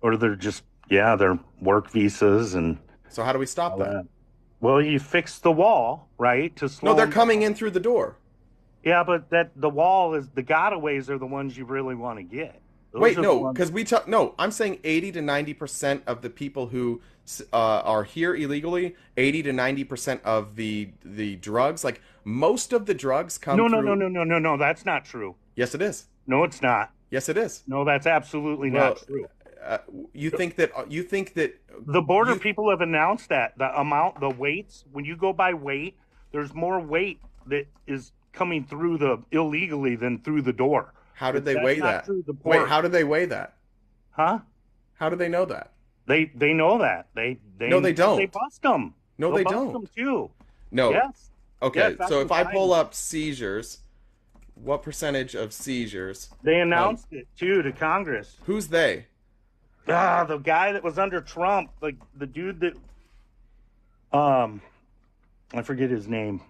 Speaker 19: Or they're just they're work visas and.
Speaker 1: So how do we stop that?
Speaker 19: Well, you fix the wall, right? To slow.
Speaker 1: No, they're coming in through the door.
Speaker 19: Yeah, but the wall is the gotaways are the ones you really want to get.
Speaker 1: Wait, no, because I'm saying 80 to 90% of the people who are here illegally, 80 to 90% of the drugs, like most of the drugs come through.
Speaker 19: No, that's not true.
Speaker 1: Yes, it is.
Speaker 19: No, it's not.
Speaker 1: Yes, it is.
Speaker 19: No, that's absolutely not true.
Speaker 1: You think that
Speaker 19: the border people have announced that the weights, when you go by weight, there's more weight that is coming through illegally than through the door.
Speaker 1: How did they weigh that? Wait, how do they weigh that?
Speaker 19: Huh?
Speaker 1: How do they know that?
Speaker 19: They know that. They
Speaker 1: No, they don't.
Speaker 19: They bust them.
Speaker 1: No,
Speaker 19: They'll
Speaker 1: they
Speaker 19: bust
Speaker 1: don't.
Speaker 19: them too.
Speaker 1: No.
Speaker 19: Yes.
Speaker 1: Okay,
Speaker 19: yes,
Speaker 1: so if I pull up seizures, what percentage of seizures?
Speaker 19: They announced it too to Congress.
Speaker 1: Who's they?
Speaker 19: The guy that was under Trump, like the dude that, I forget his name.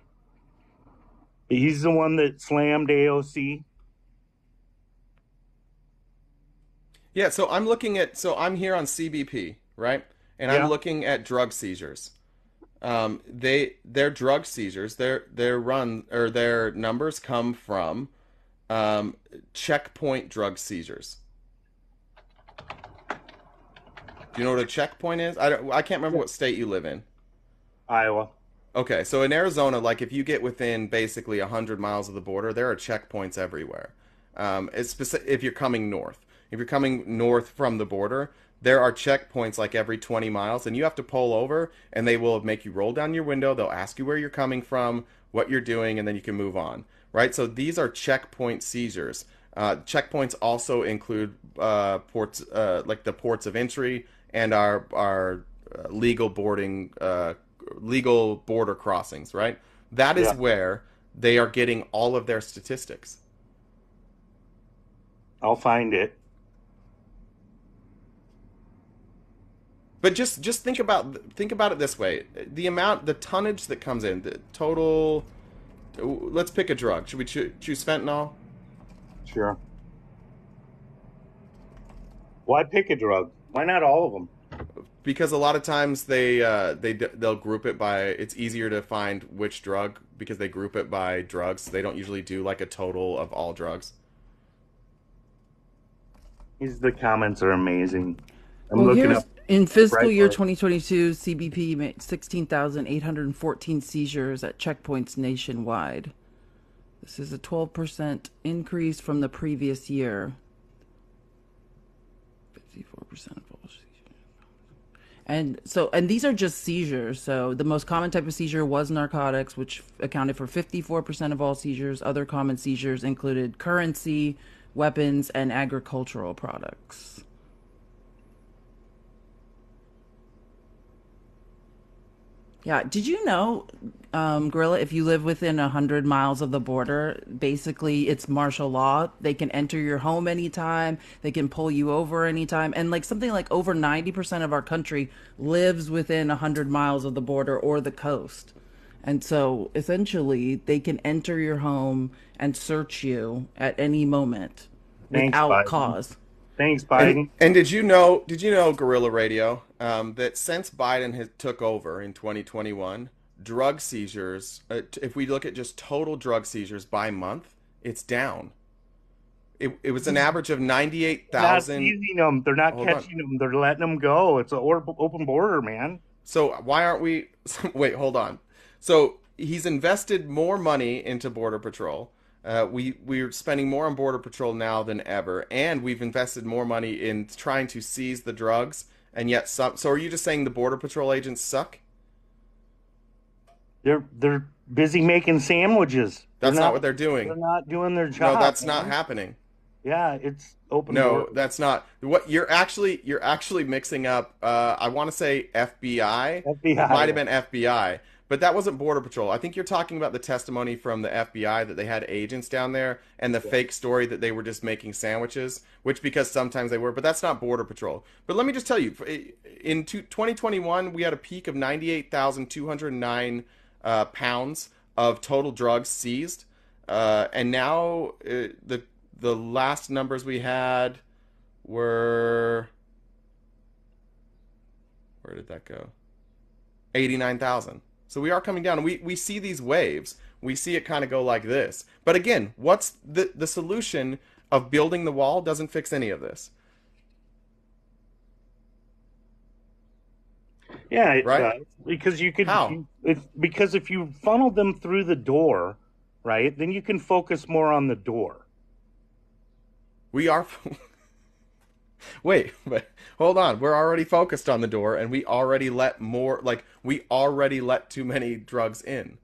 Speaker 19: He's the one that slammed AOC.
Speaker 1: Yeah, so I'm here on CBP, right? And I'm looking at drug seizures. Their drug seizures, their numbers come from checkpoint drug seizures. Do you know what a checkpoint is? I can't remember what state you live in.
Speaker 19: Iowa.
Speaker 1: Okay, so in Arizona, like if you get within basically 100 miles of the border, there are checkpoints everywhere. If you're coming north. If you're coming north from the border, there are checkpoints like every 20 miles, and you have to pull over, and they will make you roll down your window. They'll ask you where you're coming from, what you're doing, and then you can move on, right? So these are checkpoint seizures. Checkpoints also include ports, like the ports of entry and our legal border crossings. Right, that is where they are getting all of their statistics.
Speaker 19: I'll find it.
Speaker 1: But just think about it this way: the tonnage that comes in, the total. Let's pick a drug. Should we choose fentanyl?
Speaker 19: Sure. Why pick a drug? Why not all of them?
Speaker 1: Because a lot of times they'll group it by. It's easier to find which drug because they group it by drugs. They don't usually do like a total of all drugs.
Speaker 19: The comments are amazing. I'm
Speaker 2: Well,
Speaker 19: looking
Speaker 2: here's
Speaker 19: up.
Speaker 2: in fiscal year
Speaker 19: Breitbart.
Speaker 2: 2022, CBP made 16,814 seizures at checkpoints nationwide. This is a 12% increase from the previous year. 54% of all seizures. And these are just seizures. So the most common type of seizure was narcotics, which accounted for 54% of all seizures. Other common seizures included currency, weapons, and agricultural products. Yeah. Did you know, Gorilla, if you live within 100 miles of the border, basically it's martial law. They can enter your home anytime. They can pull you over anytime. And like something like over 90% of our country lives within 100 miles of the border or the coast. And so essentially they can enter your home and search you at any moment without
Speaker 19: Biden.
Speaker 2: cause.
Speaker 19: Thanks, Biden.
Speaker 1: And did you know, Guerrilla Radio, that since Biden has took over in 2021, drug seizures, if we look at just total drug seizures by month, it's down. It was an average of 98,000.
Speaker 19: They're not seizing them. They're not catching them. They're letting them go. It's an open border, man.
Speaker 1: So why aren't we? Wait, hold on. So he's invested more money into Border Patrol. We're spending more on Border Patrol now than ever, and we've invested more money in trying to seize the drugs. And yet, so are you just saying the Border Patrol agents suck?
Speaker 19: They're busy making sandwiches.
Speaker 1: That's not what they're doing.
Speaker 19: They're not doing their job.
Speaker 1: No, that's
Speaker 19: man.
Speaker 1: not happening.
Speaker 19: Yeah, it's open.
Speaker 1: No,
Speaker 19: border.
Speaker 1: that's not. What you're actually mixing up. I want to say FBI.
Speaker 19: FBI.
Speaker 1: It might have been FBI, but that wasn't Border Patrol. I think you're talking about the testimony from the FBI that they had agents down there, and the fake story that they were just making sandwiches, which because sometimes they were, but that's not Border Patrol. But let me just tell you, in 2021, we had a peak of 98,209 pounds of total drugs seized, and now the last numbers we had were, where did that go? 89,000. So we are coming down, and we see these waves. We see it kind of go like this. But again, what's the solution of building the wall doesn't fix any of this.
Speaker 19: Yeah, it
Speaker 1: Right?
Speaker 19: does. Because you could.
Speaker 1: How?
Speaker 19: Because if you funnel them through the door, right, then you can focus more on the door.
Speaker 1: We are. Wait, hold on. We're already focused on the door, and we already let too many drugs in.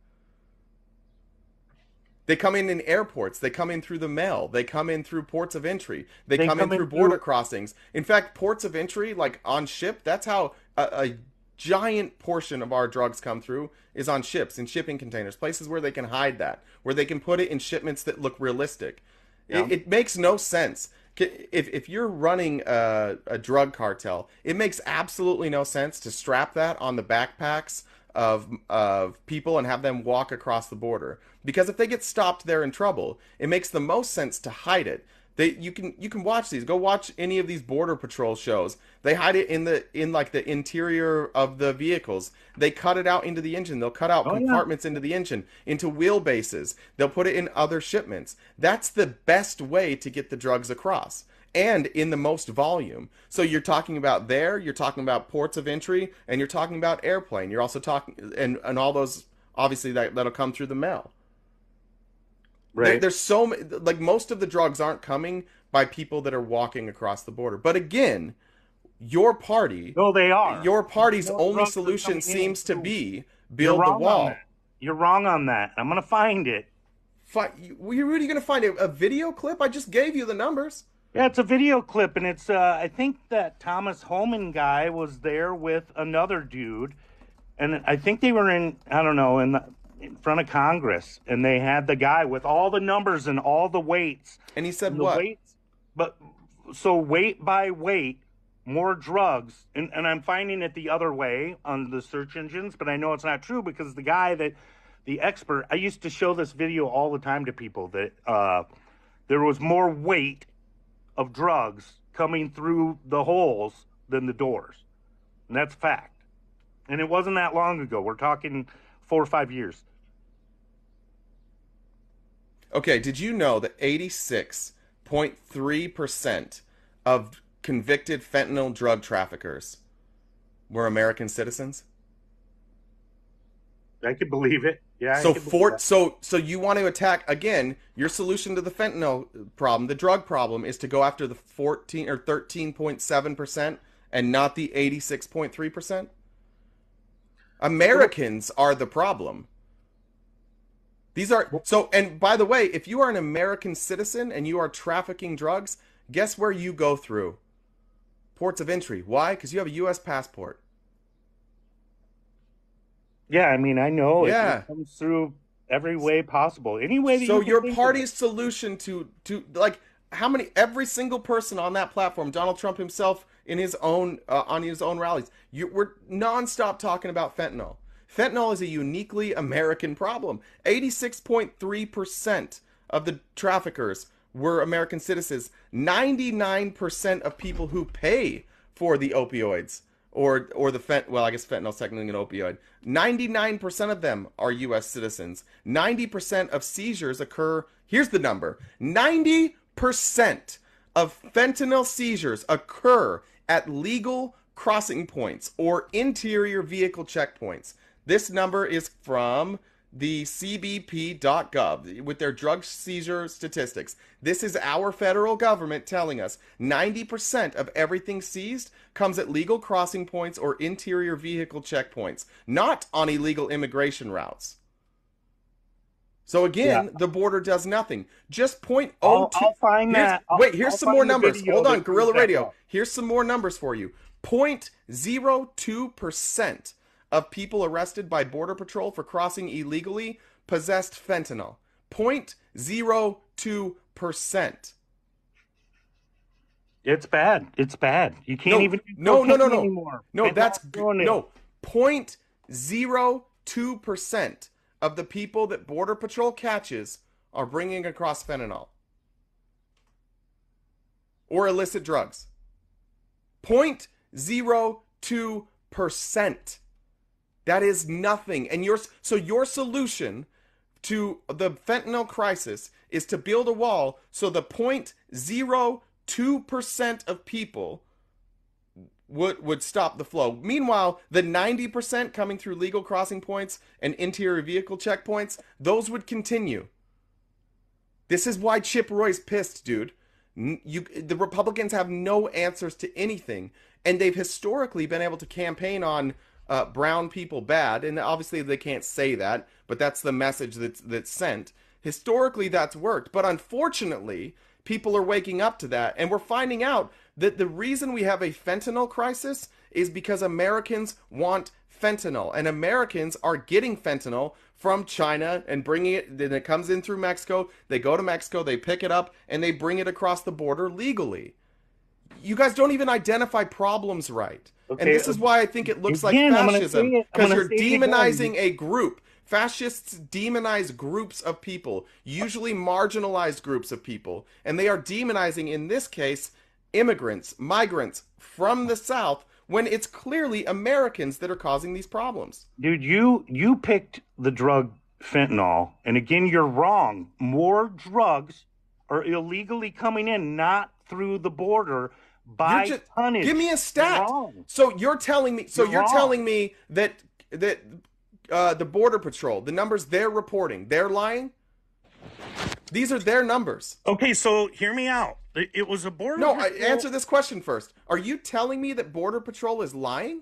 Speaker 1: They come in airports. They come in through the mail. They come in through ports of entry. They come in through border crossings. In fact, ports of entry, like on ship, that's how a giant portion of our drugs come through, is on ships, in shipping containers, places where they can hide that, where they can put it in shipments that look realistic.
Speaker 19: Yeah.
Speaker 1: It makes no sense. If you're running a drug cartel, it makes absolutely no sense to strap that on the backpacks of people and have them walk across the border. Because if they get stopped, they're in trouble. It makes the most sense to hide it. You can watch these. Go watch any of these Border Patrol shows. They hide it in like the interior of the vehicles. They cut it out into the engine. They'll cut out compartments into the engine, into wheelbases. They'll put it in other shipments. That's the best way to get the drugs across, and in the most volume. So you're talking about you're talking about ports of entry, and you're talking about airplane. You're also talking and all those, obviously that'll come through the mail.
Speaker 19: Right.
Speaker 1: There's so many, like most of the drugs aren't coming by people that are walking across the border. But again, your party,
Speaker 19: No, they are.
Speaker 1: your party's
Speaker 19: No
Speaker 1: only
Speaker 19: drugs are
Speaker 1: solution
Speaker 19: coming in
Speaker 1: seems to
Speaker 19: through-
Speaker 1: be
Speaker 19: You're
Speaker 1: build the
Speaker 19: wrong on
Speaker 1: wall.
Speaker 19: that. You're wrong on that. I'm going to find it.
Speaker 1: Were you really going to find a video clip? I just gave you the numbers.
Speaker 19: Yeah, it's a video clip, and it's I think that Thomas Homan guy was there with another dude, and I think they were in, I don't know, in front of Congress, and they had the guy with all the numbers and all the weights.
Speaker 1: And he said what?
Speaker 19: So weight by weight, more drugs, and I'm finding it the other way on the search engines, but I know it's not true because the expert, I used to show this video all the time to people that there was more weight of drugs coming through the holes than the doors. And that's fact. And it wasn't that long ago. We're talking 4 or 5 years.
Speaker 1: Okay, did you know that 86.3% of convicted fentanyl drug traffickers were American citizens?
Speaker 19: I could believe it. Yeah.
Speaker 1: So you want to attack again? Your solution to the fentanyl problem, the drug problem, is to go after the 14 or 13.7% and not the 86.3%. Americans are the problem. These are so. And by the way, if you are an American citizen and you are trafficking drugs, guess where you go through? Ports of entry. Why? Because you have a U.S. passport.
Speaker 19: Yeah, I mean, I know
Speaker 1: Yeah.
Speaker 19: it comes through every way possible. Any way that
Speaker 1: So
Speaker 19: you can
Speaker 1: your
Speaker 19: think of
Speaker 1: party's solution to like how many, every single person on that platform, Donald Trump himself in his own on his own rallies, we're nonstop talking about fentanyl. Fentanyl is a uniquely American problem. 86.3% of the traffickers were American citizens. 99% of people who pay for the opioids or the well, I guess fentanyl is technically an opioid. 99% of them are U.S. citizens. 90% of seizures occur. Here's the number: 90% of fentanyl seizures occur at legal crossing points or interior vehicle checkpoints. This number is from the cbp.gov with their drug seizure statistics. This is our federal government telling us 90% of everything seized comes at legal crossing points or interior vehicle checkpoints, not on illegal immigration routes. So again, the border does nothing. Just 0.02.
Speaker 19: I'll find that.
Speaker 1: Here's
Speaker 19: I'll
Speaker 1: some more
Speaker 19: find the
Speaker 1: numbers.
Speaker 19: video
Speaker 1: Hold on,
Speaker 19: that
Speaker 1: Guerrilla
Speaker 19: proves that
Speaker 1: Radio.
Speaker 19: wrong.
Speaker 1: Here's some more numbers for you. 0.02% of people arrested by Border Patrol for crossing illegally possessed fentanyl. 0.02%.
Speaker 19: It's bad. It's bad. You can't even do
Speaker 1: No.
Speaker 19: cocaine anymore.
Speaker 1: No,
Speaker 19: Fentanyl's
Speaker 1: that's
Speaker 19: doing it.
Speaker 1: no. 0.02% of the people that Border Patrol catches are bringing across fentanyl or illicit drugs. 0.02%. That is nothing. And your solution to the fentanyl crisis is to build a wall so the 0.02% of people would stop the flow. Meanwhile, the 90% coming through legal crossing points and interior vehicle checkpoints, those would continue. This is why Chip Roy's pissed, dude. The Republicans have no answers to anything, and they've historically been able to campaign on brown people bad, and obviously they can't say that, but that's the message that's sent. Historically, that's worked, but unfortunately, people are waking up to that, and we're finding out that the reason we have a fentanyl crisis is because Americans want fentanyl, and Americans are getting fentanyl from China and bringing it, then it comes in through Mexico, they go to Mexico, they pick it up, and they bring it across the border legally. You guys don't even identify problems right.
Speaker 19: Okay,
Speaker 1: And this is why I think it looks
Speaker 19: again,
Speaker 1: like
Speaker 19: I'm gonna
Speaker 1: fascism,
Speaker 19: say it- I'm
Speaker 1: because
Speaker 19: gonna
Speaker 1: you're
Speaker 19: say it again.
Speaker 1: demonizing a group. Fascists demonize groups of people, usually marginalized groups of people, and they are demonizing, in this case, immigrants, migrants from the South, when it's clearly Americans that are causing these problems.
Speaker 19: Dude, you picked the drug fentanyl, and again, you're wrong. More drugs are illegally coming in, not through the border by tonnage.
Speaker 1: Give me a stat.
Speaker 19: You're wrong.
Speaker 1: So you're telling me. So
Speaker 19: You're
Speaker 1: you're
Speaker 19: wrong.
Speaker 1: telling me that the Border Patrol, the numbers they're reporting, they're lying. These are their numbers.
Speaker 19: Okay, so hear me out. It was a border.
Speaker 1: No,
Speaker 19: Patrol-
Speaker 1: answer this question first. Are you telling me that Border Patrol is lying?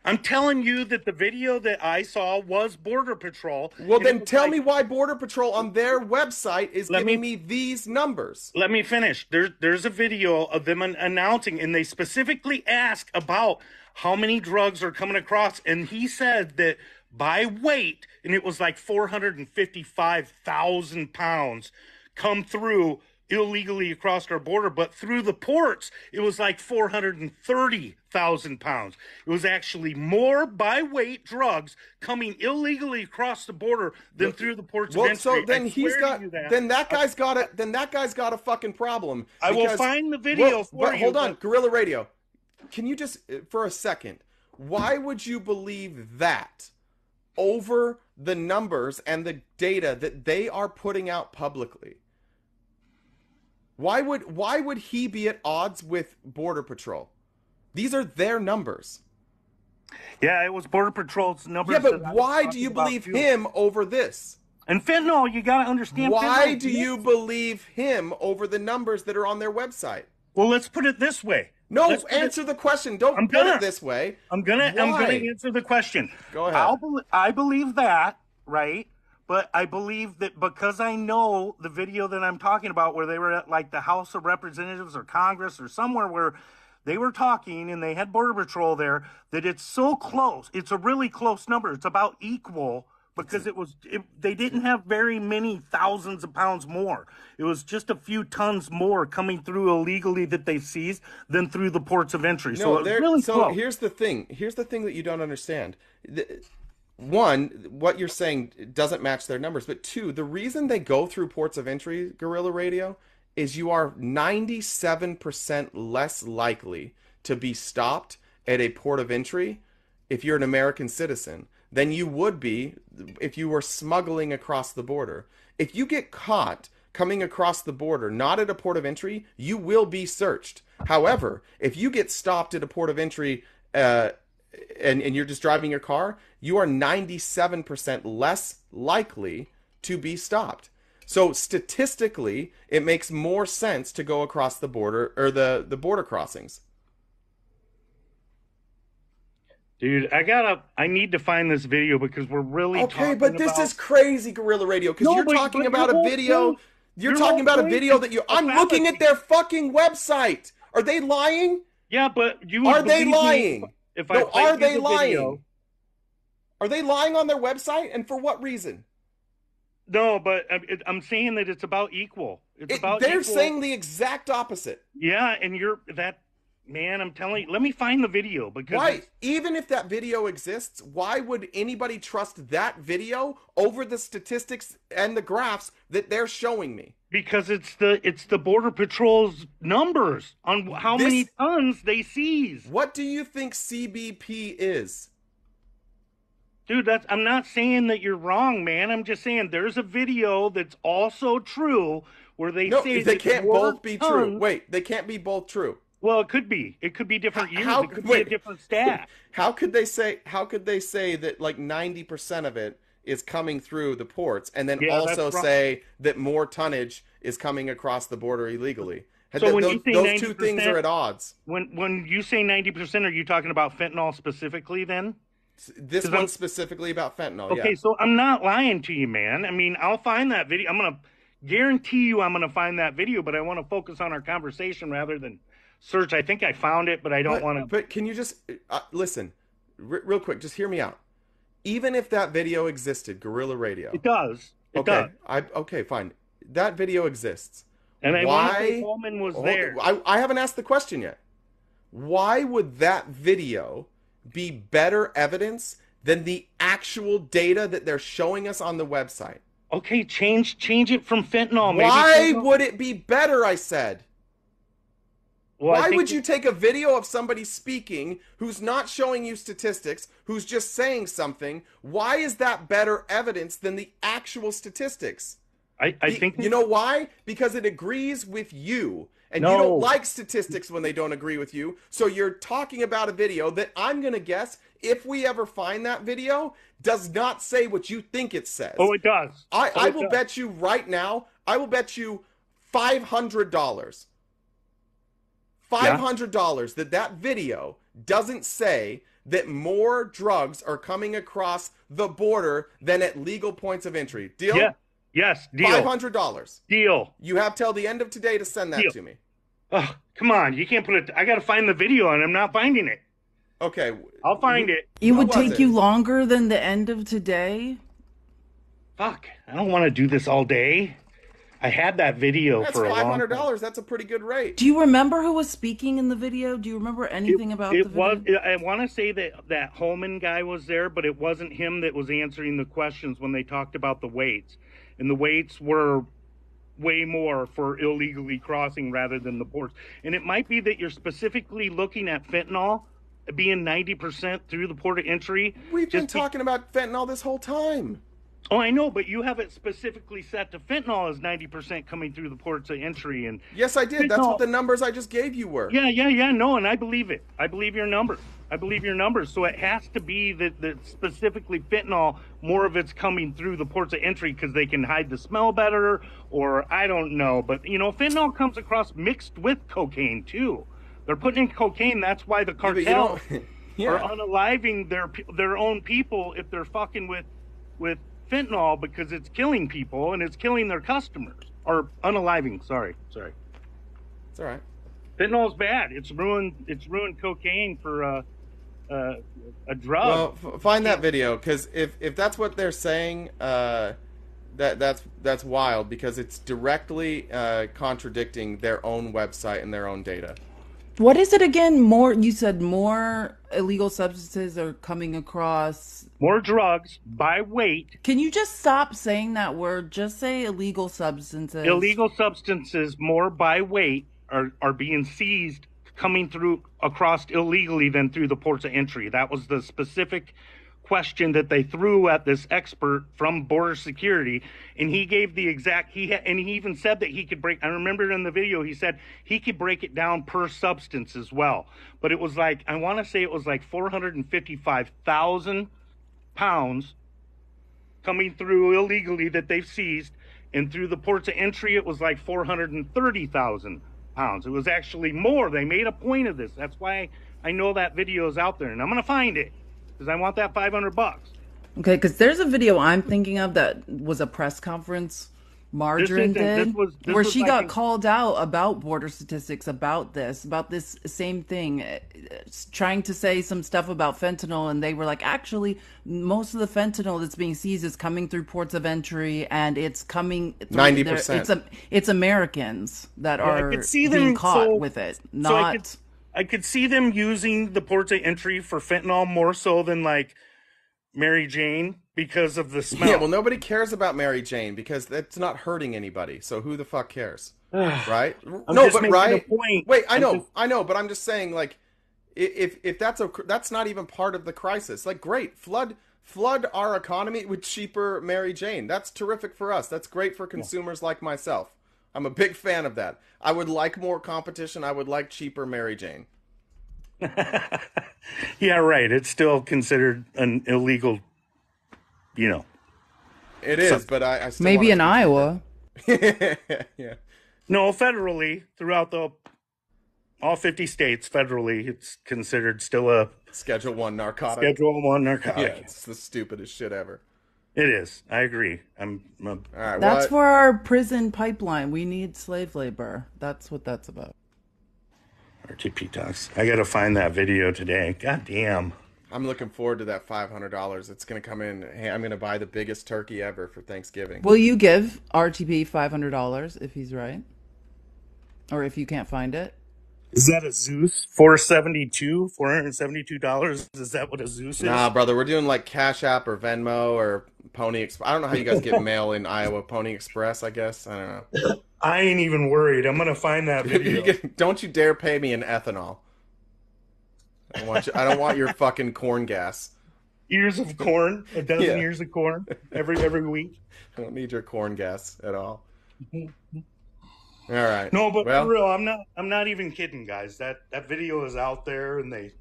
Speaker 19: I'm telling you that the video that I saw was Border Patrol.
Speaker 1: Well, then tell me why Border Patrol on their website is giving me these numbers.
Speaker 19: Let me finish. There's a video of them announcing, and they specifically ask about how many drugs are coming across, and he said that by weight, and it was like 455,000 pounds come through illegally across our border, but through the ports, it was like 430,000 pounds. It was actually more by weight drugs coming illegally across the border than through the ports of entry.
Speaker 1: So then that guy's got a fucking problem.
Speaker 19: I will find the video for you.
Speaker 1: Hold on, Guerrilla Radio. Can you just, for a second, why would you believe that over the numbers and the data that they are putting out publicly? Why would he be at odds with Border Patrol? These are their numbers.
Speaker 19: Yeah, it was Border Patrol's numbers.
Speaker 1: Yeah, but why do you believe him over this?
Speaker 19: And fentanyl, you got to understand.
Speaker 1: Why do you believe him over the numbers that are on their website?
Speaker 19: Well, let's put it this way.
Speaker 1: No, answer the question. Don't put it this way.
Speaker 19: I'm gonna answer the question.
Speaker 1: Go ahead.
Speaker 19: I believe that, right? But I believe that because I know the video that I'm talking about where they were at like the House of Representatives or Congress or somewhere where they were talking and they had Border Patrol there, that it's so close. It's a really close number. It's about equal because they didn't have very many thousands of pounds more. It was just a few tons more coming through illegally that they seized than through the ports of entry. So
Speaker 1: here's the thing. Here's the thing that you don't understand. One, what you're saying doesn't match their numbers. But two, the reason they go through ports of entry, Guerrilla Radio, is you are 97% less likely to be stopped at a port of entry if you're an American citizen than you would be if you were smuggling across the border. If you get caught coming across the border, not at a port of entry, you will be searched. However, if you get stopped at a port of entry and you're just driving your car, you are 97% less likely to be stopped. So statistically, it makes more sense to go across the border or the border crossings.
Speaker 19: Dude, I need to find this video because we're really
Speaker 1: okay, but this is crazy, Guerrilla Radio, because you're talking about a video. You're talking about a video that I'm looking at their fucking website. Are they lying?
Speaker 19: Yeah, but
Speaker 1: are they lying?
Speaker 19: Are
Speaker 1: they lying? Are they lying on their website, and for what reason?
Speaker 19: No, but I'm saying that it's about equal.
Speaker 1: They're saying the exact opposite.
Speaker 19: Yeah, and man, I'm telling you, let me find the video because
Speaker 1: why? Even if that video exists, why would anybody trust that video over the statistics and the graphs that they're showing me?
Speaker 19: Because it's the Border Patrol's numbers on how many tons they seize.
Speaker 1: What do you think CBP is?
Speaker 19: Dude, I'm not saying that you're wrong, man. I'm just saying there's a video that's also true where they say
Speaker 1: they can't both be true. Wait, they can't be both true.
Speaker 19: Well, it could be. It could be different years. It could be a different stat.
Speaker 1: How could they say that like 90% of it is coming through the ports, and then also say that more tonnage is coming across the border illegally?
Speaker 19: So when you say
Speaker 1: those two things are at odds.
Speaker 19: When you say 90%, are you talking about fentanyl specifically then?
Speaker 1: This one's specifically about fentanyl.
Speaker 19: Okay, so I'm not lying to you, man. I mean, I'll find that video. I'm going to guarantee you I'm going to find that video, but I want to focus on our conversation rather than search. I think I found it, but I don't want to.
Speaker 1: But can you just listen real quick? Just hear me out. Even if that video existed, Guerrilla Radio.
Speaker 19: It does. It does.
Speaker 1: Okay, fine. That video exists.
Speaker 19: And I want to say Coleman was there.
Speaker 1: I haven't asked the question yet. Why would that video be better evidence than the actual data that they're showing us on the website?
Speaker 19: Okay, change it from fentanyl.
Speaker 1: Why would it be better, I said?
Speaker 19: Well,
Speaker 1: why would you take a video of somebody speaking who's not showing you statistics, who's just saying something? Why is that better evidence than the actual statistics?
Speaker 19: I think...
Speaker 1: You know why? Because it agrees with you. And you don't like statistics when they don't agree with you. So you're talking about a video that I'm going to guess, if we ever find that video, does not say what you think it says.
Speaker 19: Oh, it does.
Speaker 1: I will bet you right now, I will bet you $500. $500 that video doesn't say that more drugs are coming across the border than at legal points of entry. Deal?
Speaker 19: Yeah. Yes, deal.
Speaker 1: $500.
Speaker 19: Deal.
Speaker 1: You have till the end of today to send that to me.
Speaker 19: Oh, come on. You can't put it. I got to find the video and I'm not finding it.
Speaker 1: Okay.
Speaker 19: I'll find it.
Speaker 2: It would take you longer than the end of today?
Speaker 19: Fuck. I don't want to do this all day. I had that video
Speaker 1: That's
Speaker 19: for a long time.
Speaker 1: $500. That's a pretty good rate.
Speaker 2: Do you remember who was speaking in the video? Do you remember anything about the video?
Speaker 19: I want to say that Holman guy was there, but it wasn't him that was answering the questions when they talked about the weights. And the weights were way more for illegally crossing rather than the ports. And it might be that you're specifically looking at fentanyl being 90% through the port of entry.
Speaker 1: We've been talking about fentanyl this whole time.
Speaker 19: Oh, I know, but you have it specifically set to fentanyl as 90% coming through the ports of entry. And
Speaker 1: yes, I did.
Speaker 19: Fentanyl,
Speaker 1: that's what the numbers I just gave you were.
Speaker 19: Yeah. No, and I believe it. I believe your numbers. So it has to be that specifically fentanyl, more of it's coming through the ports of entry because they can hide the smell better, or I don't know. But, fentanyl comes across mixed with cocaine, too. They're putting in cocaine. That's why the cartel are unaliving their own people if they're fucking with fentanyl, because it's killing people and it's killing their customers. Or unaliving, sorry.
Speaker 1: It's all right.
Speaker 19: Fentanyl's bad. It's ruined cocaine for a drug.
Speaker 1: Well, find that video, because if that's what they're saying, that's wild, because it's directly contradicting their own website and their own data.
Speaker 2: What is it again? You said more illegal substances are coming across.
Speaker 19: More drugs by weight.
Speaker 2: Can you just stop saying that word? Just say illegal substances.
Speaker 19: Illegal substances more by weight are being seized coming through across illegally than through the ports of entry. That was the specific question that they threw at this expert from border security, and he gave the exact and he even said that he could break. I remember in the video he said he could break it down per substance as well, but it was like, I want to say it was like 455,000 pounds coming through illegally that they've seized, and through the ports of entry it was like 430,000 pounds. It was actually more. They made a point of this. That's why I know that video is out there, and I'm gonna find it because I want that $500.
Speaker 2: Okay, because there's a video I'm thinking of that was a press conference Margarine did, where she got called out about border statistics, about this same thing, trying to say some stuff about fentanyl, and they were like, actually, most of the fentanyl that's being seized is coming through ports of entry, and it's coming
Speaker 1: 90%.
Speaker 2: It's Americans that are being caught with it, not.
Speaker 19: I could see them using the ports of entry for fentanyl more so than like Mary Jane because of the smell.
Speaker 1: Yeah, well, nobody cares about Mary Jane because that's not hurting anybody. So who the fuck cares, right? Wait, I know, but I'm just saying, like, if that's not even part of the crisis, like, great, flood our economy with cheaper Mary Jane. That's terrific for us. That's great for consumers like myself. I'm a big fan of that. I would like more competition. I would like cheaper Mary Jane.
Speaker 19: Yeah, right. It's still considered an illegal,
Speaker 1: It is, but I still
Speaker 2: maybe in Iowa.
Speaker 1: Yeah.
Speaker 19: No, federally, throughout all 50 states, federally, it's considered still a
Speaker 1: Schedule 1 narcotic.
Speaker 19: Schedule 1 narcotic.
Speaker 1: Yeah, it's the stupidest shit ever.
Speaker 19: It is. I agree.
Speaker 1: All right,
Speaker 2: that's for our prison pipeline. We need slave labor. That's what that's about.
Speaker 19: RTP talks. I got to find that video today. God damn.
Speaker 1: I'm looking forward to that $500. It's going to come in. Hey, I'm going to buy the biggest turkey ever for Thanksgiving.
Speaker 2: Will you give RTP $500 if he's right? Or if you can't find it?
Speaker 19: Is that a Zeus? $472? Is that what a Zeus is?
Speaker 1: Nah, brother. We're doing like Cash App or Venmo or Pony Express. I don't know how you guys get mail in Iowa. Pony Express, I guess. I don't know.
Speaker 19: I ain't even worried. I'm going to find that video.
Speaker 1: Don't you dare pay me in ethanol. I don't want your fucking corn gas.
Speaker 19: Ears of corn? A dozen ears of corn every week?
Speaker 1: I don't need your corn gas at all. All right.
Speaker 19: No, but for real, I'm not even kidding, guys. That video is out there, and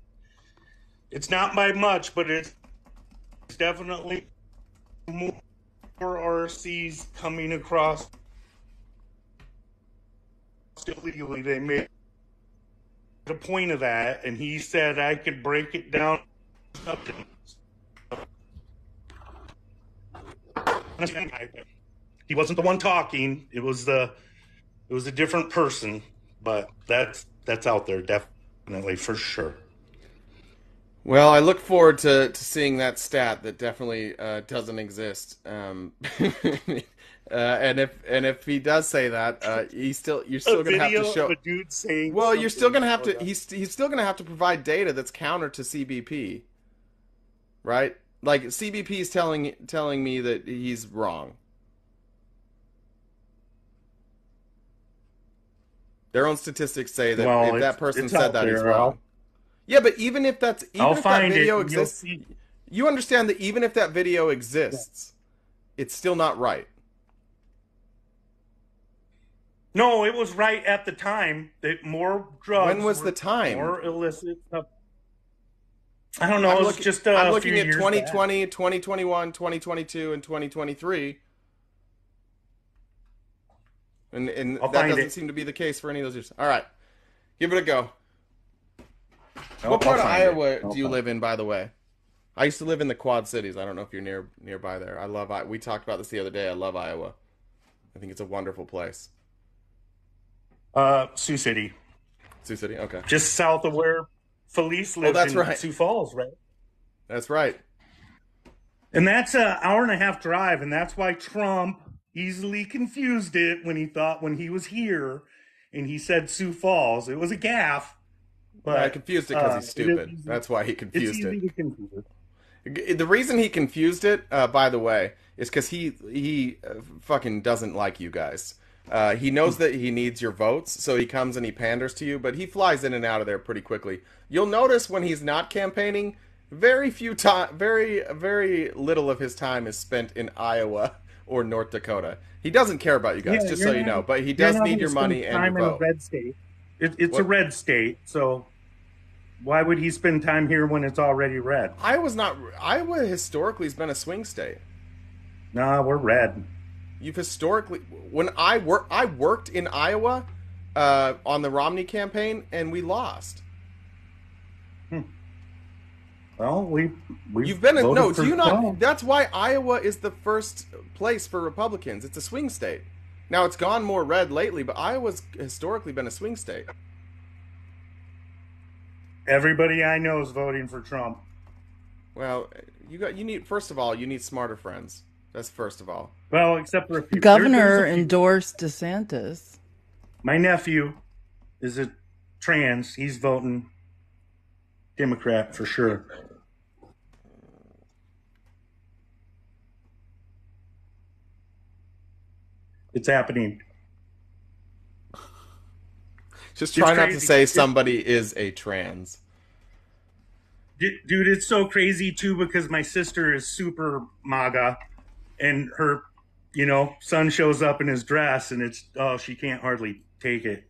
Speaker 19: it's not by much, but it's definitely more RCs coming across illegally. They made the point of that, and he said I could break it down. He wasn't the one talking. It was a different person, but that's out there definitely for sure.
Speaker 1: Well, I look forward to seeing that stat that definitely doesn't exist. And if he does say that, you're still going to have to show
Speaker 19: a dude saying.
Speaker 1: Well, you're still going to have to. He's still going to have to provide data that's counter to CBP, right? Like CBP is telling me that he's wrong. Their own statistics say that if that person said that, he's wrong. Yeah, but even if that video exists, you understand that even if that video exists, it's still not right.
Speaker 19: No, it was right at the time that more drugs.
Speaker 1: When was the time?
Speaker 19: More illicit stuff. I don't know.
Speaker 1: I'm
Speaker 19: I'm
Speaker 1: looking at 2020, 2021, 2022, and 2023. And that doesn't seem to be the case for any of those years. All right. Give it a go. What part of Iowa do you live in, by the way? I used to live in the Quad Cities. I don't know if you're nearby there. I love Iowa. We talked about this the other day. I love Iowa. I think it's a wonderful place.
Speaker 19: Sioux City.
Speaker 1: Sioux City, okay.
Speaker 19: Just south of where Felice lives in Sioux Falls, right?
Speaker 1: That's right.
Speaker 19: And that's an hour and a half drive, and that's why Trump easily confused it when he was here and he said Sioux Falls. It was a gaffe. But
Speaker 1: I confused it because he's stupid. That's why he confused it. The reason he confused it, by the way, is because he fucking doesn't like you guys. He knows that he needs your votes, so he comes and he panders to you, but he flies in and out of there pretty quickly. You'll notice when he's not campaigning, very little of his time is spent in Iowa or North Dakota. He doesn't care about you guys, just so you know, but he does need your money and your vote.
Speaker 19: In a red state. It's a red state, so why would he spend time here when it's already red?
Speaker 1: Iowa historically has been a swing state.
Speaker 19: Nah, we're red.
Speaker 1: You've historically, when I worked in Iowa on the Romney campaign, and we lost.
Speaker 19: Well,
Speaker 1: you've been do you not? That's why Iowa is the first place for Republicans. It's a swing state. Now it's gone more red lately, but Iowa's historically been a swing state.
Speaker 19: Everybody I know is voting for Trump.
Speaker 1: Well, you need, first of all, you need smarter friends. That's first of all.
Speaker 19: Well, except for a few.
Speaker 2: Governor endorsed DeSantis.
Speaker 19: My nephew is a trans. He's voting Democrat for sure. It's happening.
Speaker 1: Just try not to say somebody is a trans.
Speaker 19: Dude, it's so crazy too because my sister is super MAGA and her, son shows up in his dress and she can't hardly take it.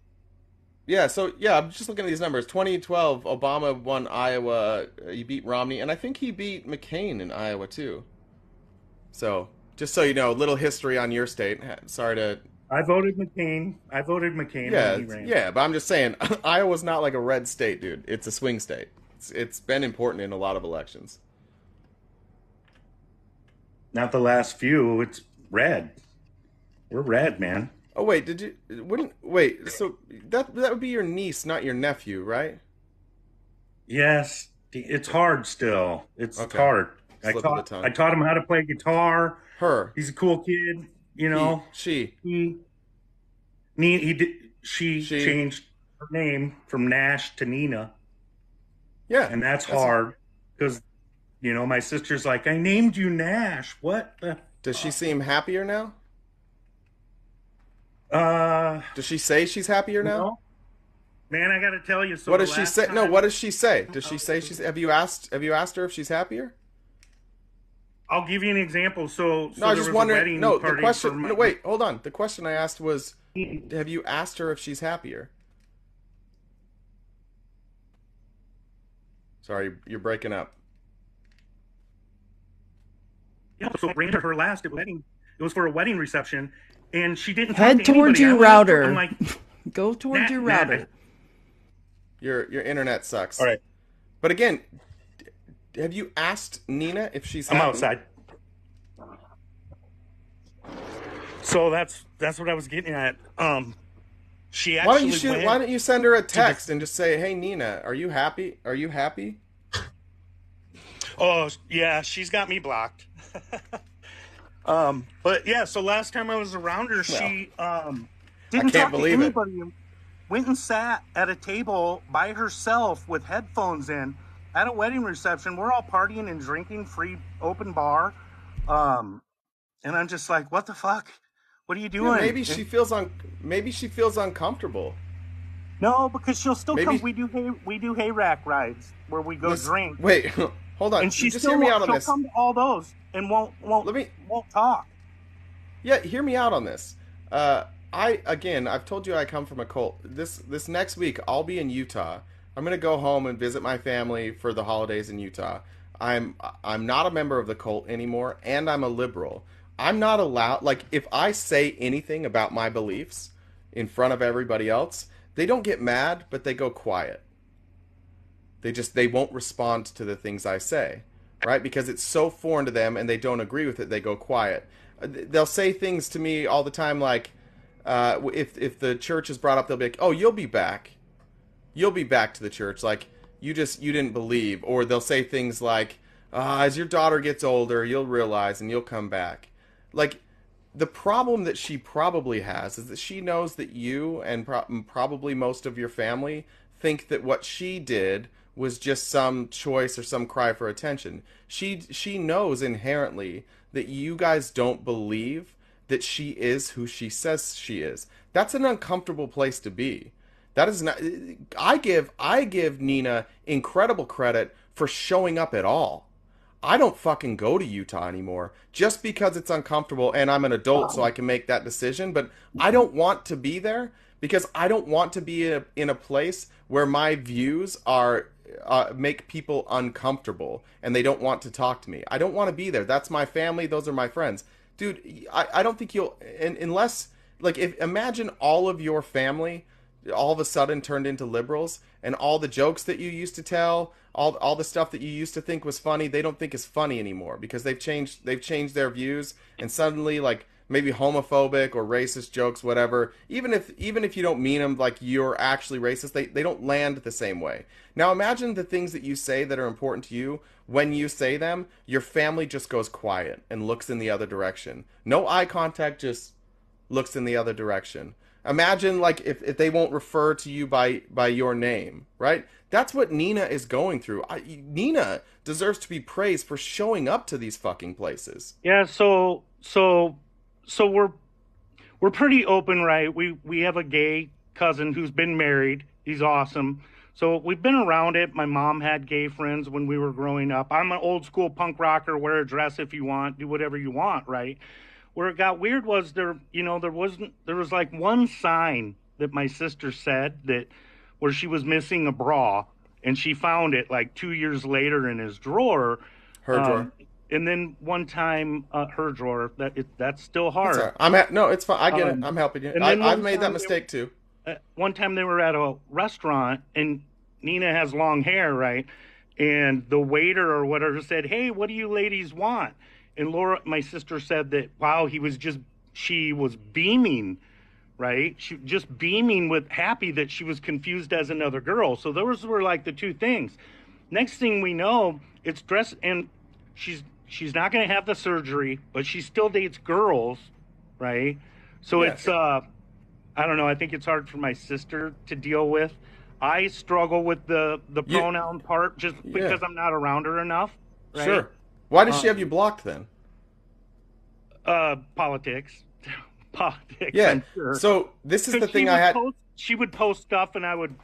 Speaker 1: Yeah, so I'm just looking at these numbers. 2012, Obama won Iowa. He beat Romney, and I think he beat McCain in Iowa too. So, just so you know, a little history on your state. Sorry to...
Speaker 19: I voted McCain. When he ran.
Speaker 1: Yeah, but I'm just saying, Iowa's not like a red state, dude. It's a swing state. It's been important in a lot of elections.
Speaker 19: Not the last few. It's red. We're red, man.
Speaker 1: Oh wait, so that would be your niece, not your nephew, right?
Speaker 19: Yes, it's hard still. It's hard. I taught him how to play guitar. He's a cool kid. She changed her name from Nash to Nina.
Speaker 1: Yeah,
Speaker 19: and that's hard because my sister's like, I named you Nash. What?
Speaker 1: Does she seem happier now? Does she say she's happier now?
Speaker 19: No. Man, I got to tell you. So
Speaker 1: what does she say? No, what does she say? Does she say she's? Have you asked her if she's happier?
Speaker 19: I'll give you an example. So
Speaker 1: no, I was just wondering. No, the question. No, wait, hold on. The question I asked was, have you asked her if she's happier? Sorry, you're breaking up.
Speaker 19: Yeah, so I ran to her last wedding. It was for a wedding reception, and she didn't
Speaker 2: head
Speaker 19: talk to
Speaker 2: towards
Speaker 19: anybody.
Speaker 2: your router.
Speaker 19: I'm like,
Speaker 2: go towards your router.
Speaker 1: Your internet sucks.
Speaker 19: All right.
Speaker 1: But again, have you asked Nina if she's
Speaker 19: I'm
Speaker 1: happy?
Speaker 19: outside. So that's what I was getting at. She
Speaker 1: Why
Speaker 19: actually
Speaker 1: why don't you send her a text and just say, "Hey Nina, are you happy? Are you happy?"
Speaker 19: Oh yeah, she's got me blocked. But yeah, so last time I was around her, she didn't talk to anybody. Went and sat at a table by herself with headphones in at a wedding reception. We're all partying and drinking, free open bar. And I'm just like, what the fuck? What are you doing?
Speaker 1: Yeah, maybe she feels uncomfortable.
Speaker 19: No, because she'll still
Speaker 1: Maybe-
Speaker 19: come. We do hay rack rides where we go drink.
Speaker 1: Wait, hold on.
Speaker 19: And she
Speaker 1: just
Speaker 19: still
Speaker 1: hear me out on
Speaker 19: she'll
Speaker 1: this.
Speaker 19: come to all those and won't talk.
Speaker 1: Yeah, hear me out on this. I've told you I come from a cult. This next week I'll be in Utah. I'm gonna go home and visit my family for the holidays in Utah. I'm not a member of the cult anymore, and I'm a liberal. I'm not allowed. Like, if I say anything about my beliefs in front of everybody else, they don't get mad, but they go quiet. They won't respond to the things I say, right? Because it's so foreign to them and they don't agree with it. They go quiet. They'll say things to me all the time, like, if the church is brought up, they'll be like, "Oh, you'll be back. You'll be back to the church. Like, you didn't believe." Or they'll say things like, "As your daughter gets older, you'll realize and you'll come back." Like, the problem that she probably has is that she knows that you and probably most of your family think that what she did was just some choice or some cry for attention. She knows inherently that you guys don't believe that she is who she says she is. That's an uncomfortable place to be. That is not. I give Nina incredible credit for showing up at all. I don't fucking go to Utah anymore just because it's uncomfortable and I'm an adult, so I can make that decision. But I don't want to be there because I don't want to be in a place where my views are make people uncomfortable and they don't want to talk to me. I don't want to be there. That's my family. Those are my friends. Dude, I don't think you'll, unless, like, imagine all of your family all of a sudden turned into liberals, and all the jokes that you used to tell, all the stuff that you used to think was funny, they don't think is funny anymore because they've changed their views, and suddenly, like, maybe homophobic or racist jokes, whatever, even if you don't mean them like you're actually racist, they don't land the same way. Now imagine the things that you say that are important to you. When you say them, your family just goes quiet and looks in the other direction. No eye contact, just looks in the other direction. Imagine, like, if they won't refer to you by your name, right? That's what Nina is going through. Nina deserves to be praised for showing up to these fucking places.
Speaker 19: Yeah, so we're pretty open, right? We have a gay cousin who's been married. He's awesome. So we've been around it. My mom had gay friends when we were growing up. I'm an old school punk rocker, wear a dress if you want, do whatever you want, right? Where it got weird was there was like one sign that my sister said that where she was missing a bra, and she found it like 2 years later in his drawer.
Speaker 1: Her drawer.
Speaker 19: And then one time, her drawer, that's still hard.
Speaker 1: No, it's fine. I get it. I'm helping you. I've made that mistake too.
Speaker 19: One time they were at a restaurant, and Nina has long hair, right? And the waiter or whatever said, "Hey, what do you ladies want?" And Laura, my sister, said that, wow, she was beaming, right? She just beaming with happy that she was confused as another girl. So those were like the two things. Next thing we know, it's dressed, and she's not going to have the surgery, but she still dates girls, right? So yeah. It's, I don't know. I think it's hard for my sister to deal with. I struggle with the pronoun part just because I'm not around her enough. Right?
Speaker 1: Sure. Why does she have you blocked then?
Speaker 19: Politics. Politics.
Speaker 1: Yeah.
Speaker 19: I'm sure.
Speaker 1: So this is the thing I had.
Speaker 19: She would post stuff and I would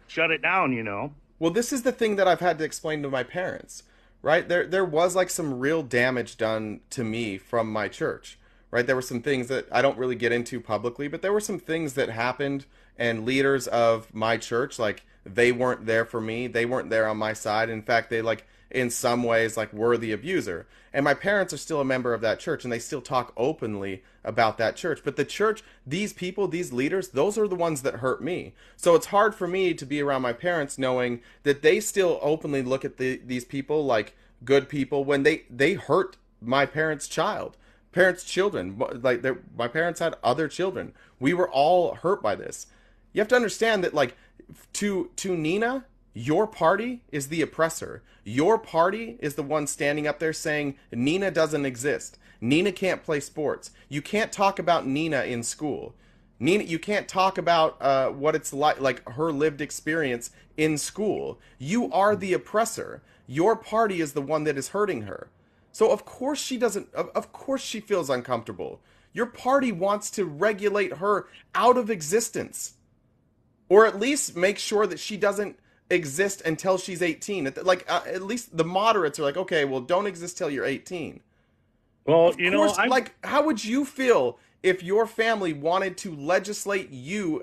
Speaker 19: shut it down, you know?
Speaker 1: Well, this is the thing that I've had to explain to my parents, right? There was like some real damage done to me from my church, right? There were some things that I don't really get into publicly, but there were some things that happened and leaders of my church, like, they weren't there for me. They weren't there on my side. In fact, they, like, in some ways, like, were the abuser. And my parents are still a member of that church, and they still talk openly about that church. But the church, these people, these leaders, those are the ones that hurt me. So it's hard for me to be around my parents knowing that they still openly look at these people like good people when they hurt my parents' children. Like, my parents had other children. We were all hurt by this. You have to understand that, like, to Nina, your party is the oppressor. Your party is the one standing up there saying Nina doesn't exist. Nina can't play sports. You can't talk about Nina in school. Nina, you can't talk about what it's like her lived experience in school. You are the oppressor. Your party is the one that is hurting her. So of course she doesn't, of course she feels uncomfortable. Your party wants to regulate her out of existence. Or at least make sure that she doesn't exist until she's 18. Like, at least the moderates are like, okay, well, don't exist till you're 18.
Speaker 19: Well,
Speaker 1: of course, like, how would you feel if your family wanted to legislate you,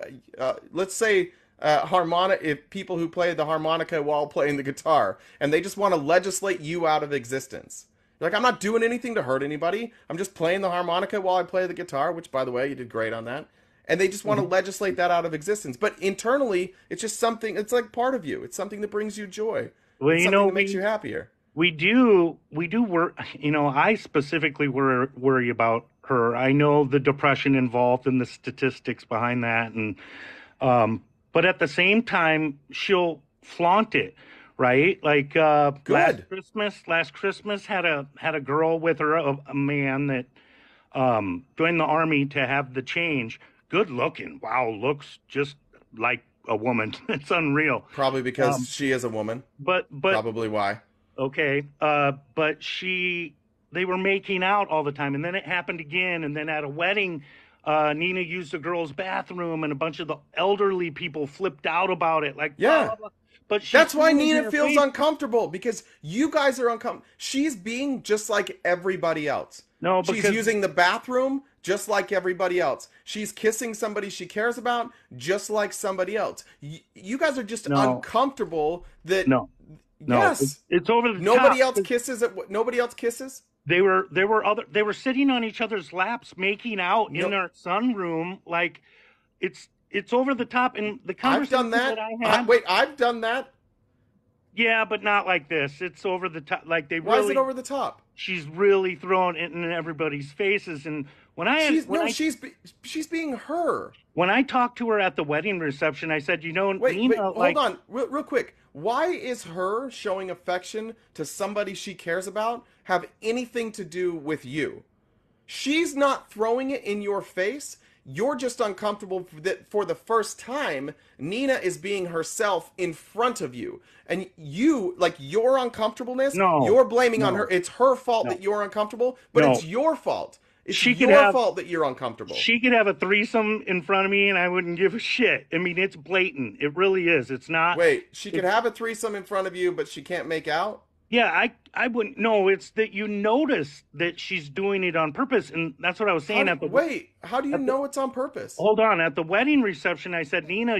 Speaker 1: let's say, if people who play the harmonica while playing the guitar, and they just want to legislate you out of existence? You're like, I'm not doing anything to hurt anybody. I'm just playing the harmonica while I play the guitar, which, by the way, you did great on that. And they just want to legislate that out of existence. But internally, it's just something, it's like part of you. It's something that brings you joy.
Speaker 19: Well,
Speaker 1: it's something that makes you happier.
Speaker 19: We do work, I specifically worry about her. I know the depression involved and the statistics behind that. And, but at the same time, she'll flaunt it, right? Like, last Christmas had a girl with her, a man that, joined the army to have the change. Good looking. Wow. Looks just like a woman. It's unreal.
Speaker 1: Probably because she is a woman.
Speaker 19: But
Speaker 1: probably why.
Speaker 19: Okay. But they were making out all the time. And then it happened again. And then at a wedding, Nina used the girl's bathroom and a bunch of the elderly people flipped out about it. Like,
Speaker 1: yeah.
Speaker 19: Blah, blah, blah. But
Speaker 1: that's why Nina feels uncomfortable, because you guys are uncomfortable. She's being just like everybody else.
Speaker 19: No, because
Speaker 1: she's using the bathroom just like everybody else. She's kissing somebody she cares about just like somebody else. You guys are just uncomfortable that.
Speaker 19: No.
Speaker 1: Yes.
Speaker 19: It's over the
Speaker 1: nobody
Speaker 19: top.
Speaker 1: else kisses. Nobody else kisses.
Speaker 19: They were sitting on each other's laps, making out in their sunroom. Like, it's over the top. And the conversation that I had.
Speaker 1: I've done that.
Speaker 19: Yeah, but not like this. It's over the top. Like,
Speaker 1: Why is it over the top?
Speaker 19: She's really throwing it in everybody's faces. And
Speaker 1: she's being her.
Speaker 19: When I talked to her at the wedding reception, I said,
Speaker 1: hold on, real quick. Why is her showing affection to somebody she cares about have anything to do with you? She's not throwing it in your face. You're just uncomfortable that for the first time, Nina is being herself in front of you. And you, like, your uncomfortableness, you're blaming on her. It's her fault that you're uncomfortable, but it's your fault. It's your fault that you're uncomfortable.
Speaker 19: She could have a threesome in front of me and I wouldn't give a shit. I mean, it's blatant. It really is. It's not.
Speaker 1: Wait, she could have a threesome in front of you, but she can't make out?
Speaker 19: Yeah, I wouldn't. No, it's that you notice that she's doing it on purpose. And that's what I was saying
Speaker 1: how do you know it's on purpose?
Speaker 19: Hold on. At the wedding reception, I said, Nina,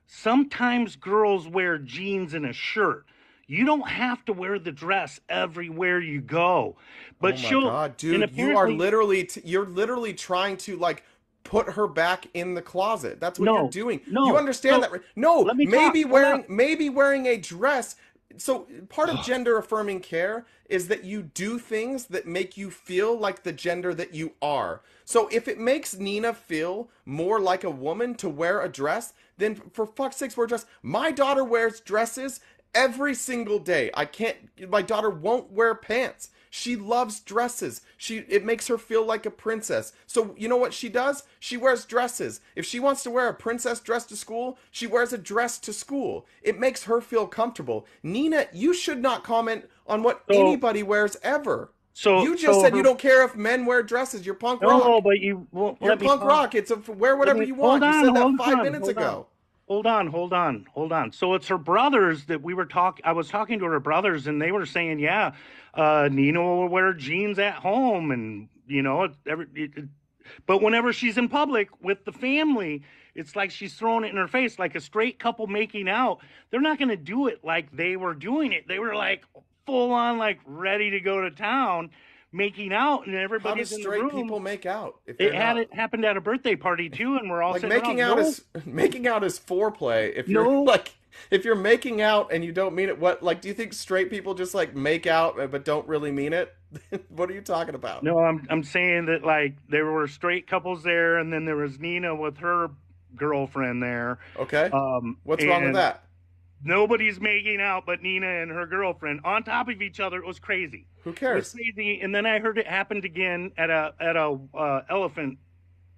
Speaker 19: sometimes girls wear jeans and a shirt. You don't have to wear the dress everywhere you go. But
Speaker 1: oh my God, dude, you are you're literally trying to, like, put her back in the closet. That's what you're doing.
Speaker 19: No,
Speaker 1: you understand that? No, maybe
Speaker 19: wearing
Speaker 1: wearing a dress. So part of gender affirming care is that you do things that make you feel like the gender that you are. So if it makes Nina feel more like a woman to wear a dress, then for fuck's sakes, wear a dress. My daughter wears dresses every single day. My daughter won't wear pants. She loves dresses. It makes her feel like a princess. So you know what she does? She wears dresses. If she wants to wear a princess dress to school, she wears a dress to school. It makes her feel comfortable. Nina, you should not comment on what anybody wears ever.
Speaker 19: So
Speaker 1: you just said you don't care if men wear dresses. You're punk rock.
Speaker 19: No, but you're
Speaker 1: punk rock. It's wear whatever you want. You said that 5 minutes ago.
Speaker 19: Hold on. So it's her brothers that I was talking to her brothers, and they were saying, Nina will wear jeans at home, and But whenever she's in public with the family, it's like she's throwing it in her face. Like a straight couple making out, they're not going to do it like they were doing it. They were like full on, like ready to go to town, making out, and
Speaker 1: How do
Speaker 19: everybody's in the
Speaker 1: straight
Speaker 19: room.
Speaker 1: people make out? If
Speaker 19: It
Speaker 1: they're not?
Speaker 19: happened at a birthday party too, and we're all
Speaker 1: Like
Speaker 19: sitting
Speaker 1: making
Speaker 19: around.
Speaker 1: out making out is foreplay. If you're like if you're making out and you don't mean it, what like do you think straight people just like make out but don't really mean it? What are you talking about?
Speaker 19: No, I'm saying that like there were straight couples there, and then there was Nina with her girlfriend there.
Speaker 1: Okay. What's wrong with
Speaker 19: and
Speaker 1: that?
Speaker 19: Nobody's making out but Nina and her girlfriend on top of each other. It was crazy.
Speaker 1: Who
Speaker 19: It was
Speaker 1: cares?
Speaker 19: crazy. And then I heard it happened again at a elephant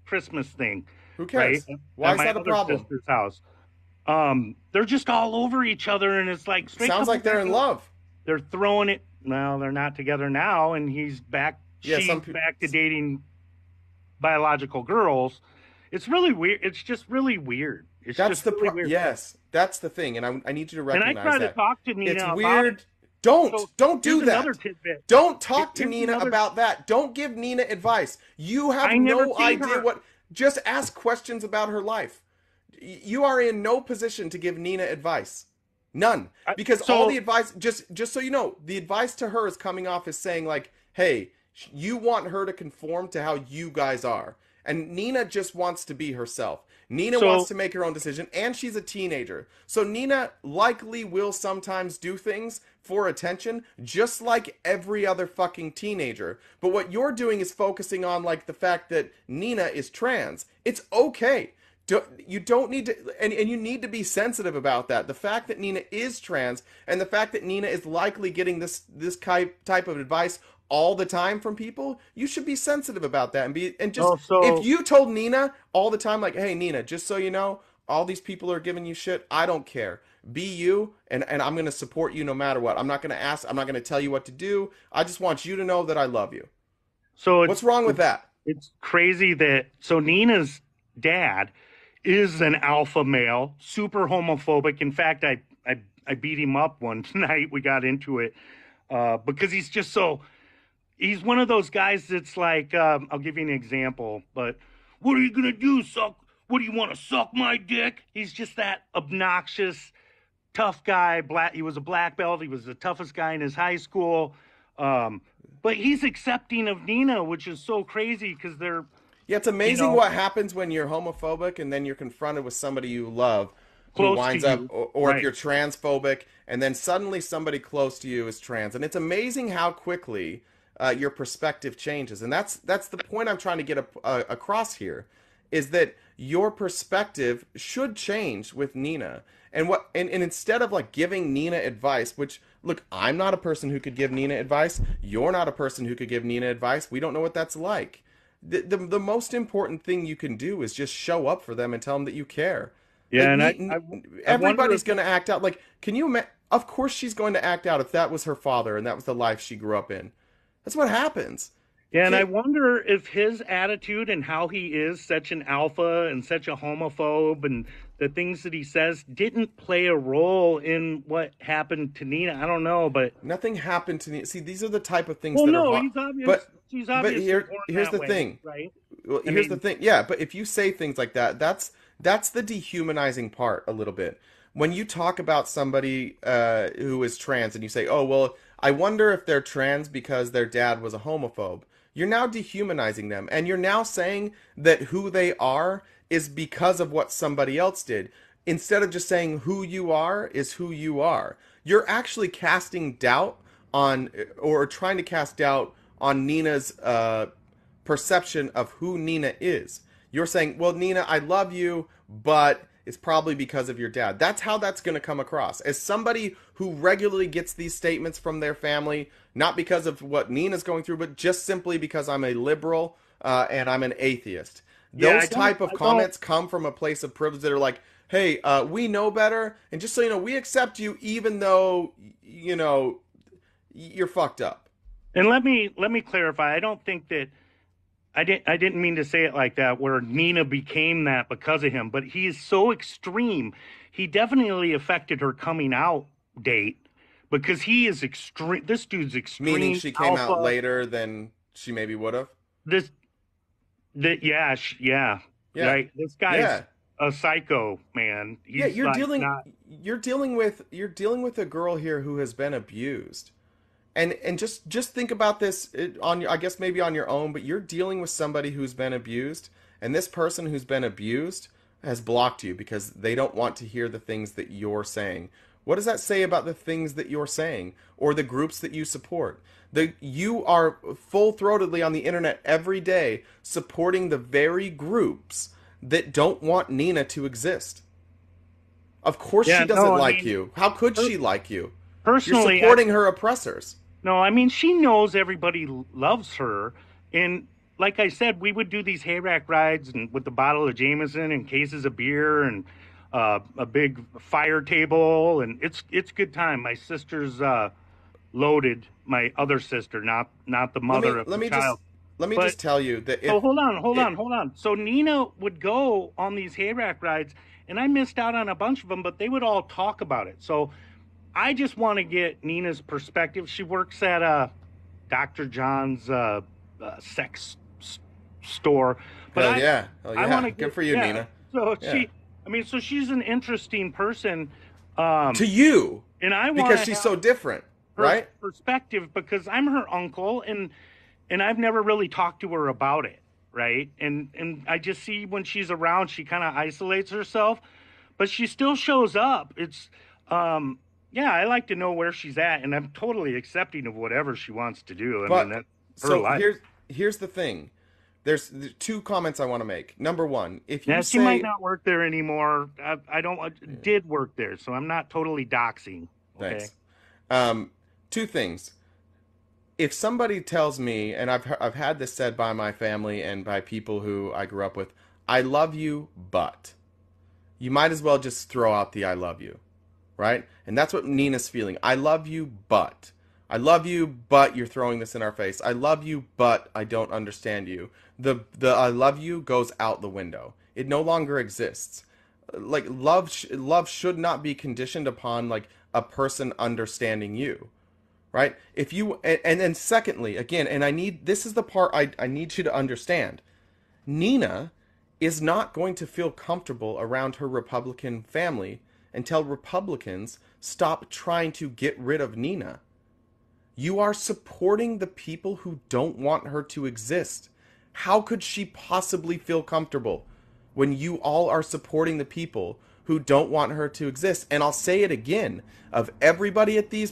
Speaker 19: Christmas thing.
Speaker 1: Who cares?
Speaker 19: Right?
Speaker 1: Why
Speaker 19: At
Speaker 1: is
Speaker 19: my
Speaker 1: that a
Speaker 19: other
Speaker 1: problem?
Speaker 19: sister's house. They're just all over each other, and it's like straight
Speaker 1: Sounds like
Speaker 19: couples
Speaker 1: they're in love.
Speaker 19: They're throwing it. Well, they're not together now, and he's back.
Speaker 1: Yeah,
Speaker 19: she's
Speaker 1: some
Speaker 19: back to dating biological girls. It's really weird. It's just really weird. It's
Speaker 1: That's
Speaker 19: just
Speaker 1: the
Speaker 19: really weird.
Speaker 1: yes, that's the thing, and I need you to
Speaker 19: And I
Speaker 1: recognize
Speaker 19: try to
Speaker 1: that.
Speaker 19: talk to Nina
Speaker 1: It's
Speaker 19: about
Speaker 1: weird.
Speaker 19: it.
Speaker 1: Don't
Speaker 19: So
Speaker 1: do
Speaker 19: here's
Speaker 1: that.
Speaker 19: another tidbit.
Speaker 1: Don't talk to
Speaker 19: Here's
Speaker 1: Nina
Speaker 19: another-
Speaker 1: about that. Don't give Nina advice. You have
Speaker 19: I never
Speaker 1: no
Speaker 19: gave
Speaker 1: idea
Speaker 19: her-
Speaker 1: what. Just ask questions about her life. You are in no position to give Nina advice. None. Because all the advice, just so you know, the advice to her is coming off as saying like, hey, you want her to conform to how you guys are. And Nina just wants to be herself. Nina
Speaker 19: So-
Speaker 1: wants to make her own decision, and she's a teenager. So Nina likely will sometimes do things for attention, just like every other fucking teenager. But what you're doing is focusing on like the fact that Nina is trans. It's okay. You don't need to, and you need to be sensitive about that. The fact that Nina is trans, and the fact that Nina is likely getting this type of advice all the time from people, you should be sensitive about that and just if you told Nina all the time like, hey Nina, just so you know, all these people are giving you shit, I don't care. Be you, and I'm going to support you no matter what. I'm not going to ask, I'm not going to tell you what to do. I just want you to know that I love you.
Speaker 19: So
Speaker 1: what's wrong with that?
Speaker 19: It's crazy that Nina's dad is an alpha male, super homophobic. In fact, I beat him up one night. We got into it because he's just so. He's one of those guys that's like, I'll give you an example, but what are you gonna do? What do you want to suck my dick? He's just that obnoxious, tough guy. He was a black belt. He was the toughest guy in his high school. But he's accepting of Nina, which is so crazy because they're.
Speaker 1: Yeah, it's amazing what happens when you're homophobic and then you're confronted with somebody you love who
Speaker 19: Close
Speaker 1: winds
Speaker 19: to
Speaker 1: up,
Speaker 19: you.
Speaker 1: or
Speaker 19: Right.
Speaker 1: if you're transphobic and then suddenly somebody close to you is trans. And it's amazing how quickly your perspective changes. And that's the point I'm trying to get across here, is that your perspective should change with Nina. And instead of like giving Nina advice, which look, I'm not a person who could give Nina advice. You're not a person who could give Nina advice. We don't know what that's like. The most important thing you can do is just show up for them and tell them that you care.
Speaker 19: Yeah,
Speaker 1: Like,
Speaker 19: and
Speaker 1: everybody's going to act out. Like, can you imagine? Of course she's going to act out if that was her father and that was the life she grew up in. That's what happens.
Speaker 19: Yeah, and I wonder if his attitude and how he is such an alpha and such a homophobe and the things that he says didn't play a role in what happened to Nina. I don't know, but
Speaker 1: nothing happened to Nina. See, these are the type of things
Speaker 19: well,
Speaker 1: that
Speaker 19: no,
Speaker 1: are
Speaker 19: he's obvious.
Speaker 1: but
Speaker 19: He's
Speaker 1: but
Speaker 19: obviously
Speaker 1: here's
Speaker 19: born
Speaker 1: the
Speaker 19: that way,
Speaker 1: thing.
Speaker 19: right?
Speaker 1: Well,
Speaker 19: I
Speaker 1: here's
Speaker 19: mean-
Speaker 1: the thing. Yeah, but if you say things like that, that's the dehumanizing part a little bit. When you talk about somebody who is trans and you say, "Oh, well, I wonder if they're trans because their dad was a homophobe," you're now dehumanizing them, and you're now saying that who they are is because of what somebody else did, instead of just saying who you are is who you are. You're actually casting doubt on, or trying to cast doubt on Nina's perception of who Nina is. You're saying, well, Nina, I love you, but it's probably because of your dad. That's how that's going to come across. As somebody who regularly gets these statements from their family, not because of what Nina's going through, but just simply because I'm a liberal and I'm an atheist.
Speaker 19: Yeah,
Speaker 1: Those type of comments come from a place of privilege that are like, hey, we know better, and just so you know, we accept you even though, you know, you're fucked up.
Speaker 19: And let me clarify. I don't think that I didn't mean to say it like that, where Nina became that because of him, but he is so extreme. He definitely affected her coming out date because he is extreme. This dude's extreme.
Speaker 1: Meaning she came out
Speaker 19: alpha.
Speaker 1: later than she maybe would have?
Speaker 19: Yeah.
Speaker 1: Yeah.
Speaker 19: Like this guy's
Speaker 1: Yeah.
Speaker 19: a psycho, man.
Speaker 1: Yeah,
Speaker 19: He's
Speaker 1: you're
Speaker 19: like
Speaker 1: dealing
Speaker 19: not.
Speaker 1: you're dealing with a girl here who has been abused. And just think about this on I guess maybe on your own, but you're dealing with somebody who's been abused, and this person who's been abused has blocked you because they don't want to hear the things that you're saying. What does that say about the things that you're saying or the groups that you support? You are full-throatedly on the internet every day supporting the very groups that don't want Nina to exist. Of course
Speaker 19: Yeah,
Speaker 1: she doesn't
Speaker 19: no, I
Speaker 1: like
Speaker 19: mean,
Speaker 1: you. How could she like you?
Speaker 19: personally,
Speaker 1: You're supporting her oppressors.
Speaker 19: No, I mean, she knows everybody loves her. And like I said, we would do these hayrack rides and with a bottle of Jameson and cases of beer and a big fire table. And it's good time. My sister's loaded, my other sister, not the mother of the child.
Speaker 1: Let me
Speaker 19: But-
Speaker 1: just tell you that
Speaker 19: So hold on. So Nina would go on these hayrack rides, and I missed out on a bunch of them, but they would all talk about it. So I just want to get Nina's perspective. She works at Dr. John's sex store. But
Speaker 1: Hell
Speaker 19: I
Speaker 1: yeah.
Speaker 19: want to
Speaker 1: Good for you, Nina.
Speaker 19: So
Speaker 1: Yeah.
Speaker 19: so she's an interesting person
Speaker 1: To you.
Speaker 19: and I want
Speaker 1: Because she's so different,
Speaker 19: her
Speaker 1: right?
Speaker 19: perspective because I'm her uncle and I've never really talked to her about it, right? And I just see when she's around, she kind of isolates herself, but she still shows up. It's yeah, I like to know where she's at, and I'm totally accepting of whatever she wants to do. I mean, that's her life.
Speaker 1: Here's the thing. There's two comments I want to make. Number one, if you
Speaker 19: Now,
Speaker 1: say
Speaker 19: she might not work there anymore. I don't did work there, so I'm not totally doxing. Okay.
Speaker 1: Thanks. Two things. If somebody tells me, and I've had this said by my family and by people who I grew up with, I love you, but you might as well just throw out the I love you, right? And that's what Nina's feeling. I love you, but you're throwing this in our face. I love you, but I don't understand you. The I love you goes out the window. It no longer exists. Like love should not be conditioned upon like a person understanding you. Right? If you and then secondly, again, and this is the part I need you to understand. Nina is not going to feel comfortable around her Republican family until Republicans stop trying to get rid of Nina. You are supporting the people who don't want her to exist. How could she possibly feel comfortable when you all are supporting the people who don't want her to exist? And I'll say it again, of everybody at these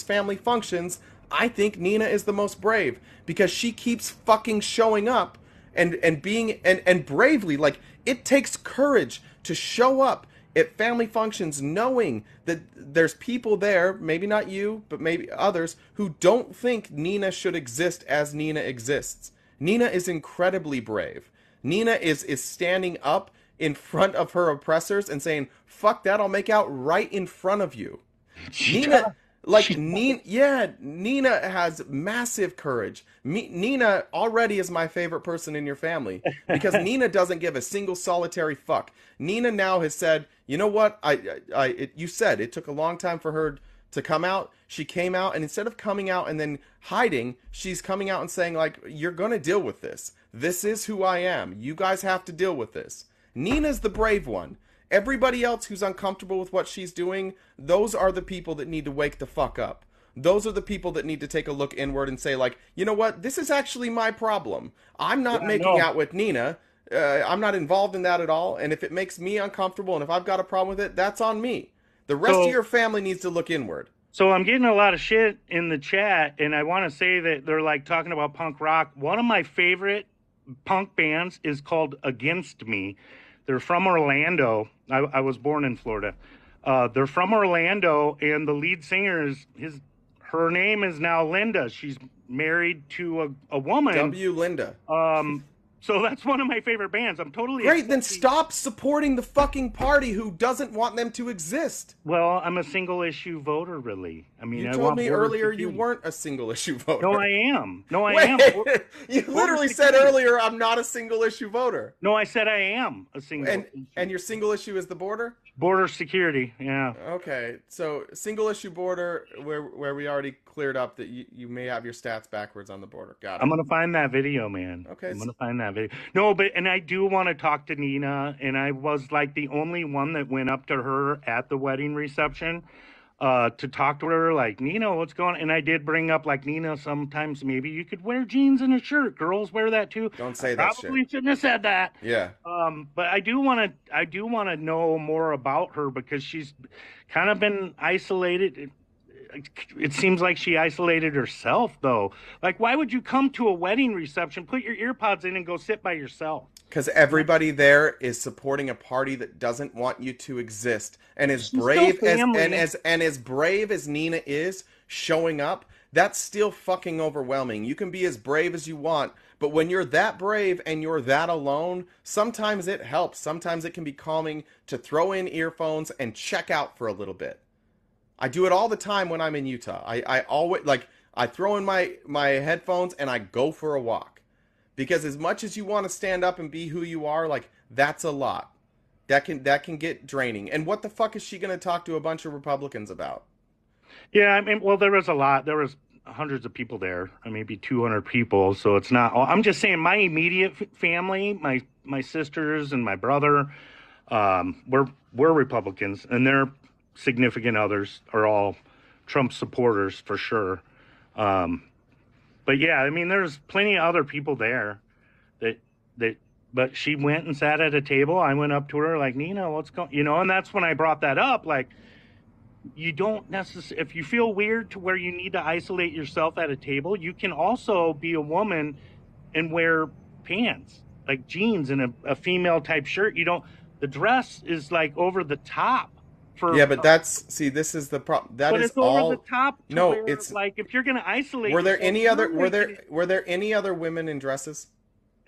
Speaker 1: family functions, I think Nina is the most brave because she keeps fucking showing up and being and bravely, like it takes courage to show up at family functions knowing that there's people there, maybe not you, but maybe others, who don't think Nina should exist as Nina exists. Nina is incredibly brave. Nina is standing up in front of her oppressors and saying, fuck that, I'll make out right in front of you. Nina has massive courage. Nina already is my favorite person in your family because Nina doesn't give a single solitary fuck. Nina now has said, you know what? You said it took a long time for her to come out. She came out, and instead of coming out and then hiding, she's coming out and saying, like, you're going to deal with this. This is who I am. You guys have to deal with this. Nina's the brave one. Everybody else who's uncomfortable with what she's doing, those are the people that need to wake the fuck up. Those are the people that need to take a look inward and say, like, you know what? This is actually my problem. I'm not making out with Nina. I'm not involved in that at all. And if it makes me uncomfortable and if I've got a problem with it, that's on me. The rest of your family needs to look inward.
Speaker 19: So I'm getting a lot of shit in the chat, and I want to say that they're like talking about punk rock. One of my favorite punk bands is called Against Me. They're from Orlando. I was born in Florida. They're from Orlando, and the lead singer her name is now Linda. She's married to a woman.
Speaker 1: Linda.
Speaker 19: So that's one of my favorite bands. I'm totally
Speaker 1: Great, then stop supporting the fucking party who doesn't want them to exist.
Speaker 19: Well, I'm a single issue voter, really. I mean,
Speaker 1: You
Speaker 19: I
Speaker 1: told
Speaker 19: want
Speaker 1: me
Speaker 19: border
Speaker 1: earlier you
Speaker 19: security.
Speaker 1: weren't a single issue voter.
Speaker 19: No, I am. No, I
Speaker 1: Wait,
Speaker 19: am.
Speaker 1: you
Speaker 19: Border
Speaker 1: literally said
Speaker 19: security.
Speaker 1: earlier I'm not a single issue voter.
Speaker 19: No, I said I am a single.
Speaker 1: And your single issue is the border?
Speaker 19: Border security, yeah.
Speaker 1: Okay, so single issue border where we already cleared up that you may have your stats backwards on the border. Got it.
Speaker 19: I'm gonna find that video, man.
Speaker 1: Okay.
Speaker 19: I'm gonna find that video. No, and I do want to talk to Nina, and I was like the only one that went up to her at the wedding reception to talk to her, like, Nina, what's going on? And I did bring up, like, Nina, sometimes maybe you could wear jeans and a shirt. Girls wear that too.
Speaker 1: Don't say that shit.
Speaker 19: Probably shouldn't have said that.
Speaker 1: Yeah.
Speaker 19: But I do want to know more about her because she's kind of been isolated. It seems like she isolated herself, though. Like, why would you come to a wedding reception, put your ear pods in, and go sit by yourself?
Speaker 1: Because everybody there is supporting a party that doesn't want you to exist, and as
Speaker 19: She's
Speaker 1: brave
Speaker 19: still
Speaker 1: as
Speaker 19: family.
Speaker 1: as brave as Nina is showing up, that's still fucking overwhelming. You can be as brave as you want, but when you're that brave and you're that alone, sometimes it helps. Sometimes it can be calming to throw in earphones and check out for a little bit. I do it all the time when I'm in Utah. I always, like, I throw in my headphones and I go for a walk. Because as much as you want to stand up and be who you are, like, that's a lot. That can get draining. And what the fuck is she going to talk to a bunch of Republicans about?
Speaker 19: Yeah, I mean, well, there was a lot. There was hundreds of people there, maybe 200 people. So it's not. I'm just saying, my immediate family, my sisters and my brother, we're Republicans, and their significant others are all Trump supporters for sure. But yeah, I mean, there's plenty of other people there but she went and sat at a table. I went up to her like, Nina, what's going, and that's when I brought that up. Like, you don't necessarily, if you feel weird to where you need to isolate yourself at a table, you can also be a woman and wear pants, like jeans and a female type shirt. The dress is like over the top.
Speaker 1: Yeah, but this is the problem. That is
Speaker 19: it's over
Speaker 1: all.
Speaker 19: the top. It's like, if you're gonna isolate.
Speaker 1: Were there
Speaker 19: yourself,
Speaker 1: were there any other women in dresses?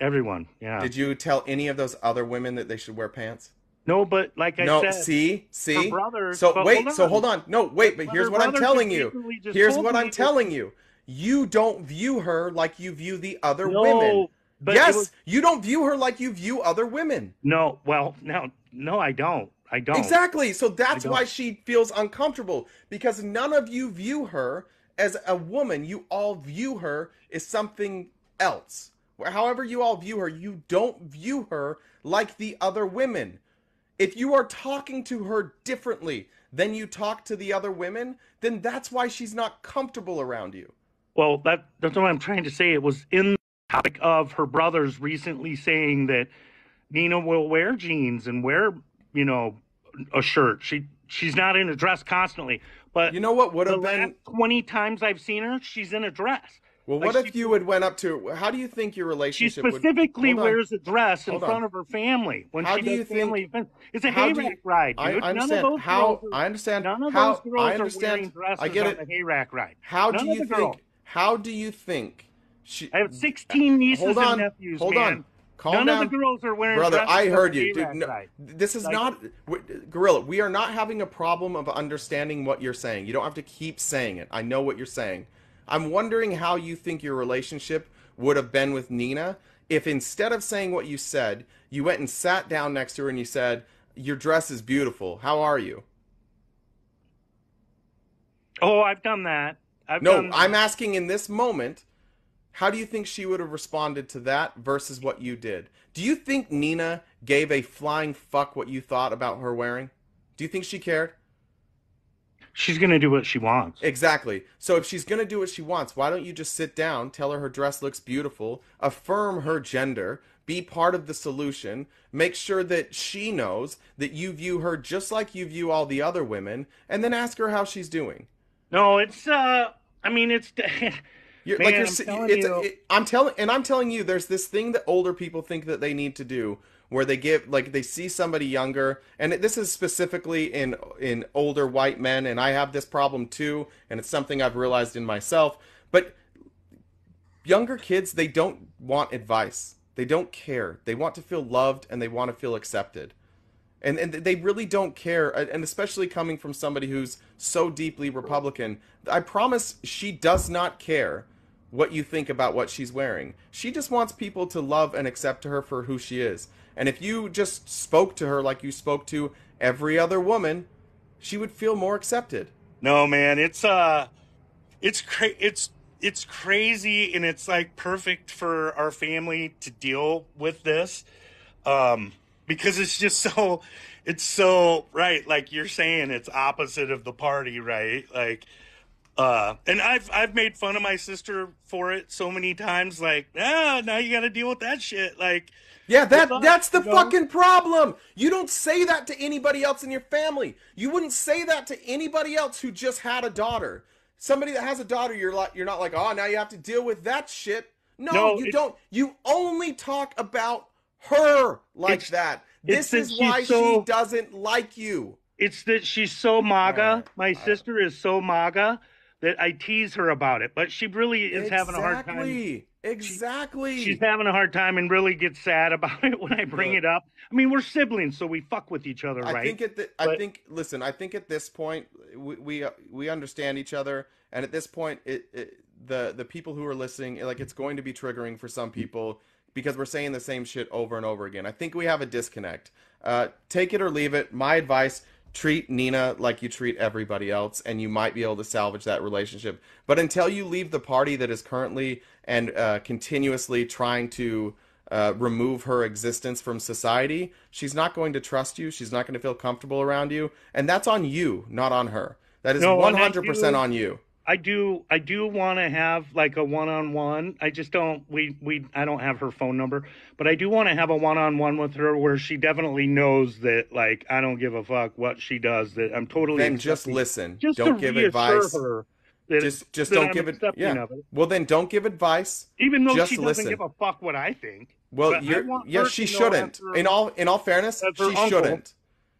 Speaker 19: Everyone, yeah.
Speaker 1: Did you tell any of those other women that they should wear pants?
Speaker 19: No, but like I said,
Speaker 1: see.
Speaker 19: her brother.
Speaker 1: So
Speaker 19: but
Speaker 1: wait, hold on. No, wait, but here's what I'm telling you. Here's what I'm telling you. You don't view her like you view the other women.
Speaker 19: But
Speaker 1: yes, you don't view her like you view other women.
Speaker 19: No, well, no, I don't. I don't.
Speaker 1: Exactly. So that's why she feels uncomfortable, because none of you view her as a woman. You all view her as something else. However you all view her, you don't view her like the other women. If you are talking to her differently than you talk to the other women, then that's why she's not comfortable around you.
Speaker 19: Well, that's what I'm trying to say. It was in the topic of her brothers recently saying that Nina will wear jeans and wear, a shirt. She's not in a dress constantly. But
Speaker 1: you know what would have been
Speaker 19: 20 times I've seen her, she's in a dress.
Speaker 1: Well, what if you had went up to? How do you think your
Speaker 19: She
Speaker 1: relationship?
Speaker 19: specifically wears a dress in
Speaker 1: Hold on.
Speaker 19: front of her family when
Speaker 1: How
Speaker 19: she
Speaker 1: do you
Speaker 19: does family
Speaker 1: think-
Speaker 19: events. It's a
Speaker 1: how do you-
Speaker 19: hayrack ride, dude.
Speaker 1: I
Speaker 19: None of
Speaker 1: understand
Speaker 19: those
Speaker 1: how.
Speaker 19: girls are-
Speaker 1: I understand
Speaker 19: None of
Speaker 1: how.
Speaker 19: those girls
Speaker 1: I understand.
Speaker 19: are wearing dresses
Speaker 1: I get
Speaker 19: on
Speaker 1: it.
Speaker 19: the hayrack ride.
Speaker 1: How
Speaker 19: None
Speaker 1: do
Speaker 19: of
Speaker 1: you
Speaker 19: the girls.
Speaker 1: think? How do you think?
Speaker 19: I have 16 nieces
Speaker 1: Hold on.
Speaker 19: and nephews.
Speaker 1: Hold
Speaker 19: man.
Speaker 1: on. Calm
Speaker 19: None
Speaker 1: down.
Speaker 19: of the girls are wearing
Speaker 1: Brother,
Speaker 19: dresses
Speaker 1: I
Speaker 19: on
Speaker 1: heard
Speaker 19: the
Speaker 1: you. Dude,
Speaker 19: hayrack
Speaker 1: no,
Speaker 19: ride.
Speaker 1: this is
Speaker 19: Like-
Speaker 1: not Gorilla. We are not having a problem of understanding what you're saying. You don't have to keep saying it. I know what you're saying. I'm wondering how you think your relationship would have been with Nina if instead of saying what you said, you went and sat down next to her and you said, "Your dress is beautiful. How are you?"
Speaker 19: Oh, I've done that.
Speaker 1: No, I'm asking in this moment, how do you think she would have responded to that versus what you did? Do you think Nina gave a flying fuck what you thought about her wearing? Do you think she cared?
Speaker 19: She's going to do what she wants.
Speaker 1: Exactly. So if she's going to do what she wants, why don't you just sit down, tell her dress looks beautiful, affirm her gender, be part of the solution, make sure that she knows that you view her just like you view all the other women, and then ask her how she's doing.
Speaker 19: No, it's, I mean, it's,
Speaker 1: You're,
Speaker 19: man,
Speaker 1: like you're,
Speaker 19: I'm telling
Speaker 1: it's,
Speaker 19: you.
Speaker 1: I'm telling you, there's this thing that older people think that they need to do, where they give, like, they see somebody younger, and this is specifically in older white men, and I have this problem too, and it's something I've realized in myself. But younger kids, they don't want advice. They don't care. They want to feel loved and they want to feel accepted. And they really don't care, and especially coming from somebody who's so deeply Republican. I promise she does not care what you think about what she's wearing. She just wants people to love and accept her for who she is. And if you just spoke to her like you spoke to every other woman, she would feel more accepted.
Speaker 19: No, man, it's crazy, and it's like perfect for our family to deal with this, because it's just so right. Like you're saying, it's opposite of the party, right? Like, and I've made fun of my sister for it so many times. Like, now you got to deal with that shit. Like,
Speaker 1: yeah, that's the fucking problem. You don't say that to anybody else in your family. You wouldn't say that to anybody else who just had a daughter. Somebody that has a daughter, you're not like, oh, now you have to deal with that shit. No, you don't. You only talk about her like that. This is why she doesn't like you.
Speaker 19: It's that she's so MAGA. My sister is so MAGA that I tease her about it, but she really is having a hard time.
Speaker 1: Exactly.
Speaker 19: She's having a hard time and really gets sad about it when I bring it up. I mean, we're siblings, so we fuck with each other, right?
Speaker 1: I think at this point we understand each other, and at this point the people who are listening, like, it's going to be triggering for some people because we're saying the same shit over and over again. I think we have a disconnect. Take it or leave it. My advice: treat Nina like you treat everybody else, and you might be able to salvage that relationship. But until you leave the party that is currently and continuously trying to remove her existence from society, she's not going to trust you. She's not going to feel comfortable around you. And that's on you, not on her. That is 100% on you.
Speaker 19: I do want to have like a one-on-one. I just don't, I don't have her phone number, but I do want to have a one-on-one with her where she definitely knows that, like, I don't give a fuck what she does, that I'm totally.
Speaker 1: Then just listen.
Speaker 19: Just
Speaker 1: don't give advice.
Speaker 19: Her
Speaker 1: just don't give it. Yeah. Well, then don't give advice.
Speaker 19: Even though
Speaker 1: just
Speaker 19: she doesn't
Speaker 1: listen.
Speaker 19: give a fuck what I think.
Speaker 1: Well, she shouldn't. In all fairness, she shouldn't.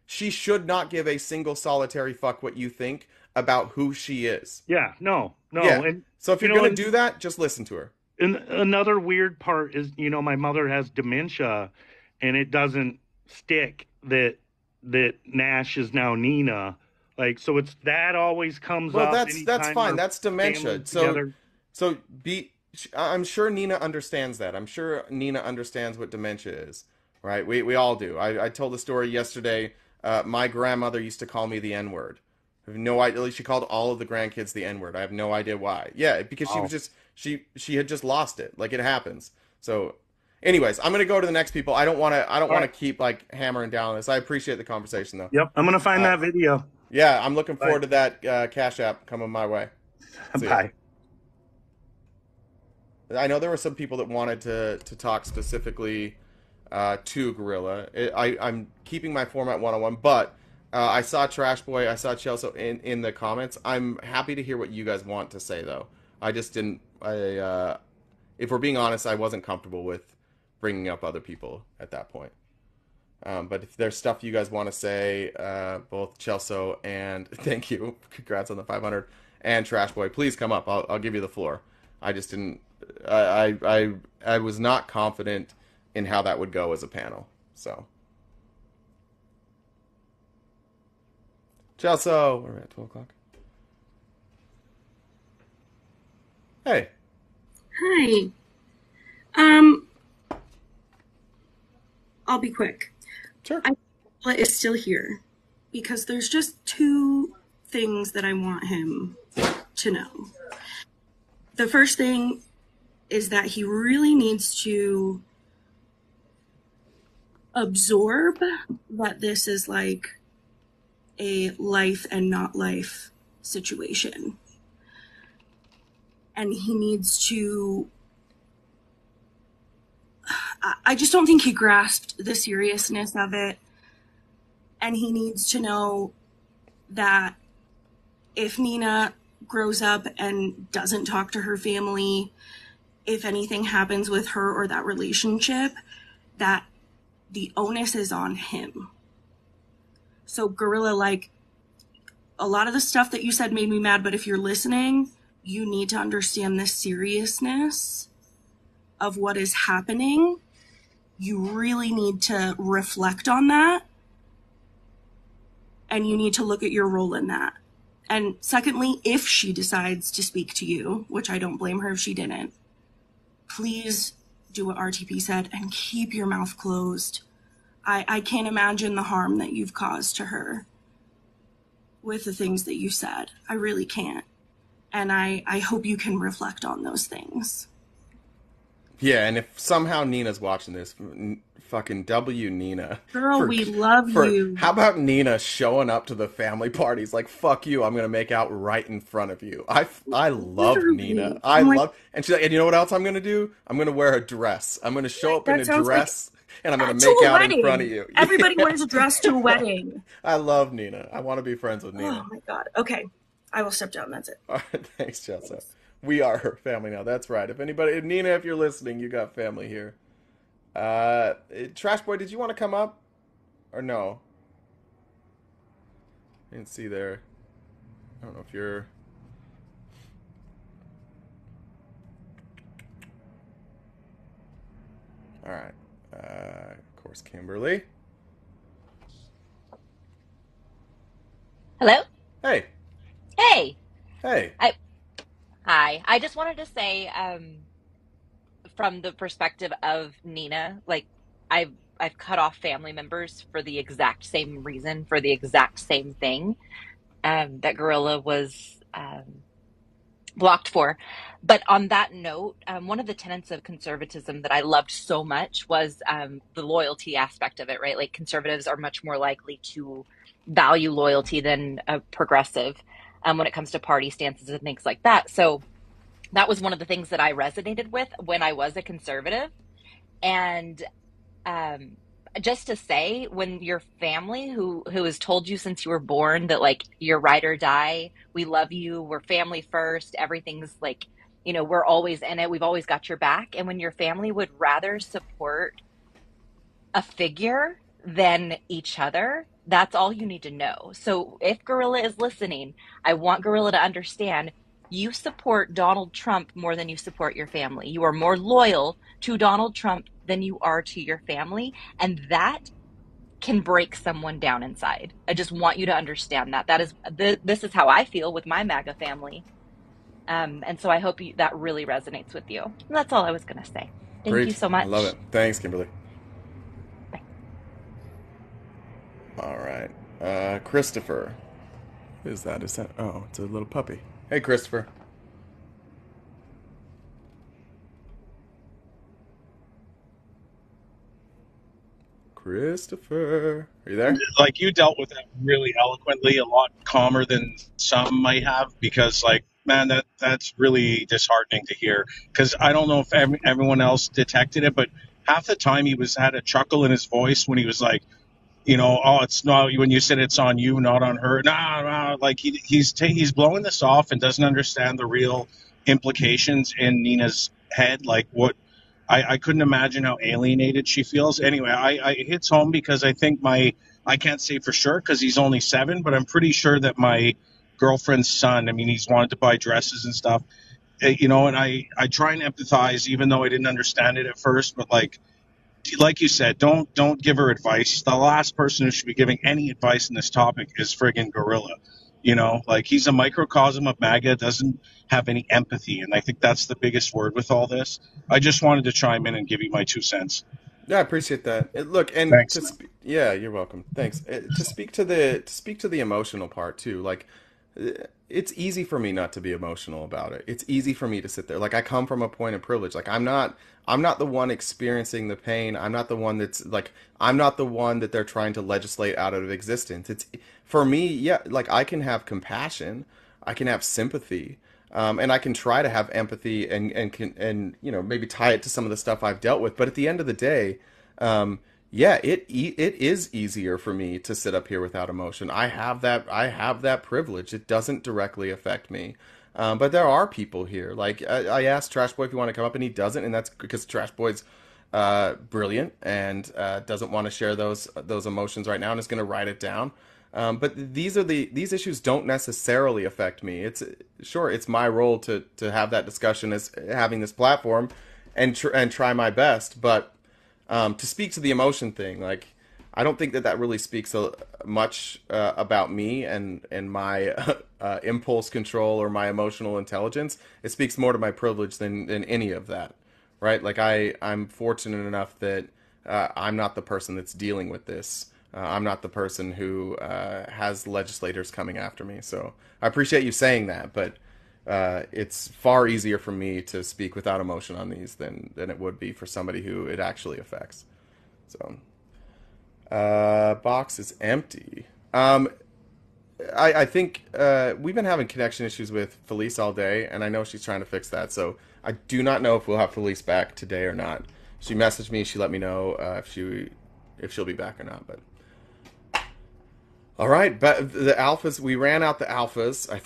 Speaker 1: She should not give a single solitary fuck what you think about who she is.
Speaker 19: Yeah, no.
Speaker 1: Yeah.
Speaker 19: And
Speaker 1: so if you're going to do that, just listen to her.
Speaker 19: And another weird part is, my mother has dementia, and it doesn't stick that Nash is now Nina. Like, so it's that always comes up.
Speaker 1: Well, that's fine. That's dementia. So I'm sure Nina understands that. I'm sure Nina understands what dementia is, right? We all do. I told the story yesterday. My grandmother used to call me the N-word. I have no idea. She called all of the grandkids the N-word. I have no idea why. Yeah, because she was just she had just lost it. Like, it happens. So, anyways, I'm gonna go to the next people. I don't want to keep like hammering down on this. I appreciate the conversation though.
Speaker 19: Yep, I'm gonna find that video.
Speaker 1: Yeah, I'm looking forward to that Cash App coming my way.
Speaker 19: Bye.
Speaker 1: I know there were some people that wanted to talk specifically to Gorilla. I'm keeping my format one-on-one, but I saw Trash Boy, I saw Chelsea in the comments. I'm happy to hear what you guys want to say, though. I just didn't. If we're being honest, I wasn't comfortable with bringing up other people at that point. But if there's stuff you guys want to say, both Chelsea and thank you, congrats on the 500, and Trash Boy, please come up. I'll give you the floor. I just didn't. I was not confident in how that would go as a panel. So, Chelsea, we're at 12 o'clock. Hey.
Speaker 20: Hi. I'll be quick.
Speaker 1: Sure.
Speaker 20: Gorilla is still here because there's just two things that I want him to know. The first thing is that he really needs to absorb that this is like a life and not life situation. And he needs to, I just don't think he grasped the seriousness of it. And he needs to know that if Nina grows up and doesn't talk to her family, if anything happens with her or that relationship, that the onus is on him. So Gorilla, like, a lot of the stuff that you said made me mad, but if you're listening, you need to understand the seriousness of what is happening you really need to reflect on that, and you need to look at your role in that. And secondly, if she decides to speak to you, which I don't blame her if she didn't, please do what RTP said and keep your mouth closed. I can't imagine the harm that you've caused to her with the things that you said. I really can't. And I hope you can reflect on those things.
Speaker 1: Yeah, and if somehow Nina's watching this, fucking W Nina.
Speaker 20: Girl, we love you.
Speaker 1: How about Nina showing up to the family parties like, fuck you, I'm going to make out right in front of you. I love
Speaker 20: Literally.
Speaker 1: Nina. And she's like, and you know what else I'm going to do? I'm going to wear a dress. I'm going to show up in a dress, and I'm going to make out in front of you.
Speaker 20: Everybody wears a dress to a wedding.
Speaker 1: I love Nina. I want to be friends with Nina.
Speaker 20: Oh my God. Okay. I will step down. That's it.
Speaker 1: All right, thanks, Chelsea. We are her family now. That's right. If Nina, if you're listening, you got family here. Trash Boy, did you want to come up? Or no? I didn't see there. I don't know if you're... All right. Of course, Kimberly.
Speaker 21: Hello?
Speaker 1: Hey.
Speaker 21: Hey.
Speaker 1: Hey.
Speaker 21: Hi. I just wanted to say, from the perspective of Nina, like I've cut off family members for the exact same reason, for the exact same thing, that Gorilla was blocked for. But on that note, one of the tenets of conservatism that I loved so much was the loyalty aspect of it, right? Like conservatives are much more likely to value loyalty than a progressive when it comes to party stances and things like that. So that was one of the things that I resonated with when I was a conservative. And just to say, when your family who has told you since you were born that like you're ride or die, we love you, we're family first, everything's like, you know, we're always in it, we've always got your back. And when your family would rather support a figure than each other, that's all you need to know. So if Gorilla is listening, I want Gorilla to understand you support Donald Trump more than you support your family. You are more loyal to Donald Trump than you are to your family. And that can break someone down inside. I just want you to understand that. This is how I feel with my MAGA family. And so I hope that really resonates with you. And that's all I was going to say. Thank you so much.
Speaker 1: I love it. Thanks, Kimberly. Bye. All right. Christopher. Who is that? Oh, it's a little puppy. Hey, Christopher. Christopher. Are you there?
Speaker 22: Like, you dealt with that really eloquently, a lot calmer than some might have, because, like, man, that's really disheartening to hear. Because I don't know if everyone else detected it, but half the time he had a chuckle in his voice when he was like, you know, oh, it's not, when you said it's on you, not on her. Nah, like he's blowing this off and doesn't understand the real implications in Nina's head. Like what, I couldn't imagine how alienated she feels. Anyway, it hits home because I think I can't say for sure because he's only 7, but I'm pretty sure that my girlfriend's son, I mean, he's wanted to buy dresses and stuff, you know, and I try and empathize even though I didn't understand it at first, but like you said, don't give her advice. The last person who should be giving any advice in this topic is friggin' Gorilla. You know, like he's a microcosm of MAGA, doesn't have any empathy. And I think that's the biggest word with all this. I just wanted to chime in and give you my 2 cents.
Speaker 1: Yeah, I appreciate that. Look, and yeah, you're welcome. Thanks. To speak to the emotional part too, like it's easy for me not to be emotional about it. It's easy for me to sit there. Like I come from a point of privilege. Like I'm not the one experiencing the pain. I'm not the one that they're trying to legislate out of existence. It's for me, yeah, like I can have compassion, I can have sympathy, and I can try to have empathy and you know, maybe tie it to some of the stuff I've dealt with. But at the end of the day, yeah, it is easier for me to sit up here without emotion. I have that privilege. It doesn't directly affect me. But there are people here. Like I asked Trash Boy if he wanted to come up, and he doesn't, and that's because Trash Boy's brilliant and doesn't want to share those emotions right now, and is going to write it down. But these issues don't necessarily affect me. It's my role to have that discussion as having this platform, and try my best. But To speak to the emotion thing, like I don't think that that really speaks much about me and my impulse control or my emotional intelligence. It speaks more to my privilege than any of that, right? Like I'm fortunate enough that I'm not the person that's dealing with this. I'm not the person who has legislators coming after me. So I appreciate you saying that, but it's far easier for me to speak without emotion on these than it would be for somebody who it actually affects. So, box is empty. I think we've been having connection issues with Felice all day, and I know she's trying to fix that. So I do not know if we'll have Felice back today or not. She messaged me. She let me know if she'll be back or not. But all right, but the alphas, we ran out the alphas. I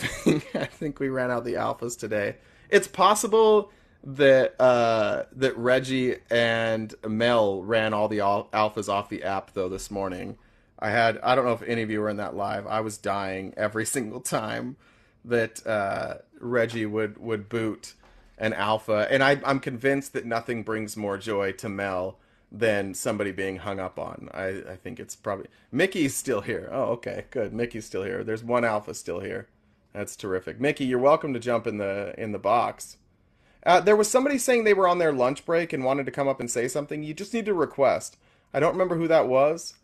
Speaker 1: think we ran out the alphas today. It's possible that that Reggie and Mel ran all the alphas off the app though this morning. I don't know if any of you were in that live. I was dying every single time that Reggie would boot an alpha, and I'm convinced that nothing brings more joy to Mel than somebody being hung up on. I think it's probably Mickey's still here. Oh, okay, good. Mickey's still here. There's one alpha still here. That's terrific. Mickey, you're welcome to jump in the box. There was somebody saying they were on their lunch break and wanted to come up and say something. You just need to request. I don't remember who that was.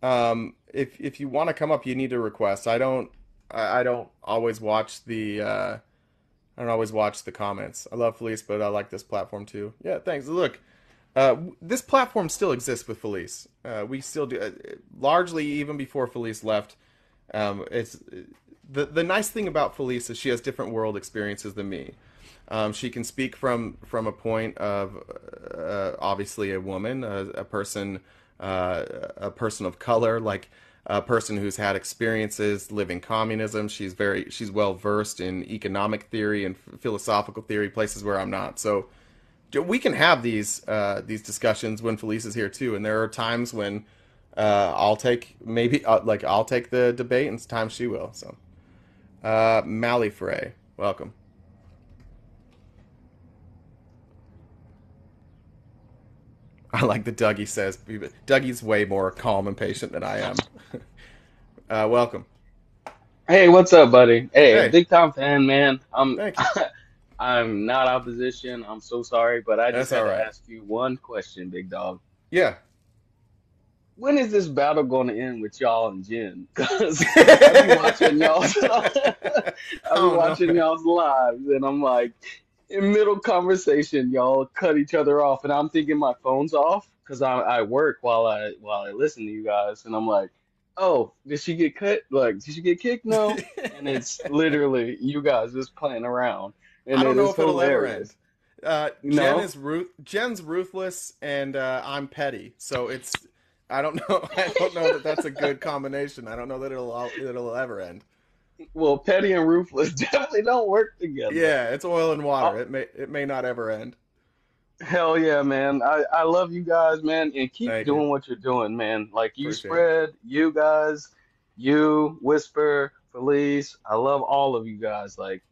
Speaker 1: If you want to come up, you need to request. I don't always watch the comments. I love Felice, but I like this platform too. Yeah, thanks. Look, this platform still exists with Felice. We still do, largely even before Felice left. It's the nice thing about Felice is she has different world experiences than me. She can speak from a point of obviously a woman, a person of color, like a person who's had experiences living communism. She's well versed in economic theory and philosophical theory, places where I'm not. So we can have these discussions when Felice is here too. And there are times when I'll take the debate, and times she will. So Malifrey, welcome. I like that Dougie says. Dougie's way more calm and patient than I am. Welcome.
Speaker 4: Hey, what's up, buddy?
Speaker 1: Hey.
Speaker 4: Big time fan, man.
Speaker 1: Thank you.
Speaker 4: I'm not opposition. I'm so sorry, but I just
Speaker 1: That's
Speaker 4: had
Speaker 1: all
Speaker 4: to
Speaker 1: right.
Speaker 4: ask you one question, big dog.
Speaker 1: Yeah.
Speaker 4: When is this battle going to end with y'all and Jen? Because I be watching y'all's, y'all's lives, and I'm like, in middle conversation, y'all cut each other off, and I'm thinking my phone's off because I work while I listen to you guys, and I'm like, oh, did she get cut? Like, did she get kicked? No, and it's literally you guys just playing around, and
Speaker 1: I don't
Speaker 4: it
Speaker 1: know
Speaker 4: is
Speaker 1: if it'll ever
Speaker 4: hilarious.
Speaker 1: end.
Speaker 4: No?
Speaker 1: Jen's ruthless, and I'm petty. So it's I don't know. I don't know that that's a good combination. I don't know that it'll ever end.
Speaker 4: Well, petty and ruthless definitely don't work together.
Speaker 1: Yeah, it's oil and water. It may not ever end.
Speaker 4: Hell yeah, man. I love you guys, man, and keep
Speaker 1: Thank
Speaker 4: doing
Speaker 1: you.
Speaker 4: what you're doing, man. Like you
Speaker 1: Appreciate it.
Speaker 4: spread, you guys, you, Whisper, Felice. I love all of you guys. Like,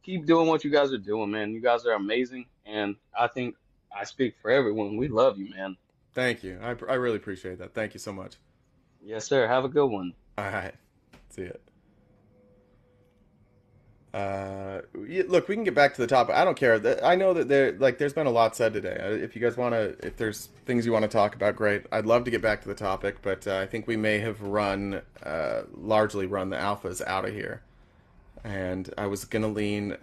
Speaker 4: keep doing what you guys are doing, man. You guys are amazing, and I think I speak for everyone. We love you, man.
Speaker 1: Thank you. I really appreciate that. Thank you so much.
Speaker 4: Yes, sir. Have a good one.
Speaker 1: All right. See it. Look, we can get back to the topic. I don't care. I know that there's been a lot said today. If you guys if there's things you want to talk about, great. I'd love to get back to the topic, but I think we may have largely run the alphas out of here. And I was gonna lean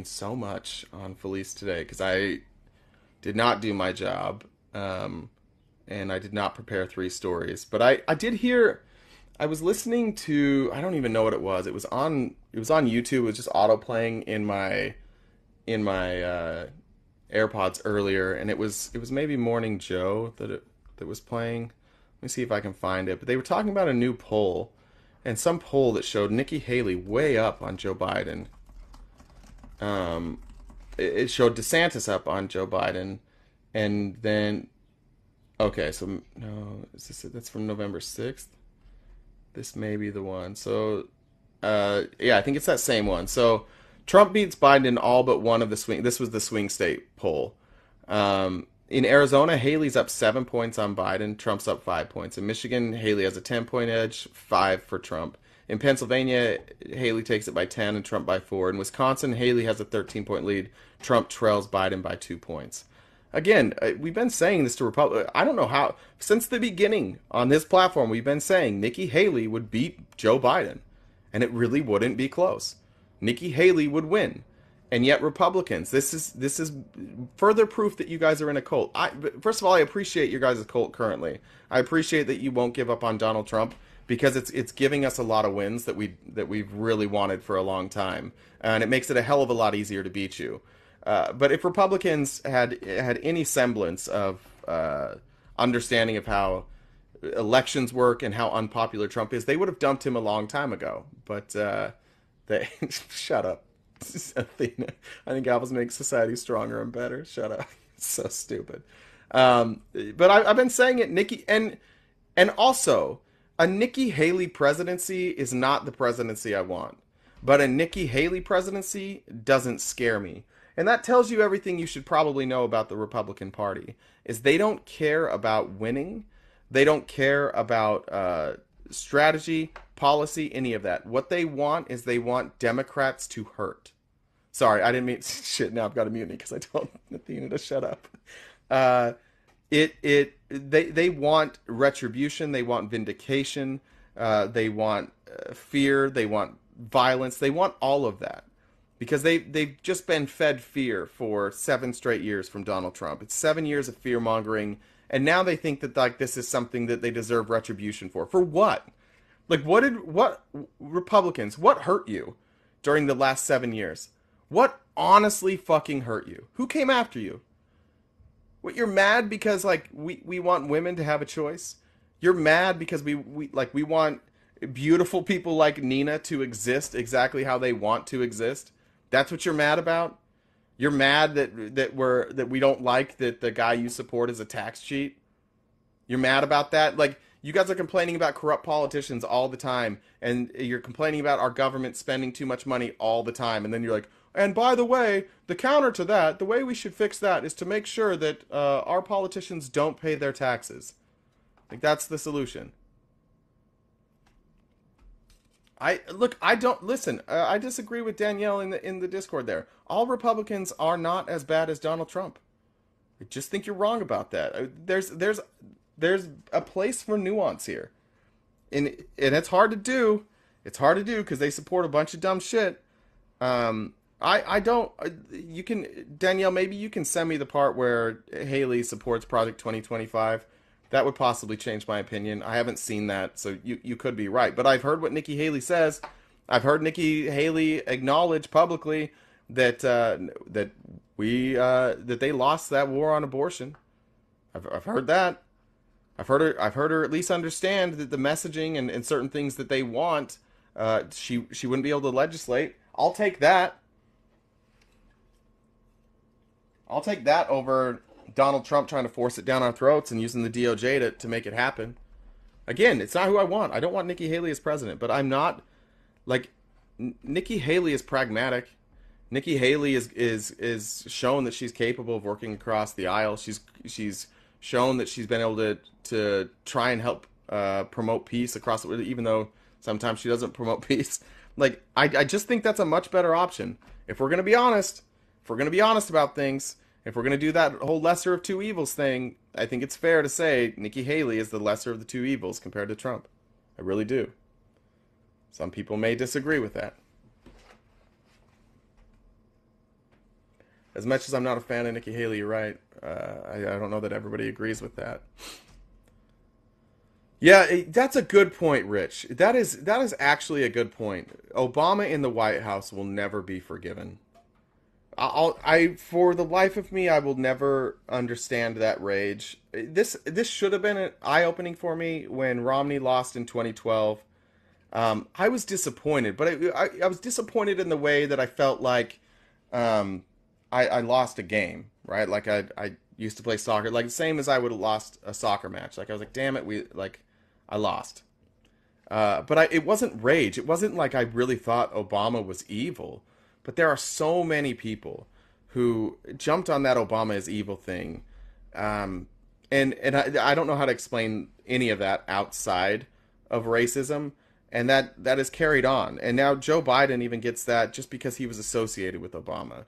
Speaker 1: so much on Felice today because I did not do my job, and I did not prepare 3 stories. But I did hear. I was listening to, I don't even know what it was. It was on YouTube. It was just auto playing in my AirPods earlier, and it was maybe Morning Joe that was playing. Let me see if I can find it. But they were talking about a new poll, and some poll that showed Nikki Haley way up on Joe Biden. It showed DeSantis up on Joe Biden, and then okay, so no, that's from November 6th. This may be the one. So, yeah, I think it's that same one. So, Trump beats Biden in all but one of the swing. This was the swing state poll. In Arizona, Haley's up 7 points on Biden. Trump's up 5 points. In Michigan, Haley has a 10-point edge, 5 for Trump. In Pennsylvania, Haley takes it by 10 and Trump by 4. In Wisconsin, Haley has a 13-point lead. Trump trails Biden by 2 points. Again, we've been saying this to Republicans. I don't know how. Since the beginning on this platform, we've been saying Nikki Haley would beat Joe Biden. And it really wouldn't be close. Nikki Haley would win. And yet Republicans, this is further proof that you guys are in a cult. First of all, I appreciate your guys' cult currently. I appreciate that you won't give up on Donald Trump because it's giving us a lot of wins that we've really wanted for a long time, and it makes it a hell of a lot easier to beat you. But if Republicans had any semblance of understanding of how elections work and how unpopular Trump is, they would have dumped him a long time ago. But they shut up. Athena. I think apples make society stronger and better. Shut up. It's so stupid. But I've been saying it, Nikki, and also a Nikki Haley presidency is not the presidency I want. But a Nikki Haley presidency doesn't scare me. And that tells you everything you should probably know about the Republican Party. Is they don't care about winning. They don't care about strategy, policy, any of that. What they want is they want Democrats to hurt. Sorry, I didn't mean shit. Now I've got to mute me because I told Athena to shut up. They want retribution. They want vindication. They want fear. They want violence. They want all of that because they've just been fed fear for 7 straight years from Donald Trump. It's 7 years of fear mongering, and now they think that like this is something that they deserve retribution for. For what? Like what Republicans? What hurt you during the last 7 years? What honestly fucking hurt you? Who came after you? What, you're mad because like we want women to have a choice? You're mad because we want beautiful people like Nina to exist exactly how they want to exist? That's what you're mad about? You're mad that we don't like that the guy you support is a tax cheat? You're mad about that? Like, you guys are complaining about corrupt politicians all the time, and you're complaining about our government spending too much money all the time, and then you're like, and by the way, the counter to that, the way we should fix that is to make sure that our politicians don't pay their taxes. Like, that's the solution. I disagree with Danielle in the Discord there. All Republicans are not as bad as Donald Trump. I just think you're wrong about that. There's a place for nuance here. And it's hard to do. It's hard to do because they support a bunch of dumb shit. Danielle, maybe you can send me the part where Haley supports Project 2025. That would possibly change my opinion. I haven't seen that, so you could be right. But I've heard what Nikki Haley says. I've heard Nikki Haley acknowledge publicly that that they lost that war on abortion. I've heard that. I've heard her at least understand that the messaging and certain things that they want, she wouldn't be able to legislate. I'll take that. I'll take that over Donald Trump trying to force it down our throats and using the DOJ to make it happen. Again, it's not who I want. I don't want Nikki Haley as president, but I'm not like Nikki Haley is pragmatic. Nikki Haley is shown that she's capable of working across the aisle. She's shown that she's been able to try and help promote peace across the, even though sometimes she doesn't promote peace. Like, I just think that's a much better option. If we're going to be honest, about things, if we're going to do that whole lesser of two evils thing, I think it's fair to say Nikki Haley is the lesser of the two evils compared to Trump. I really do. Some people may disagree with that. As much as I'm not a fan of Nikki Haley, you're right. I don't know that everybody agrees with that. Yeah, that's a good point, Rich. That is actually a good point. Obama in the White House will never be forgiven. For the life of me, I will never understand that rage. This should have been an eye-opening for me when Romney lost in 2012. I was disappointed, but I was disappointed in the way that I felt like I lost a game, right? Like I used to play soccer, like the same as I would have lost a soccer match. Like I was like, damn it, I lost. But it wasn't rage. It wasn't like I really thought Obama was evil. But there are so many people who jumped on that Obama is evil thing And I don't know how to explain any of that outside of racism, and that is carried on. And now Joe Biden even gets that just because he was associated with Obama.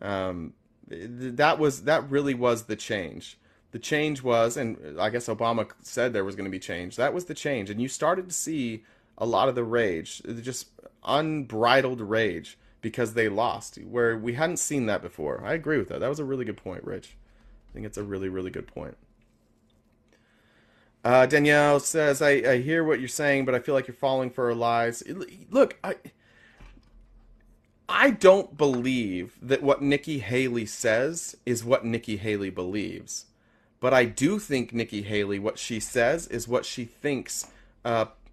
Speaker 1: That really was the change. The change was, and I guess Obama said there was going to be change. That was the change, and you started to see a lot of the rage, just unbridled rage, because they lost, where we hadn't seen that before. I agree with that. That was a really good point, Rich. I think it's a really, really good point. Danielle says, I hear what you're saying, but I feel like you're falling for her lies. Look, I don't believe that what Nikki Haley says is what Nikki Haley believes. But I do think Nikki Haley, what she says is what she thinks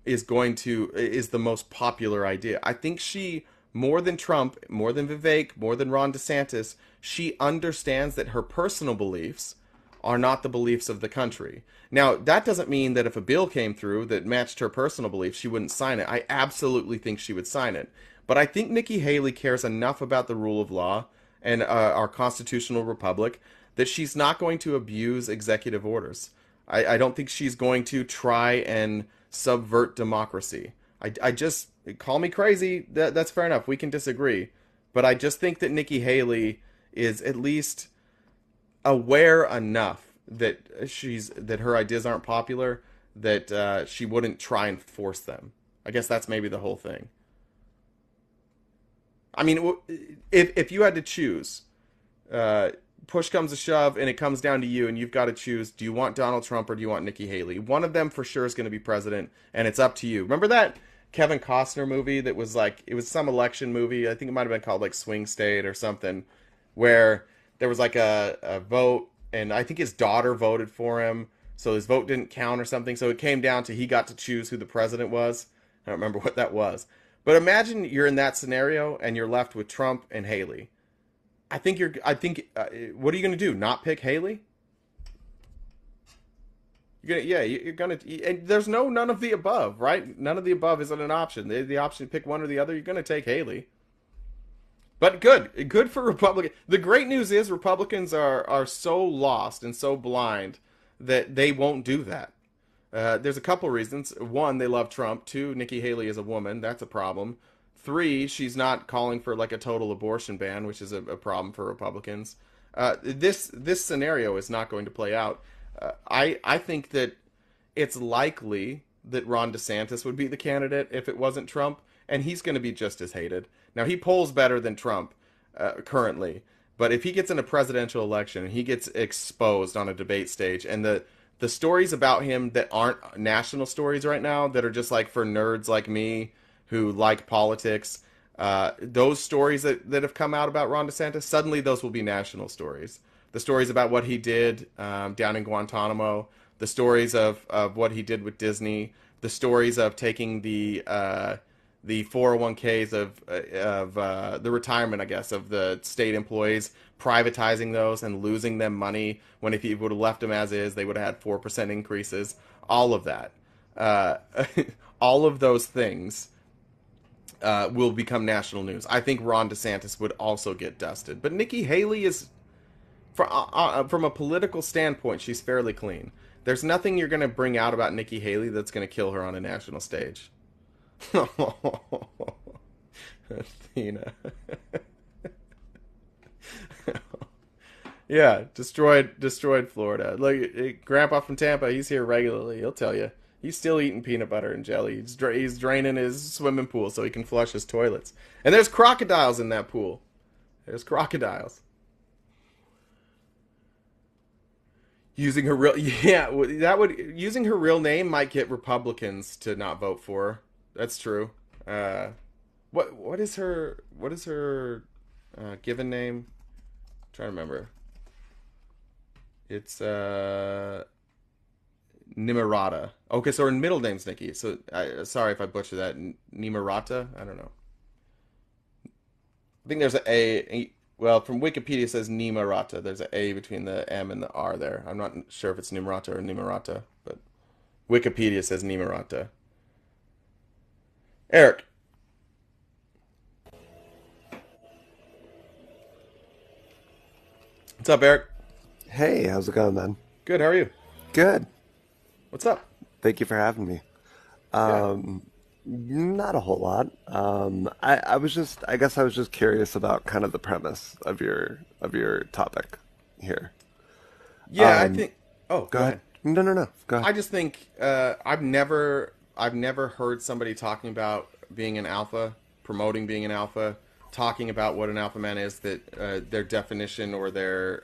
Speaker 1: is the most popular idea. I think she, more than Trump, more than Vivek, more than Ron DeSantis, she understands that her personal beliefs are not the beliefs of the country. Now, that doesn't mean that if a bill came through that matched her personal beliefs, she wouldn't sign it. I absolutely think she would sign it. But I think Nikki Haley cares enough about the rule of law and our constitutional republic that she's not going to abuse executive orders. I don't think she's going to try and subvert democracy. I just, call me crazy, that's fair enough. We can disagree. But I just think that Nikki Haley is at least aware enough that her ideas aren't popular, that she wouldn't try and force them. I guess that's maybe the whole thing. I mean, if you had to choose, push comes to shove and it comes down to you and you've got to choose, do you want Donald Trump or do you want Nikki Haley? One of them for sure is going to be president, and it's up to you. Remember that Kevin Costner movie that was like, it was some election movie, I think it might have been called like Swing State or something, where there was like a vote, and I think his daughter voted for him, so his vote didn't count or something, so it came down to he got to choose who the president was. I don't remember what that was. But imagine you're in that scenario and you're left with Trump and Haley. What are you going to do? Not pick Haley? You're gonna, and there's none of the above, right? None of the above isn't an option. The option to pick one or the other, you're going to take Haley. But good for Republicans. The great news is Republicans are so lost and so blind that they won't do that. There's a couple reasons. One, they love Trump. Two, Nikki Haley is a woman. That's a problem. Three, she's not calling for like a total abortion ban, which is a problem for Republicans. This scenario is not going to play out. I think that it's likely that Ron DeSantis would be the candidate if it wasn't Trump, and he's going to be just as hated. Now, he polls better than Trump currently, but if he gets in a presidential election and he gets exposed on a debate stage, and the stories about him that aren't national stories right now, that are just like for nerds like me who like politics, those stories that have come out about Ron DeSantis, suddenly those will be national stories. The stories about what he did down in Guantanamo, the stories of what he did with Disney, the stories of taking the 401ks of the retirement, I guess, of the state employees, privatizing those and losing them money, when if he would have left them as is, they would have had 4% increases. All of that. All of those things will become national news. I think Ron DeSantis would also get dusted. But Nikki Haley is, from a political standpoint, she's fairly clean. There's nothing you're going to bring out about Nikki Haley that's going to kill her on a national stage. Athena. Yeah, destroyed Florida. Look, Grandpa from Tampa, he's here regularly. He'll tell you. He's still eating peanut butter and jelly. He's draining his swimming pool so he can flush his toilets. And there's crocodiles in that pool. There's crocodiles. Using her real, using her real name might get Republicans to not vote for her. That's true. What is her given name? I'm trying to remember. It's Nimarata. Okay, so her middle name's Nikki. So sorry if I butchered that. Nimarata? I don't know. I think there's a well, from Wikipedia it says Nimarata. There's an A between the M and the R there. I'm not sure if it's Nimarata or Nimarata, but Wikipedia says Nimarata. Eric. What's up, Eric?
Speaker 5: Hey, how's it going, man?
Speaker 1: Good. How are you?
Speaker 5: Good.
Speaker 1: What's up?
Speaker 5: Thank you for having me. Not a whole lot. I guess I was just curious about kind of the premise of your topic here.
Speaker 1: Yeah, I think. Oh,
Speaker 5: Go ahead. No. Go ahead.
Speaker 1: I just think I've never heard somebody talking about being an alpha, promoting being an alpha, talking about what an alpha man is, that their definition or their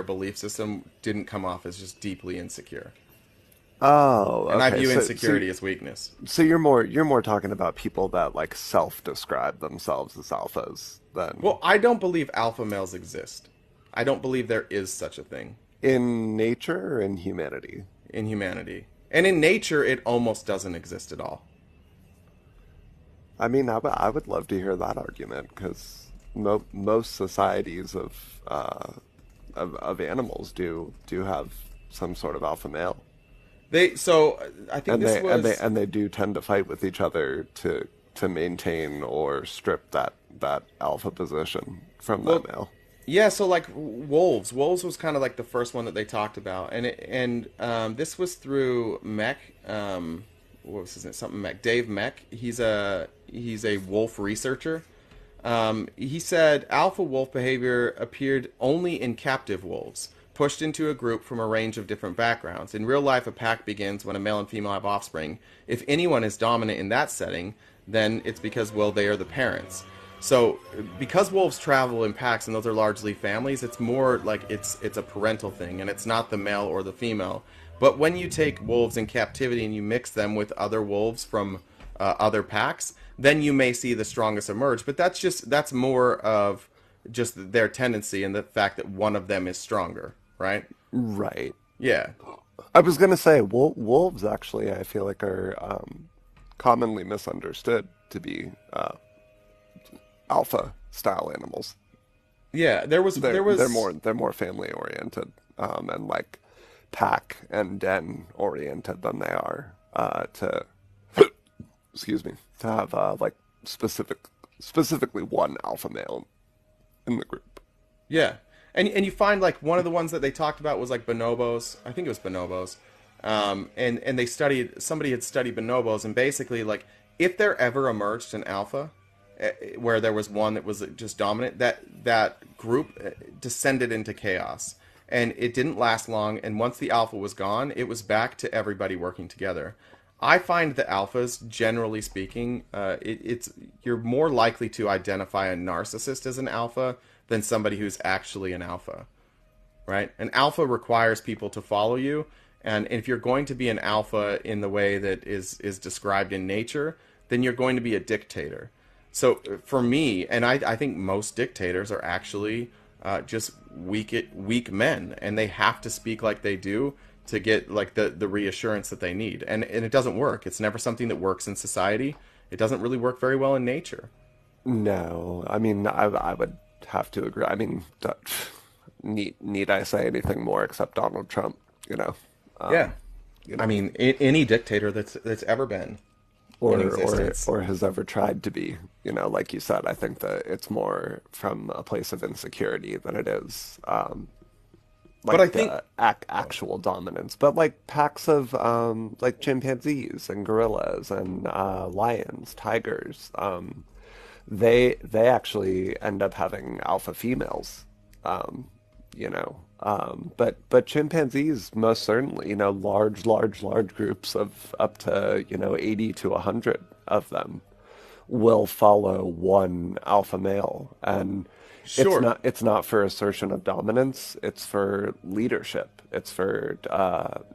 Speaker 1: belief system didn't come off as just deeply insecure.
Speaker 5: Oh, okay.
Speaker 1: And I view insecurity as weakness.
Speaker 5: So you're more talking about people that like self-describe themselves as alphas then.
Speaker 1: Well, I don't believe alpha males exist. I don't believe there is such a thing.
Speaker 5: In nature or in humanity?
Speaker 1: In humanity. And in nature, it almost doesn't exist at all.
Speaker 5: I mean, I would love to hear that argument, because most societies of animals do have some sort of alpha male.
Speaker 1: I think
Speaker 5: they do tend to fight with each other to maintain or strip that alpha position from that male.
Speaker 1: Yeah, so like wolves was kind of like the first one that they talked about, and this was through Mech. What was his name? Something Mech. Dave Mech. He's a wolf researcher. He said alpha wolf behavior appeared only in captive wolves, pushed into a group from a range of different backgrounds. In real life, a pack begins when a male and female have offspring. If anyone is dominant in that setting, then it's because, well, they are the parents. So because wolves travel in packs, and those are largely families, it's more like it's a parental thing, and it's not the male or the female. But when you take wolves in captivity and you mix them with other wolves from other packs, then you may see the strongest emerge. But that's more of just their tendency and the fact that one of them is stronger, right?
Speaker 5: Right.
Speaker 1: Yeah.
Speaker 5: I was gonna say wolves actually, I feel like are commonly misunderstood to be alpha style animals.
Speaker 1: Yeah, they're
Speaker 5: more family oriented and like pack and den oriented than they are to have like specifically one alpha male in the group.
Speaker 1: Yeah. And you find like one of the ones that they talked about was like bonobos. I think it was bonobos. And somebody had studied bonobos, and basically like if there ever emerged an alpha where there was one that was just dominant, that group descended into chaos, and it didn't last long. And once the alpha was gone, it was back to everybody working together. I find the alphas, generally speaking, you're more likely to identify a narcissist as an alpha than somebody who's actually an alpha, right? An alpha requires people to follow you, and if you're going to be an alpha in the way that is described in nature, then you're going to be a dictator. So for me, and I think most dictators are actually just weak men, and they have to speak like they do to get like the reassurance that they need. And it doesn't work. It's never something that works in society. It doesn't really work very well in nature.
Speaker 5: No, I mean, I would have to agree. I mean, need I say anything more except Donald Trump, you know?
Speaker 1: Yeah. You know? I mean, any dictator that's ever been
Speaker 5: or has ever tried to be, you know, like you said, I think that it's more from a place of insecurity than it is like, but I think actual dominance. But like packs of like chimpanzees and gorillas and lions, tigers, they actually end up having alpha females, you know. But chimpanzees, most certainly, you know, large groups of up to, you know, 80 to 100 of them will follow one alpha male. And
Speaker 1: sure,
Speaker 5: it's not for assertion of dominance. It's for leadership. It's for,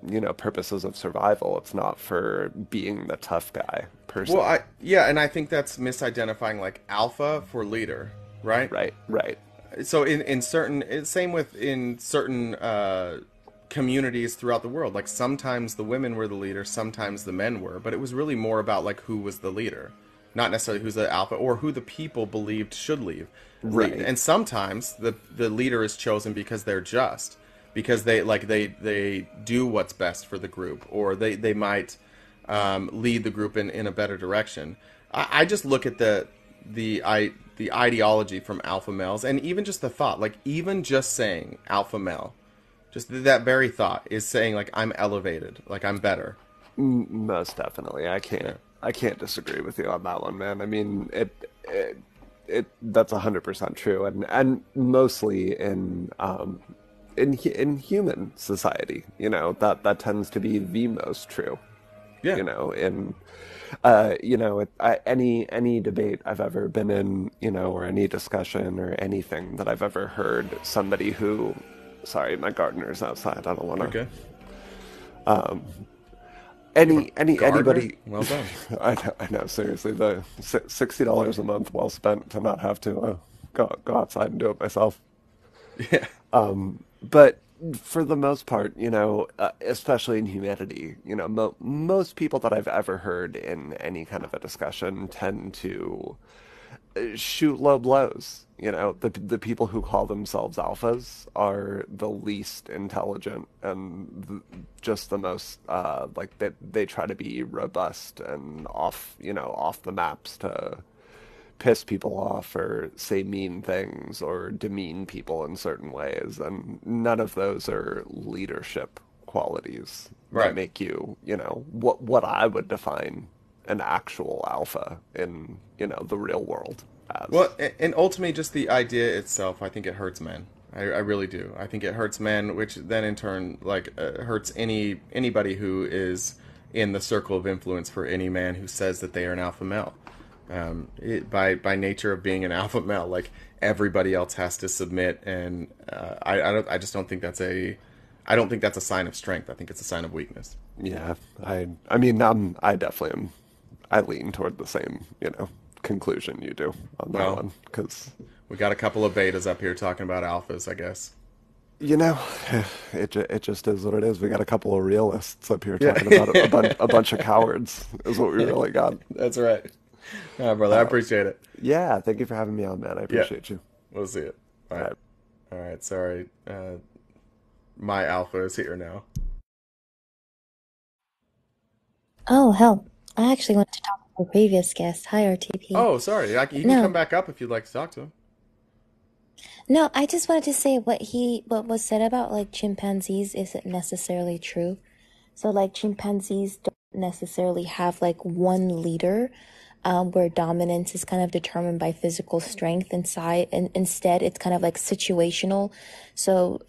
Speaker 5: you know, purposes of survival. It's not for being the tough guy per se.
Speaker 1: Well, and I think that's misidentifying like alpha for leader, right?
Speaker 5: Right.
Speaker 1: So in certain communities throughout the world, like sometimes the women were the leader, sometimes the men were, but it was really more about like who was the leader, not necessarily who's the alpha or who the people believed should lead.
Speaker 5: Right.
Speaker 1: And sometimes the leader is chosen because they're just, because they do what's best for the group, or they might lead the group in a better direction. I just look at the ideology from alpha males, and even just the thought, like even just saying alpha male, just that very thought is saying like I'm elevated, like I'm better.
Speaker 5: Most definitely, I can't disagree with you on that one, man. I mean, it that's 100% true, and mostly in human society, you know, that tends to be the most true.
Speaker 1: Yeah.
Speaker 5: You know, any debate I've ever been in, you know, or any discussion or anything that I've ever heard somebody who, sorry, my gardener's outside. I don't want to.
Speaker 1: Okay.
Speaker 5: Anybody.
Speaker 1: Well done.
Speaker 5: I know. Seriously, the $60 a month well spent to not have to go outside and do it myself.
Speaker 1: Yeah.
Speaker 5: But for the most part, you know, especially in humanity, you know, most people that I've ever heard in any kind of a discussion tend to shoot low blows. You know, the people who call themselves alphas are the least intelligent and just the most like they try to be robust and off the maps to piss people off or say mean things or demean people in certain ways, and none of those are leadership qualities that make you, you know, what I would define an actual alpha in, you know, the real world as.
Speaker 1: Well, and ultimately just the idea itself, I think it hurts men. I really do. I think it hurts men, which then in turn hurts anybody who is in the circle of influence for any man who says that they are an alpha male. By nature of being an alpha male, like everybody else has to submit, and I just don't think that's I don't think that's a sign of strength. I think it's a sign of weakness.
Speaker 5: Yeah, I mean, I definitely am. I lean toward the same, you know, conclusion you do on that one, because
Speaker 1: we got a couple of betas up here talking about alphas, I guess.
Speaker 5: You know, it just is what it is. We got a couple of realists up here talking about a bunch of cowards is what we really got.
Speaker 1: That's right. All right, brother, I appreciate it.
Speaker 5: Yeah, thank you for having me on, man. I appreciate you.
Speaker 1: We'll see it. All right. All right, sorry. My alpha is here now.
Speaker 6: Oh, hell. I actually wanted to talk to a previous guest. Hi, RTP.
Speaker 1: Oh, sorry. You can come back up if you'd like to talk to him.
Speaker 6: No, I just wanted to say what was said about, like, chimpanzees isn't necessarily true. So, like, chimpanzees don't necessarily have, like, one leader, where dominance is kind of determined by physical strength and size, and instead it's kind of like situational. So,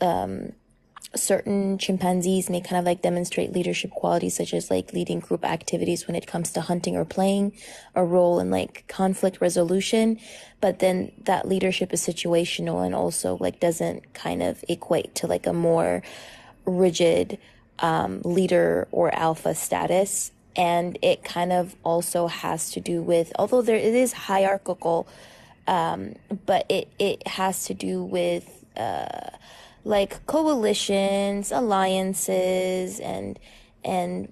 Speaker 6: certain chimpanzees may kind of like demonstrate leadership qualities such as like leading group activities when it comes to hunting or playing a role in like conflict resolution, but then that leadership is situational and also like doesn't kind of equate to like a more rigid leader or alpha status. And it kind of also has to do with, although it is hierarchical, but it has to do with like coalitions, alliances, and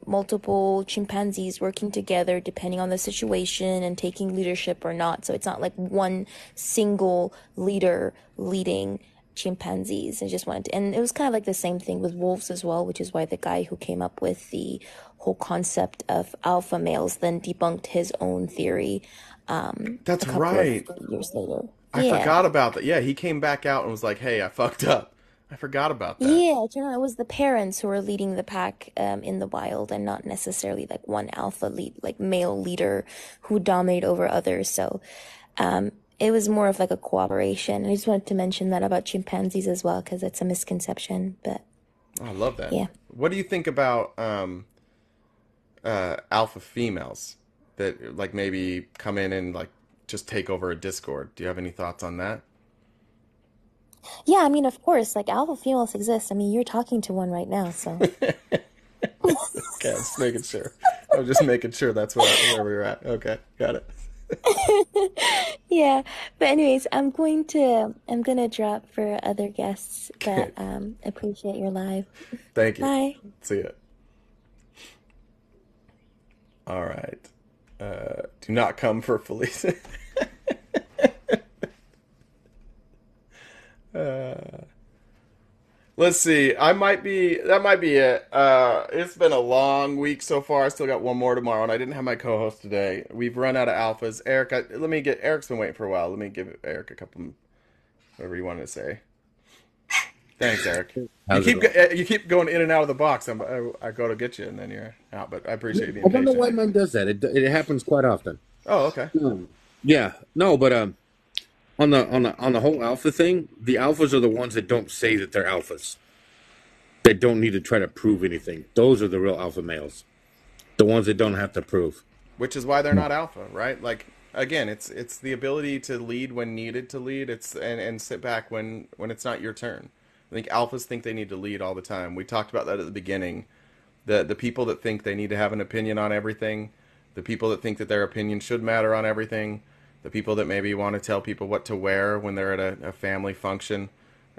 Speaker 6: multiple chimpanzees working together depending on the situation and taking leadership or not. So it's not like one single leader leading chimpanzees. I just wanted to, and it was kind of like the same thing with wolves as well, which is why the guy who came up with the whole concept of alpha males then debunked his own theory.
Speaker 1: That's right.
Speaker 6: Years later.
Speaker 1: I forgot about that. Yeah, he came back out and was like, "Hey, I fucked up." I forgot about that.
Speaker 6: Yeah, it was the parents who were leading the pack in the wild, and not necessarily like one alpha lead, like male leader who dominated over others. So it was more of like a cooperation. And I just wanted to mention that about chimpanzees as well, because it's a misconception. But
Speaker 1: I love that.
Speaker 6: Yeah.
Speaker 1: What do you think about alpha females that like maybe come in and like just take over a Discord? Do you have any thoughts on that?
Speaker 6: Yeah, I mean, of course, like alpha females exist. I mean, you're talking to one right now, so.
Speaker 1: Okay, I'm just making sure. I'm just making sure that's where we're at. Okay, got it.
Speaker 6: Yeah, but anyways, I'm gonna drop for other guests, but appreciate your live.
Speaker 1: Thank you.
Speaker 6: Bye.
Speaker 1: See ya. All right. Do not come for Felice. Let's see. That might be it. It's been a long week so far. I still got one more tomorrow, and I didn't have my co-host today. We've run out of alphas. Eric, Eric's been waiting for a while. Let me give Eric a couple, whatever you wanted to say. Thanks, Eric. You keep going in and out of the box. I go to get you, and then you're out. But I appreciate you being
Speaker 7: I don't know
Speaker 1: patient.
Speaker 7: why man does that. It happens quite often.
Speaker 1: Oh, okay.
Speaker 7: Yeah, no, but on the whole alpha thing, the alphas are the ones that don't say that they're alphas. They don't need to try to prove anything. Those are the real alpha males. The ones that don't have to prove.
Speaker 1: Which is why they're not alpha, right? Like again, it's the ability to lead when needed to lead. And sit back when it's not your turn. I think alphas think they need to lead all the time. We talked about that at the beginning. The people that think they need to have an opinion on everything, the people that think that their opinion should matter on everything, the people that maybe want to tell people what to wear when they're at a family function,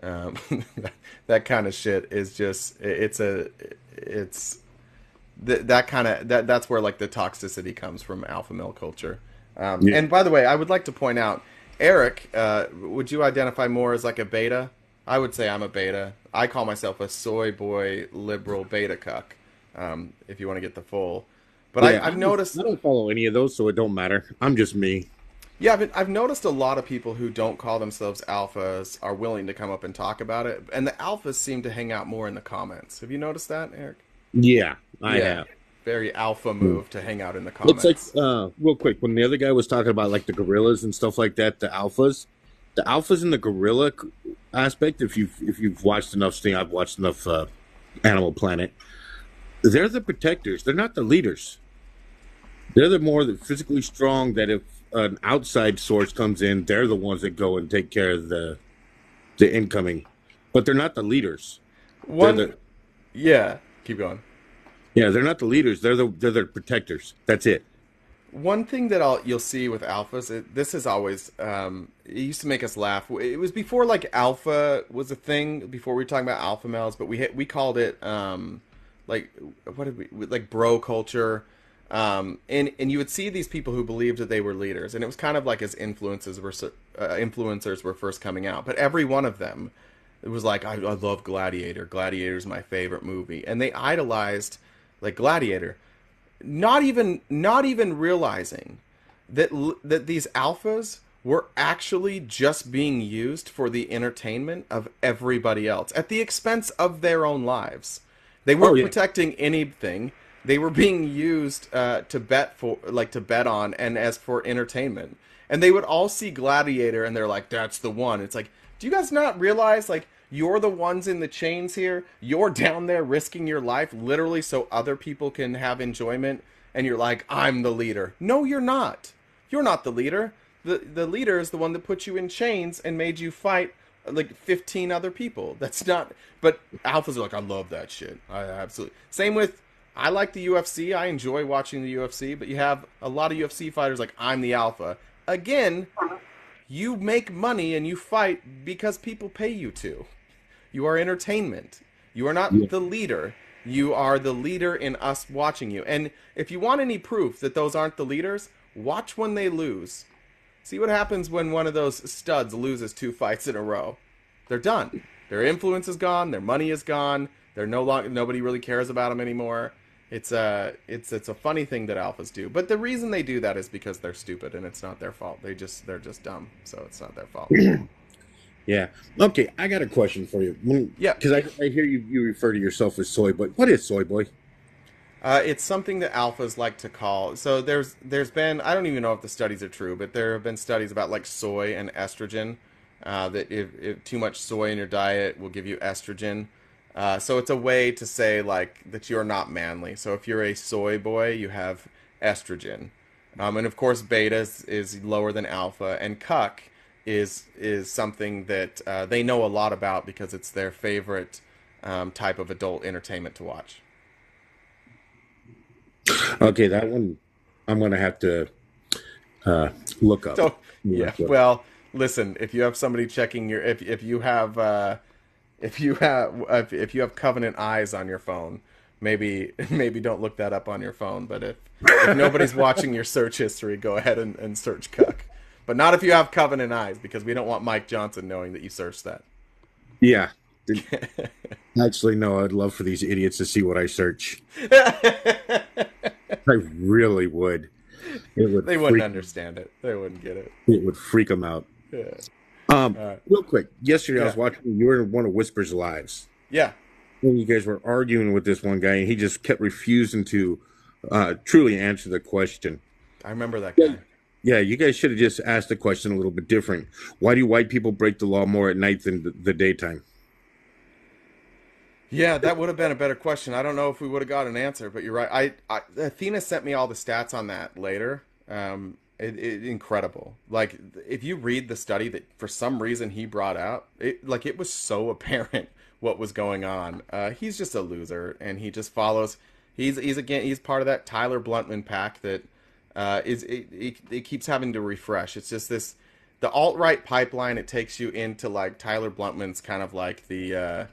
Speaker 1: that kind of shit is just that's where like the toxicity comes from alpha male culture. And by the way, I would like to point out, Eric, would you identify more as like a beta? I would say I'm a beta. I call myself a soy boy liberal beta cuck, if you want to get the full. But yeah, I've noticed...
Speaker 7: I don't follow any of those, so it don't matter. I'm just me.
Speaker 1: Yeah, but I've noticed a lot of people who don't call themselves alphas are willing to come up and talk about it. And the alphas seem to hang out more in the comments. Have you noticed that, Eric?
Speaker 7: Yeah, I have.
Speaker 1: Very alpha move to hang out in the comments.
Speaker 7: It's like, real quick, when the other guy was talking about like the gorillas and stuff like that, the alphas in the gorilla aspect, if you've watched enough thing, I've watched enough Animal Planet, they're the protectors. They're not the leaders. They're the physically strong that if an outside source comes in, they're the ones that go and take care of the incoming. But they're not the leaders.
Speaker 1: Yeah, keep going.
Speaker 7: Yeah, they're not the leaders. They're the protectors. That's it.
Speaker 1: One thing that you'll see with alphas, this is always, it used to make us laugh. It was before like alpha was a thing, before we were talking about alpha males, but we called it like bro culture. And you would see these people who believed that they were leaders, and it was kind of like as influencers were first coming out. But every one of them, it was like, I love Gladiator. Gladiator's my favorite movie, and they idolized like Gladiator, not even realizing that these alphas were actually just being used for the entertainment of everybody else at the expense of their own lives. They weren't protecting anything. They were being used to bet on and as for entertainment. And they would all see Gladiator and they're like, that's the one. It's like, do you guys not realize, like, you're the ones in the chains here? You're down there risking your life literally so other people can have enjoyment. And you're like, I'm the leader. No, you're not. You're not the leader. The leader is the one that put you in chains and made you fight like 15 other people. That's not... But alphas are like, I love that shit. I absolutely... Same with... I like the UFC. I enjoy watching the UFC, but you have a lot of UFC fighters like, I'm the alpha. Again, you make money and you fight because people pay you to. You are entertainment. You are not the leader. You are the leader in us watching you. And if you want any proof that those aren't the leaders, watch when they lose. See what happens when one of those studs loses 2 fights in a row. They're done. Their influence is gone. Their money is gone. They're no longer... Nobody really cares about them anymore. It's a funny thing that alphas do, but the reason they do that is because they're stupid and it's not their fault. They're just dumb, so it's not their fault.
Speaker 7: Yeah. Okay, I got a question for you.
Speaker 1: Yeah,
Speaker 7: because I hear you refer to yourself as soy boy. What is soy boy?
Speaker 1: It's something that alphas like to call. So there's been, I don't even know if the studies are true, but there have been studies about like soy and estrogen. That if too much soy in your diet will give you estrogen. So it's a way to say like that you're not manly. So if you're a soy boy, you have estrogen, and of course beta is lower than alpha, and cuck is something that they know a lot about because it's their favorite type of adult entertainment to watch.
Speaker 7: Okay, that one I'm gonna have to look up.
Speaker 1: So, yeah, well, listen, if you have somebody checking your if you have Covenant Eyes on your phone, maybe don't look that up on your phone. But if nobody's watching your search history, go ahead and search cuck. But not if you have Covenant Eyes, because we don't want Mike Johnson knowing that you searched that.
Speaker 7: Yeah, Actually, no. I'd love for these idiots to see what I search. I really would. It would.
Speaker 1: They wouldn't understand it. They wouldn't get it.
Speaker 7: It would freak them out.
Speaker 1: Yeah.
Speaker 7: Real quick. Yesterday, I was watching. You were in one of Whisper's lives.
Speaker 1: Yeah.
Speaker 7: And you guys were arguing with this one guy, and he just kept refusing to truly answer the question.
Speaker 1: I remember that guy.
Speaker 7: Yeah, you guys should have just asked the question a little bit different. Why do white people break the law more at night than the daytime?
Speaker 1: Yeah, that would have been a better question. I don't know if we would have got an answer, but you're right. Athena sent me all the stats on that later. Incredible. Like, if you read the study that for some reason he brought out, it was so apparent what was going on. He's just a loser, and he just follows. He's part of that Tyler Bluntman pack that it keeps having to refresh. It's just the alt-right pipeline. It takes you into like Tyler Bluntman's kind of like the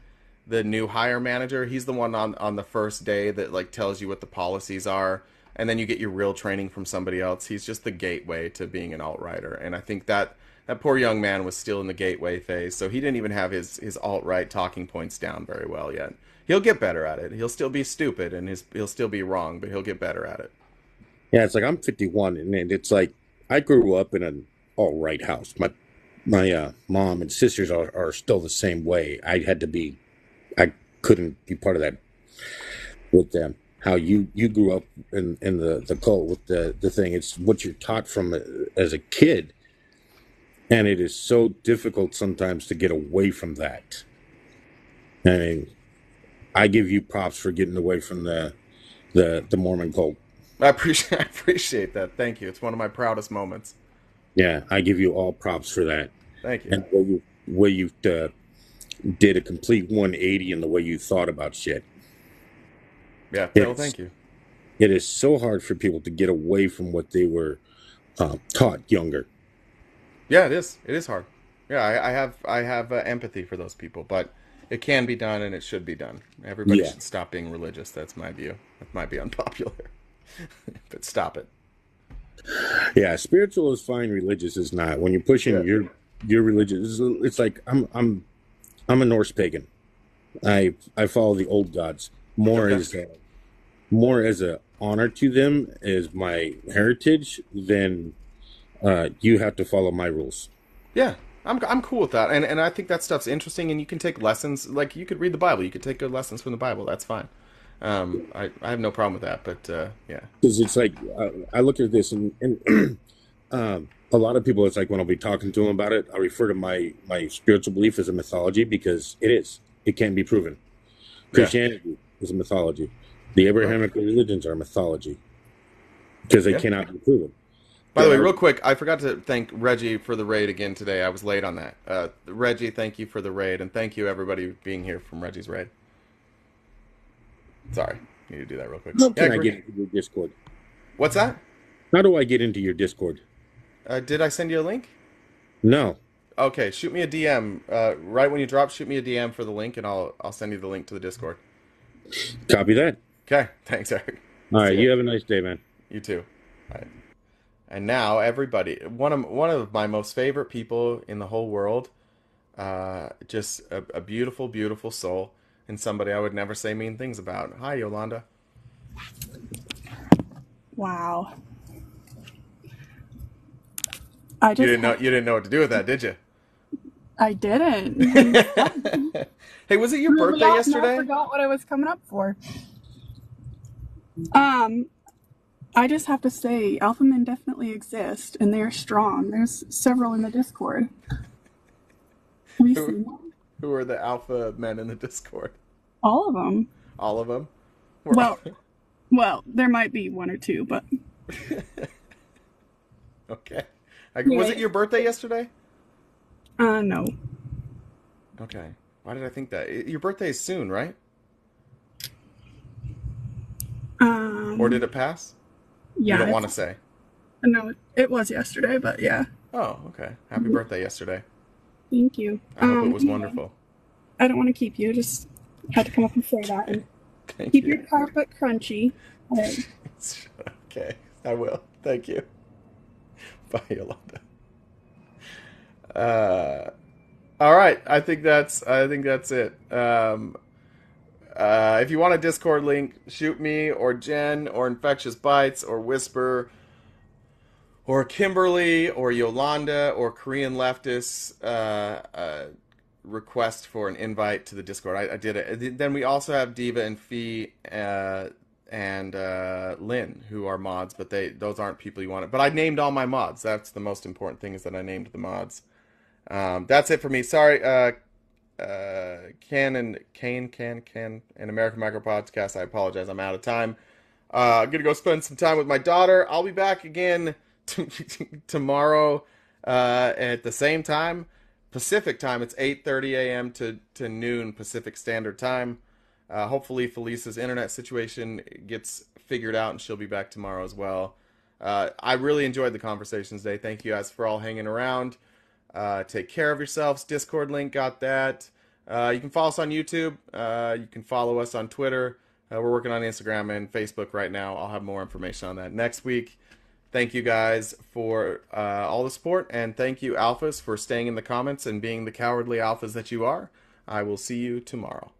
Speaker 1: new hire manager. He's the one on the first day that like tells you what the policies are, and then you get your real training from somebody else. He's just the gateway to being an alt-righter, and I think that poor young man was still in the gateway phase, so he didn't even have his alt-right talking points down very well yet. He'll get better at it. He'll still be stupid, and he'll still be wrong, but he'll get better at it.
Speaker 7: Yeah, it's like I'm 51, and it's like I grew up in an alt-right house. My mom and sisters are still the same way. I couldn't be part of that with them. How you grew up in the cult with the thing. It's what you're taught from as a kid, and it is so difficult sometimes to get away from that. I mean, I give you props for getting away from the Mormon cult.
Speaker 1: I appreciate that. Thank you. It's one of my proudest moments.
Speaker 7: Yeah, I give you all props for that.
Speaker 1: Thank you.
Speaker 7: And the way you did a complete 180 in the way you thought about shit.
Speaker 1: Yeah, Phil, thank you.
Speaker 7: It is so hard for people to get away from what they were taught younger.
Speaker 1: Yeah, it is. It is hard. Yeah, I have empathy for those people, but it can be done and it should be done. Everybody should stop being religious. That's my view. That might be unpopular, but stop it.
Speaker 7: Yeah, spiritual is fine. Religious is not. When you're pushing your religion, it's like I'm a Norse pagan. I follow the old gods more as a honor to them as my heritage than you have to follow my rules.
Speaker 1: Yeah, I'm cool with that, and I think that stuff's interesting, and you can take lessons. Like, you could read the Bible, you could take good lessons from the Bible. That's fine. I have no problem with that, but yeah.
Speaker 7: Because it's like I look at this, and a lot of people, it's like when I'll be talking to them about it, I refer to my spiritual belief as a mythology because it is. It can be proven. Christianity is a mythology. The Abrahamic religions are a mythology because they cannot be proven.
Speaker 1: By the way, real quick, I forgot to thank Reggie for the raid again today. I was late on that. Reggie, thank you for the raid, and thank you everybody being here from Reggie's raid. Sorry, need to do that real quick.
Speaker 7: How can I get into your Discord?
Speaker 1: What's that?
Speaker 7: How do I get into your Discord?
Speaker 1: Did I send you a link?
Speaker 7: No.
Speaker 1: Okay, shoot me a DM. Right when you drop, shoot me a DM for the link, and I'll send you the link to the Discord.
Speaker 7: Copy that.
Speaker 1: Okay, thanks, Eric.
Speaker 7: All right, you have a nice day, man.
Speaker 1: You too. All right. And now, everybody, one of my most favorite people in the whole world, just a beautiful, beautiful soul, and somebody I would never say mean things about. Hi, Yolanda.
Speaker 8: Wow.
Speaker 1: You didn't know what to do with that, did you?
Speaker 8: I didn't.
Speaker 1: Hey, was it your birthday yesterday?
Speaker 8: I forgot what I was coming up for. I just have to say, alpha men definitely exist, and they are strong. There's several in the Discord.
Speaker 1: Who are the alpha men in the Discord?
Speaker 8: All of them.
Speaker 1: All of them?
Speaker 8: Well, there might be one or two, but...
Speaker 1: Okay. Was it your birthday yesterday?
Speaker 8: No.
Speaker 1: Okay. Why did I think that? Your birthday is soon, right? Or did it pass?
Speaker 8: Yeah.
Speaker 1: You don't want to say?
Speaker 8: No, it was yesterday, but yeah.
Speaker 1: Oh, okay. Happy birthday yesterday.
Speaker 8: Thank you.
Speaker 1: I hope it was wonderful.
Speaker 8: I don't want to keep you. Just had to come up and say that. And keep your carpet crunchy.
Speaker 1: Okay, I will. Thank you. Bye, Yolanda. All right, I think that's it. If you want a Discord link, shoot me or Jen or Infectious Bites or Whisper or Kimberly or Yolanda or Korean Leftists request for an invite to the Discord. I did it. Then we also have Diva and Fee and Lynn, who are mods, but those aren't people you want. But I named all my mods. That's the most important thing, is that I named the mods. That's it for me. Sorry, Ken and American Micro Podcast. I apologize. I'm out of time. I'm gonna go spend some time with my daughter. I'll be back again tomorrow at the same time, Pacific time. It's 8:30 a.m. to noon Pacific Standard Time. Hopefully Felisa's internet situation gets figured out and she'll be back tomorrow as well. I really enjoyed the conversations today. Thank you guys for all hanging around. Take care of yourselves. Discord link, got that. You can follow us on YouTube. You can follow us on Twitter. We're working on Instagram and Facebook right now. I'll have more information on that next week. Thank you guys for all the support, and thank you, Alphas, for staying in the comments and being the cowardly alphas that you are. I will see you tomorrow.